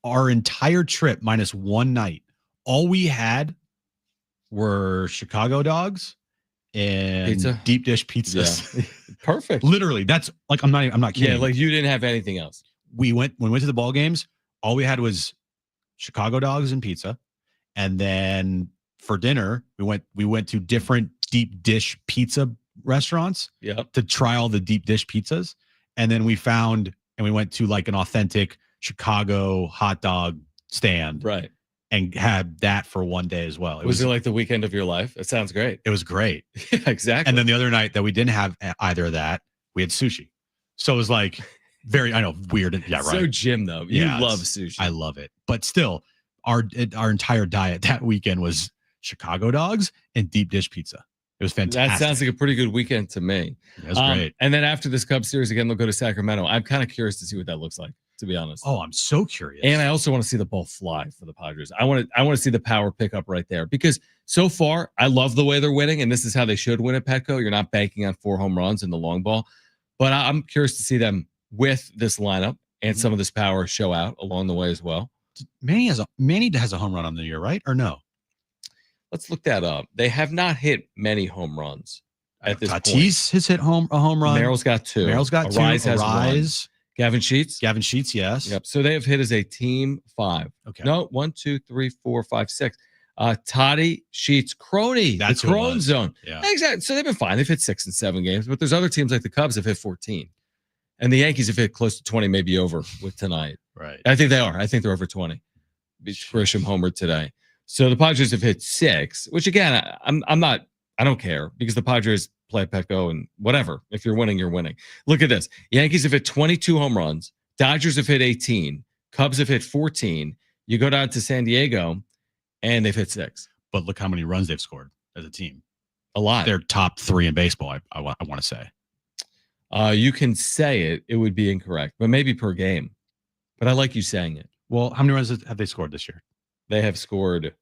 Our entire trip, minus one night, all we had were Chicago dogs and pizza? Deep dish pizzas. Yeah. Perfect. Literally. That's like, I'm not kidding. Yeah, like you didn't have anything else. When we went to the ball games, all we had was Chicago dogs and pizza. And then for dinner, we went to different deep dish pizza restaurants to try all the deep dish pizzas. And then we went to like an authentic Chicago hot dog stand. Right. And had that for one day as well. Was it like the weekend of your life? It sounds great. It was great. Yeah, exactly. And then the other night that we didn't have either of that, we had sushi. So it was like weird. Yeah, right. So Jim, though, you love sushi. I love it. But still, our entire diet that weekend was Chicago dogs and deep dish pizza. It was fantastic. That sounds like a pretty good weekend to me. That's great. And then after this Cubs series, again, they'll go to Sacramento. I'm kind of curious to see what that looks like, to be honest. Oh, I'm so curious. And I also want to see the ball fly for the Padres. I want to see the power pick up right there, because so far I love the way they're winning, and this is how they should win at Petco. You're not banking on 4 home runs in the long ball, but I'm curious to see them with this lineup and some of this power show out along the way as well. Manny has a home run on the year, right? Or no? Let's look that up. They have not hit many home runs at this point. Tatis has hit a home run. Merrill's got 2. Arise has one. Gavin Sheets, yes. Yep. So they have hit as a team 5. Okay. No, 1, 2, 3, 4, 5, 6. Toddy, Sheets, Crony. That's the Crone zone. Yeah. Exactly. So they've been fine. They've hit 6 and 7 games, but there's other teams like the Cubs have hit 14. And the Yankees have hit close to 20, maybe over with tonight. Right. I think they are. I think they're over 20. Grisham homered today. So the Padres have hit 6, which again, I don't care, because the Padres play Petco and whatever. If you're winning, you're winning. Look at this. Yankees have hit 22 home runs, Dodgers have hit 18. Cubs have hit 14. You go down to San Diego, and they've hit 6. But look how many runs they've scored as a team. A lot. They're top 3 in baseball, I want to say. You can say it. It would be incorrect, but maybe per game. But I like you saying it. Well, how many runs have they scored this year? They have scored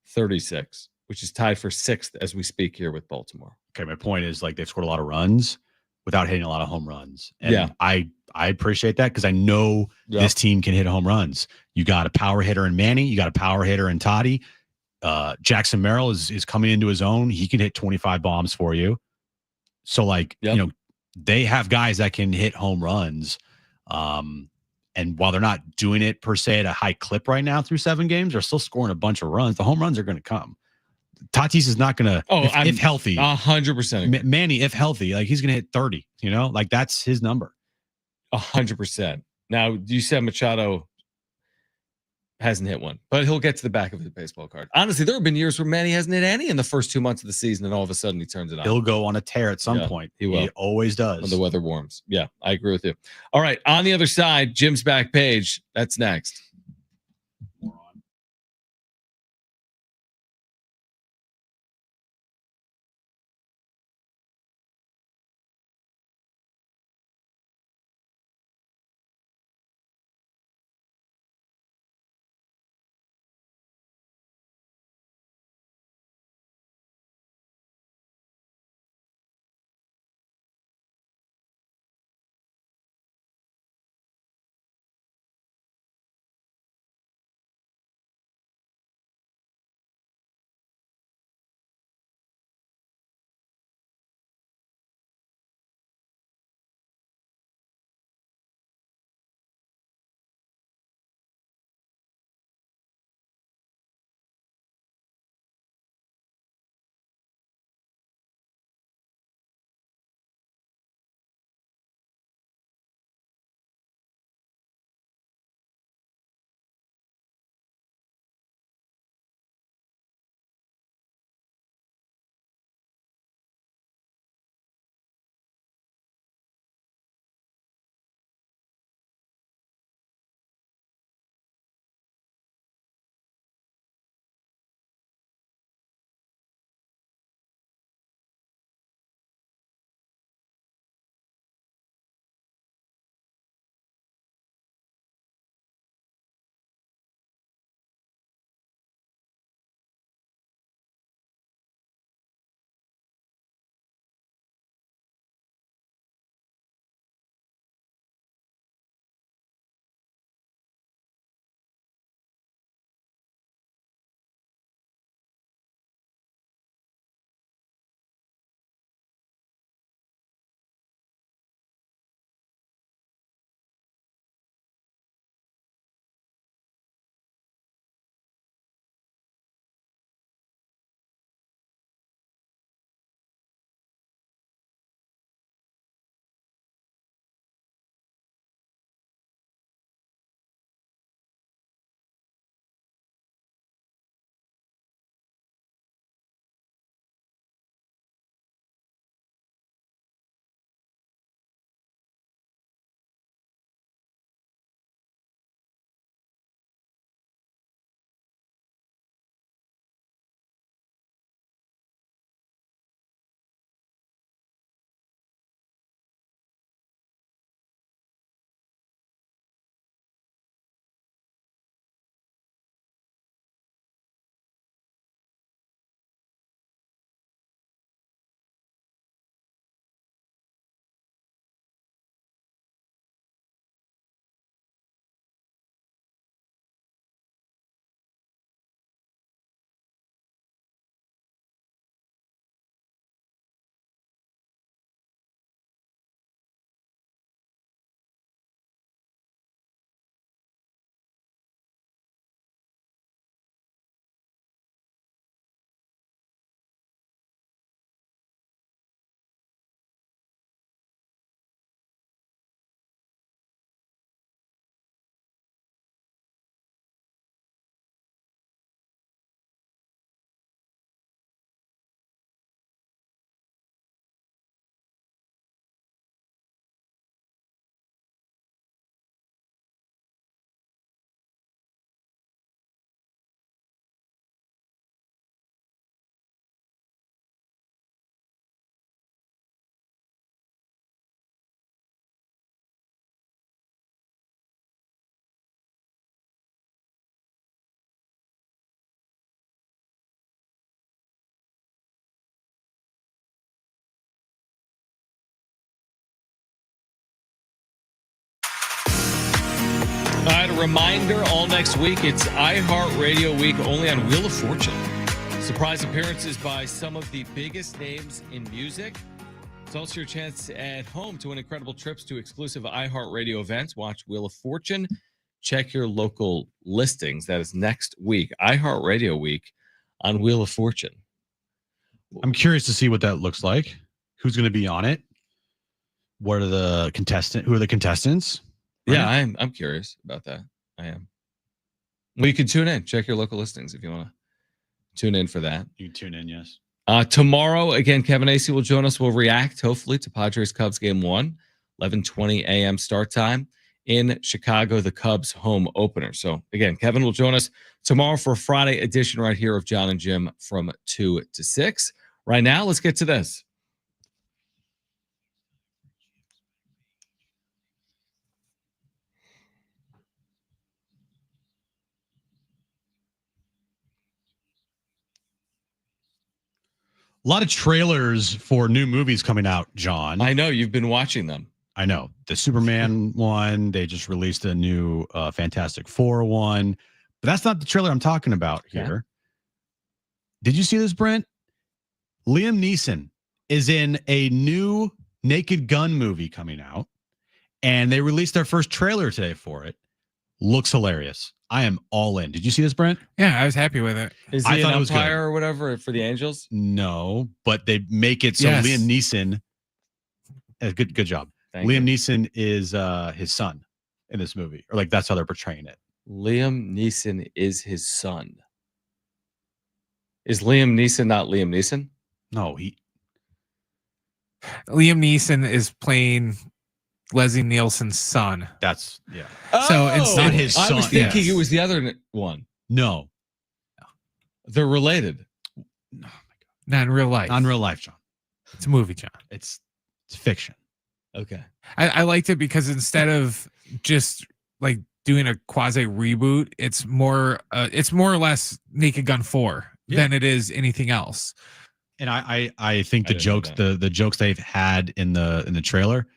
36, which is tied for 6th as we speak here with Baltimore. Okay, my point is like they've scored a lot of runs without hitting a lot of home runs. And Yeah. I appreciate that because I know this team can hit home runs. You got a power hitter in Manny. You got a power hitter in Toddy. Jackson Merrill is coming into his own. He can hit 25 bombs for you. So like, they have guys that can hit home runs. And while they're not doing it per se at a high clip right now through 7 games, they're still scoring a bunch of runs. The home runs are going to come. Tatis is not going to, if healthy, 100%. Manny, if healthy, like he's going to hit 30, like that's his number. 100%. Now, you said Machado hasn't hit one, but he'll get to the back of the baseball card. Honestly, there have been years where Manny hasn't hit any in the first 2 months of the season, and all of a sudden he turns it on. He'll go on a tear at some point. He will. He always does. When the weather warms. Yeah, I agree with you. All right, on the other side, Jim's back page. That's next. reminder, all next week, it's iHeartRadio Week only on Wheel of Fortune. Surprise appearances by some of the biggest names in music. It's also your chance at home to win incredible trips to exclusive iHeartRadio events. Watch Wheel of Fortune. Check your local listings. That is next week, iHeartRadio Week on Wheel of Fortune. I'm curious to see what that looks like. Who's going to be on it? What are the contestants? Who are the contestants? Right? Yeah, I'm curious about that. I am. Well, you can tune in. Check your local listings if you want to tune in for that. You can tune in, yes. Tomorrow, again, Kevin Acey will join us. We'll react, hopefully, to Padres Cubs Game 1, 11:20 a.m. start time in Chicago, the Cubs home opener. So, again, Kevin will join us tomorrow for a Friday edition right here of John and Jim from 2 to 6. Right now, let's get to this. A lot of trailers for new movies coming out, John. I know you've been watching them. I know. The Superman one, they just released a new Fantastic Four one. But that's not the trailer I'm talking about here. Did you see this, Brent? Liam Neeson is in a new Naked Gun movie coming out. And they released their first trailer today for it. Looks hilarious. I am all in. Did you see this, Brent? Yeah, I was happy with it. Is I he thought an it was good. umpire or whatever for the Angels? No, but they make it so Yes. Liam Neeson. Good job. Thank Liam you. Neeson is his son in this movie, or like that's how they're portraying it. Liam Neeson is his son. Is Liam Neeson not Liam Neeson? No, Liam Neeson is playing Leslie Nielsen's son. that's yeah. So it's not his I was son, thinking yes. it was the other one. No, They're related. Not in real life. not in real life, John. It's a movie, John. It's fiction. Okay. I liked it because instead of just like doing a quasi reboot, it's more or less Naked Gun 4 than it is anything else. And I think the I didn't know jokes that. the jokes they've had in the trailer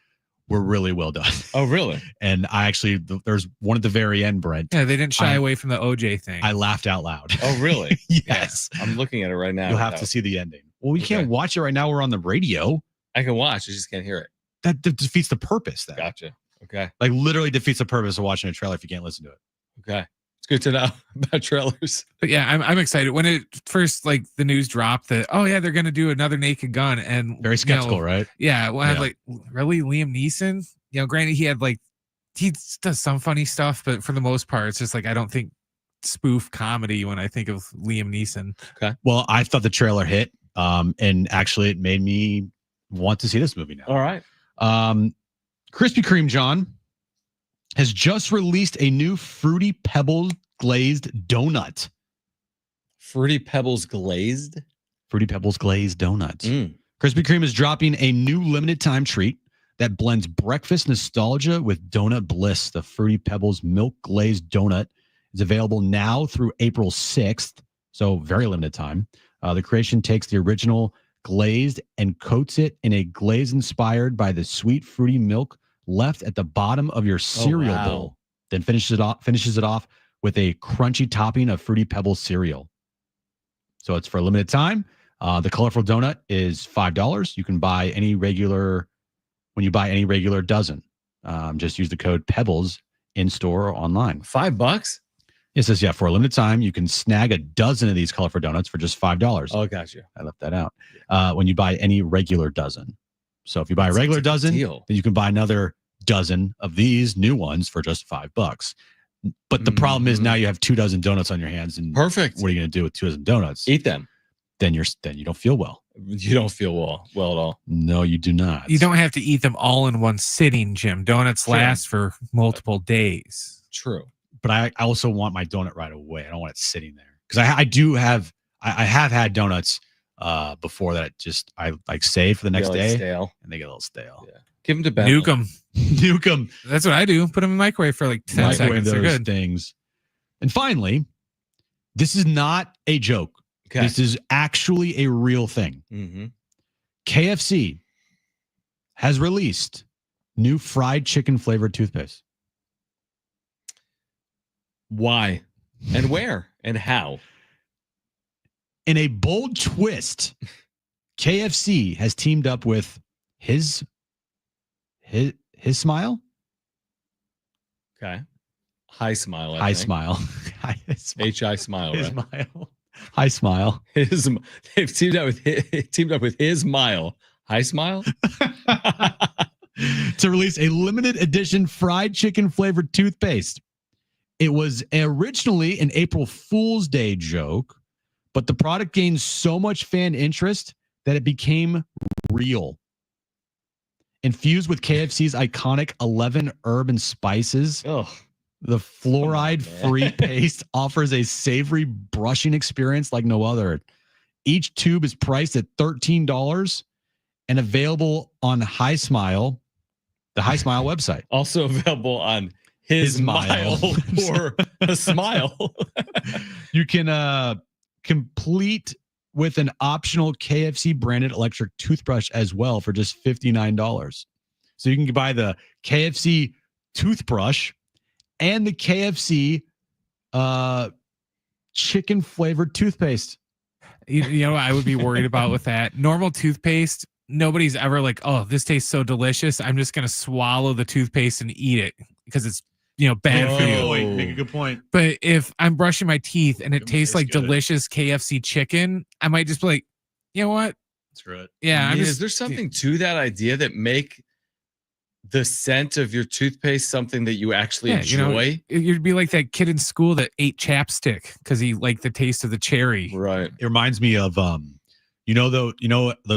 were really well done. Oh, really? And I actually there's one at the very end, Brent. Yeah, they didn't shy away from the OJ thing. I laughed out loud. Oh, really? Yes. I'm looking at it right now. You'll have to see the ending. Well, we can't Okay. watch it right now. We're on the radio. I can watch. I just can't hear it. That defeats the purpose. Then, Gotcha. Okay. like literally defeats the purpose of watching a trailer if you can't listen to it. Okay. It's good to know about trailers. But yeah, I'm excited. When it first like the news dropped that they're gonna do another Naked Gun, and Very skeptical, right? Yeah, well, I Yeah. had like really Liam Neeson. You know, granted he does some funny stuff, but for the most part, it's just like I don't think spoof comedy when I think of Liam Neeson. Well, I thought the trailer hit, and actually it made me want to see this movie now. All right. Krispy Kreme, John, has just released a new Fruity Pebbles glazed donut. Fruity Pebbles glazed. Fruity Pebbles glazed donuts. Mm. Krispy Kreme is dropping a new limited time treat that blends breakfast nostalgia with donut bliss. The Fruity Pebbles milk glazed donut is available now through April 6th, so very limited time. The creation takes the original glazed and coats it in a glaze inspired by the sweet fruity milk left at the bottom of your cereal wow. bowl. Then finishes it off with a crunchy topping of Fruity Pebbles cereal. So it's for a limited time. The colorful donut is $5. You can buy any regular dozen. Just use the code Pebbles in store or online. $5? It says, yeah, for a limited time, you can snag a dozen of these colorful donuts for just $5. Oh, gotcha. I left that out. When you buy any regular dozen. So if you buy a That's regular a good dozen, deal. then you can buy another dozen of these new ones for just $5. But the problem is now you have 2 dozen donuts on your hands, and Perfect. what are you going to do with 2 dozen donuts? Eat them. Then you don't feel well. You don't feel well at all. No, you do not. You don't have to eat them all in one sitting, Jim. Donuts Sure. last for multiple days. True. But I also want my donut right away. I don't want it sitting there because I have had donuts before that I like save for the next They're, day, stale. and they get a little stale. Yeah. Give them to Ben. Nuke them. Nuke them. That's what I do. Put them in the microwave for like 10 Microwave seconds. They're those good. things. And finally, this is not a joke. Okay. This is actually a real thing. Mm-hmm. KFC has released new fried chicken flavored toothpaste. Why? And where? And how? In a bold twist, KFC has teamed up with his smile. Okay. High Smile. High Smile. H-I Smile. His Right? smile. High Smile. They've teamed up with his Smile. High Smile? To release a limited edition fried chicken flavored toothpaste. It was originally an April Fool's Day joke, but the product gained so much fan interest that it became real. Infused with KFC's iconic 11 herb and spices, the fluoride-free paste offers a savory brushing experience like no other. Each tube is priced at $13 and available on High Smile, the High Smile website. Also available on his Smile or a Smile. You can complete with an optional KFC branded electric toothbrush as well for just $59. So you can buy the KFC toothbrush and the KFC chicken flavored toothpaste. You know what I would be worried about with that? Normal toothpaste, nobody's ever like, oh, this tastes so delicious. I'm just going to swallow the toothpaste and eat it because it's, bad for you. Make a good point. But if I'm brushing my teeth and it tastes like good. delicious KFC chicken, I might just be like, you know what? Screw it. Yeah. Is there something to that idea that make the scent of your toothpaste something that you actually enjoy? You'd be like that kid in school that ate chapstick because he liked the taste of the cherry. Right. It reminds me of those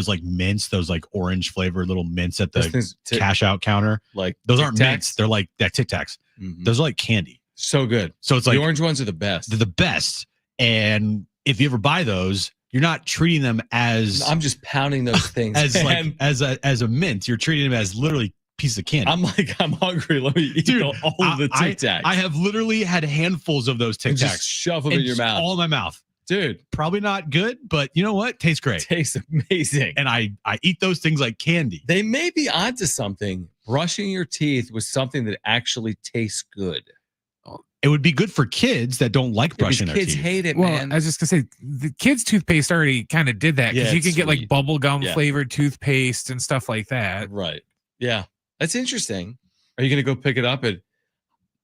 like mints, those like orange flavored little mints at the cash out counter. Like those aren't mints. They're like that Tic Tacs. Mm-hmm. Those are like candy. So good. So it's like the orange ones are the best. They're the best. And if you ever buy those, you're not treating them as I'm just pounding those things as a mint. You're treating them as literally pieces of candy. I'm hungry. Let me eat all of the Tic Tacs. I have literally had handfuls of those Tic Tacs. Just shove them in your mouth. All in my mouth. Dude, probably not good, but you know what? Tastes great. Tastes amazing. And I eat those things like candy. They may be onto something. Brushing your teeth was something that actually tastes good. It would be good for kids that don't like brushing their teeth. Kids hate it, well, man. I was just gonna say the kids' toothpaste already kind of did that because you can get like bubble gum flavored toothpaste and stuff like that. Right. Yeah. That's interesting. Are you gonna go pick it up at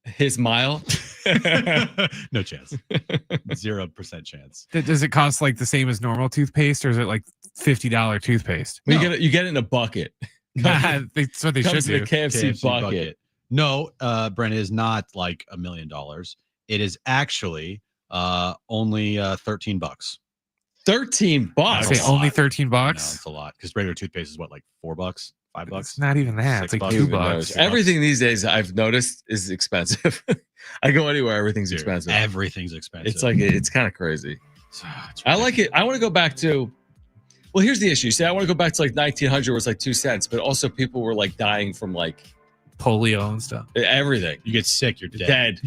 his Mile? No chance. 0% chance. Does it cost like the same as normal toothpaste, or is it like $50 toothpaste? No. You get it in a bucket. That's what they should do. The KFC bucket. No, Brent, it is not like $1 million. It is actually only $13. $13. Okay, only $13. No, it's a lot because regular toothpaste is what, like $4, $5. It's not even that. It's like $2. Everything these days I've noticed is expensive. I go anywhere, everything's expensive. Everything's expensive. It's like it's kind of crazy. I like it. I want to go back to. Well, here's the issue. See, I want to go back to like 1900, where it's like 2 cents, but also people were like dying from like polio and stuff. Everything. You get sick, you're dead.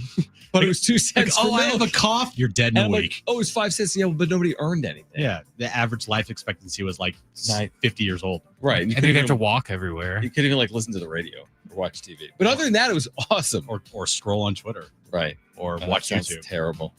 But it was 2 cents. Like, I have a cough. You're dead in a week. It was 5 cents. Yeah, but nobody earned anything. Yeah, the average life expectancy was like 50 years old. Right, and you'd have to walk everywhere. You couldn't even like listen to the radio or watch TV. But other than that, it was awesome. Or scroll on Twitter. Right. Or watch YouTube. Terrible.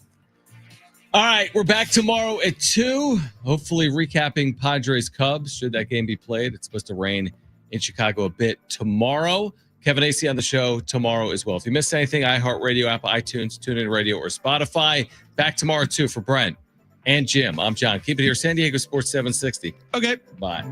All right, we're back tomorrow at 2. Hopefully recapping Padres Cubs. Should that game be played? It's supposed to rain in Chicago a bit tomorrow. Kevin Acey on the show tomorrow as well. If you missed anything, iHeartRadio, Apple, iTunes, TuneIn Radio, or Spotify. Back tomorrow, too, for Brent and Jim. I'm John. Keep it here. San Diego Sports 760. Okay. Bye.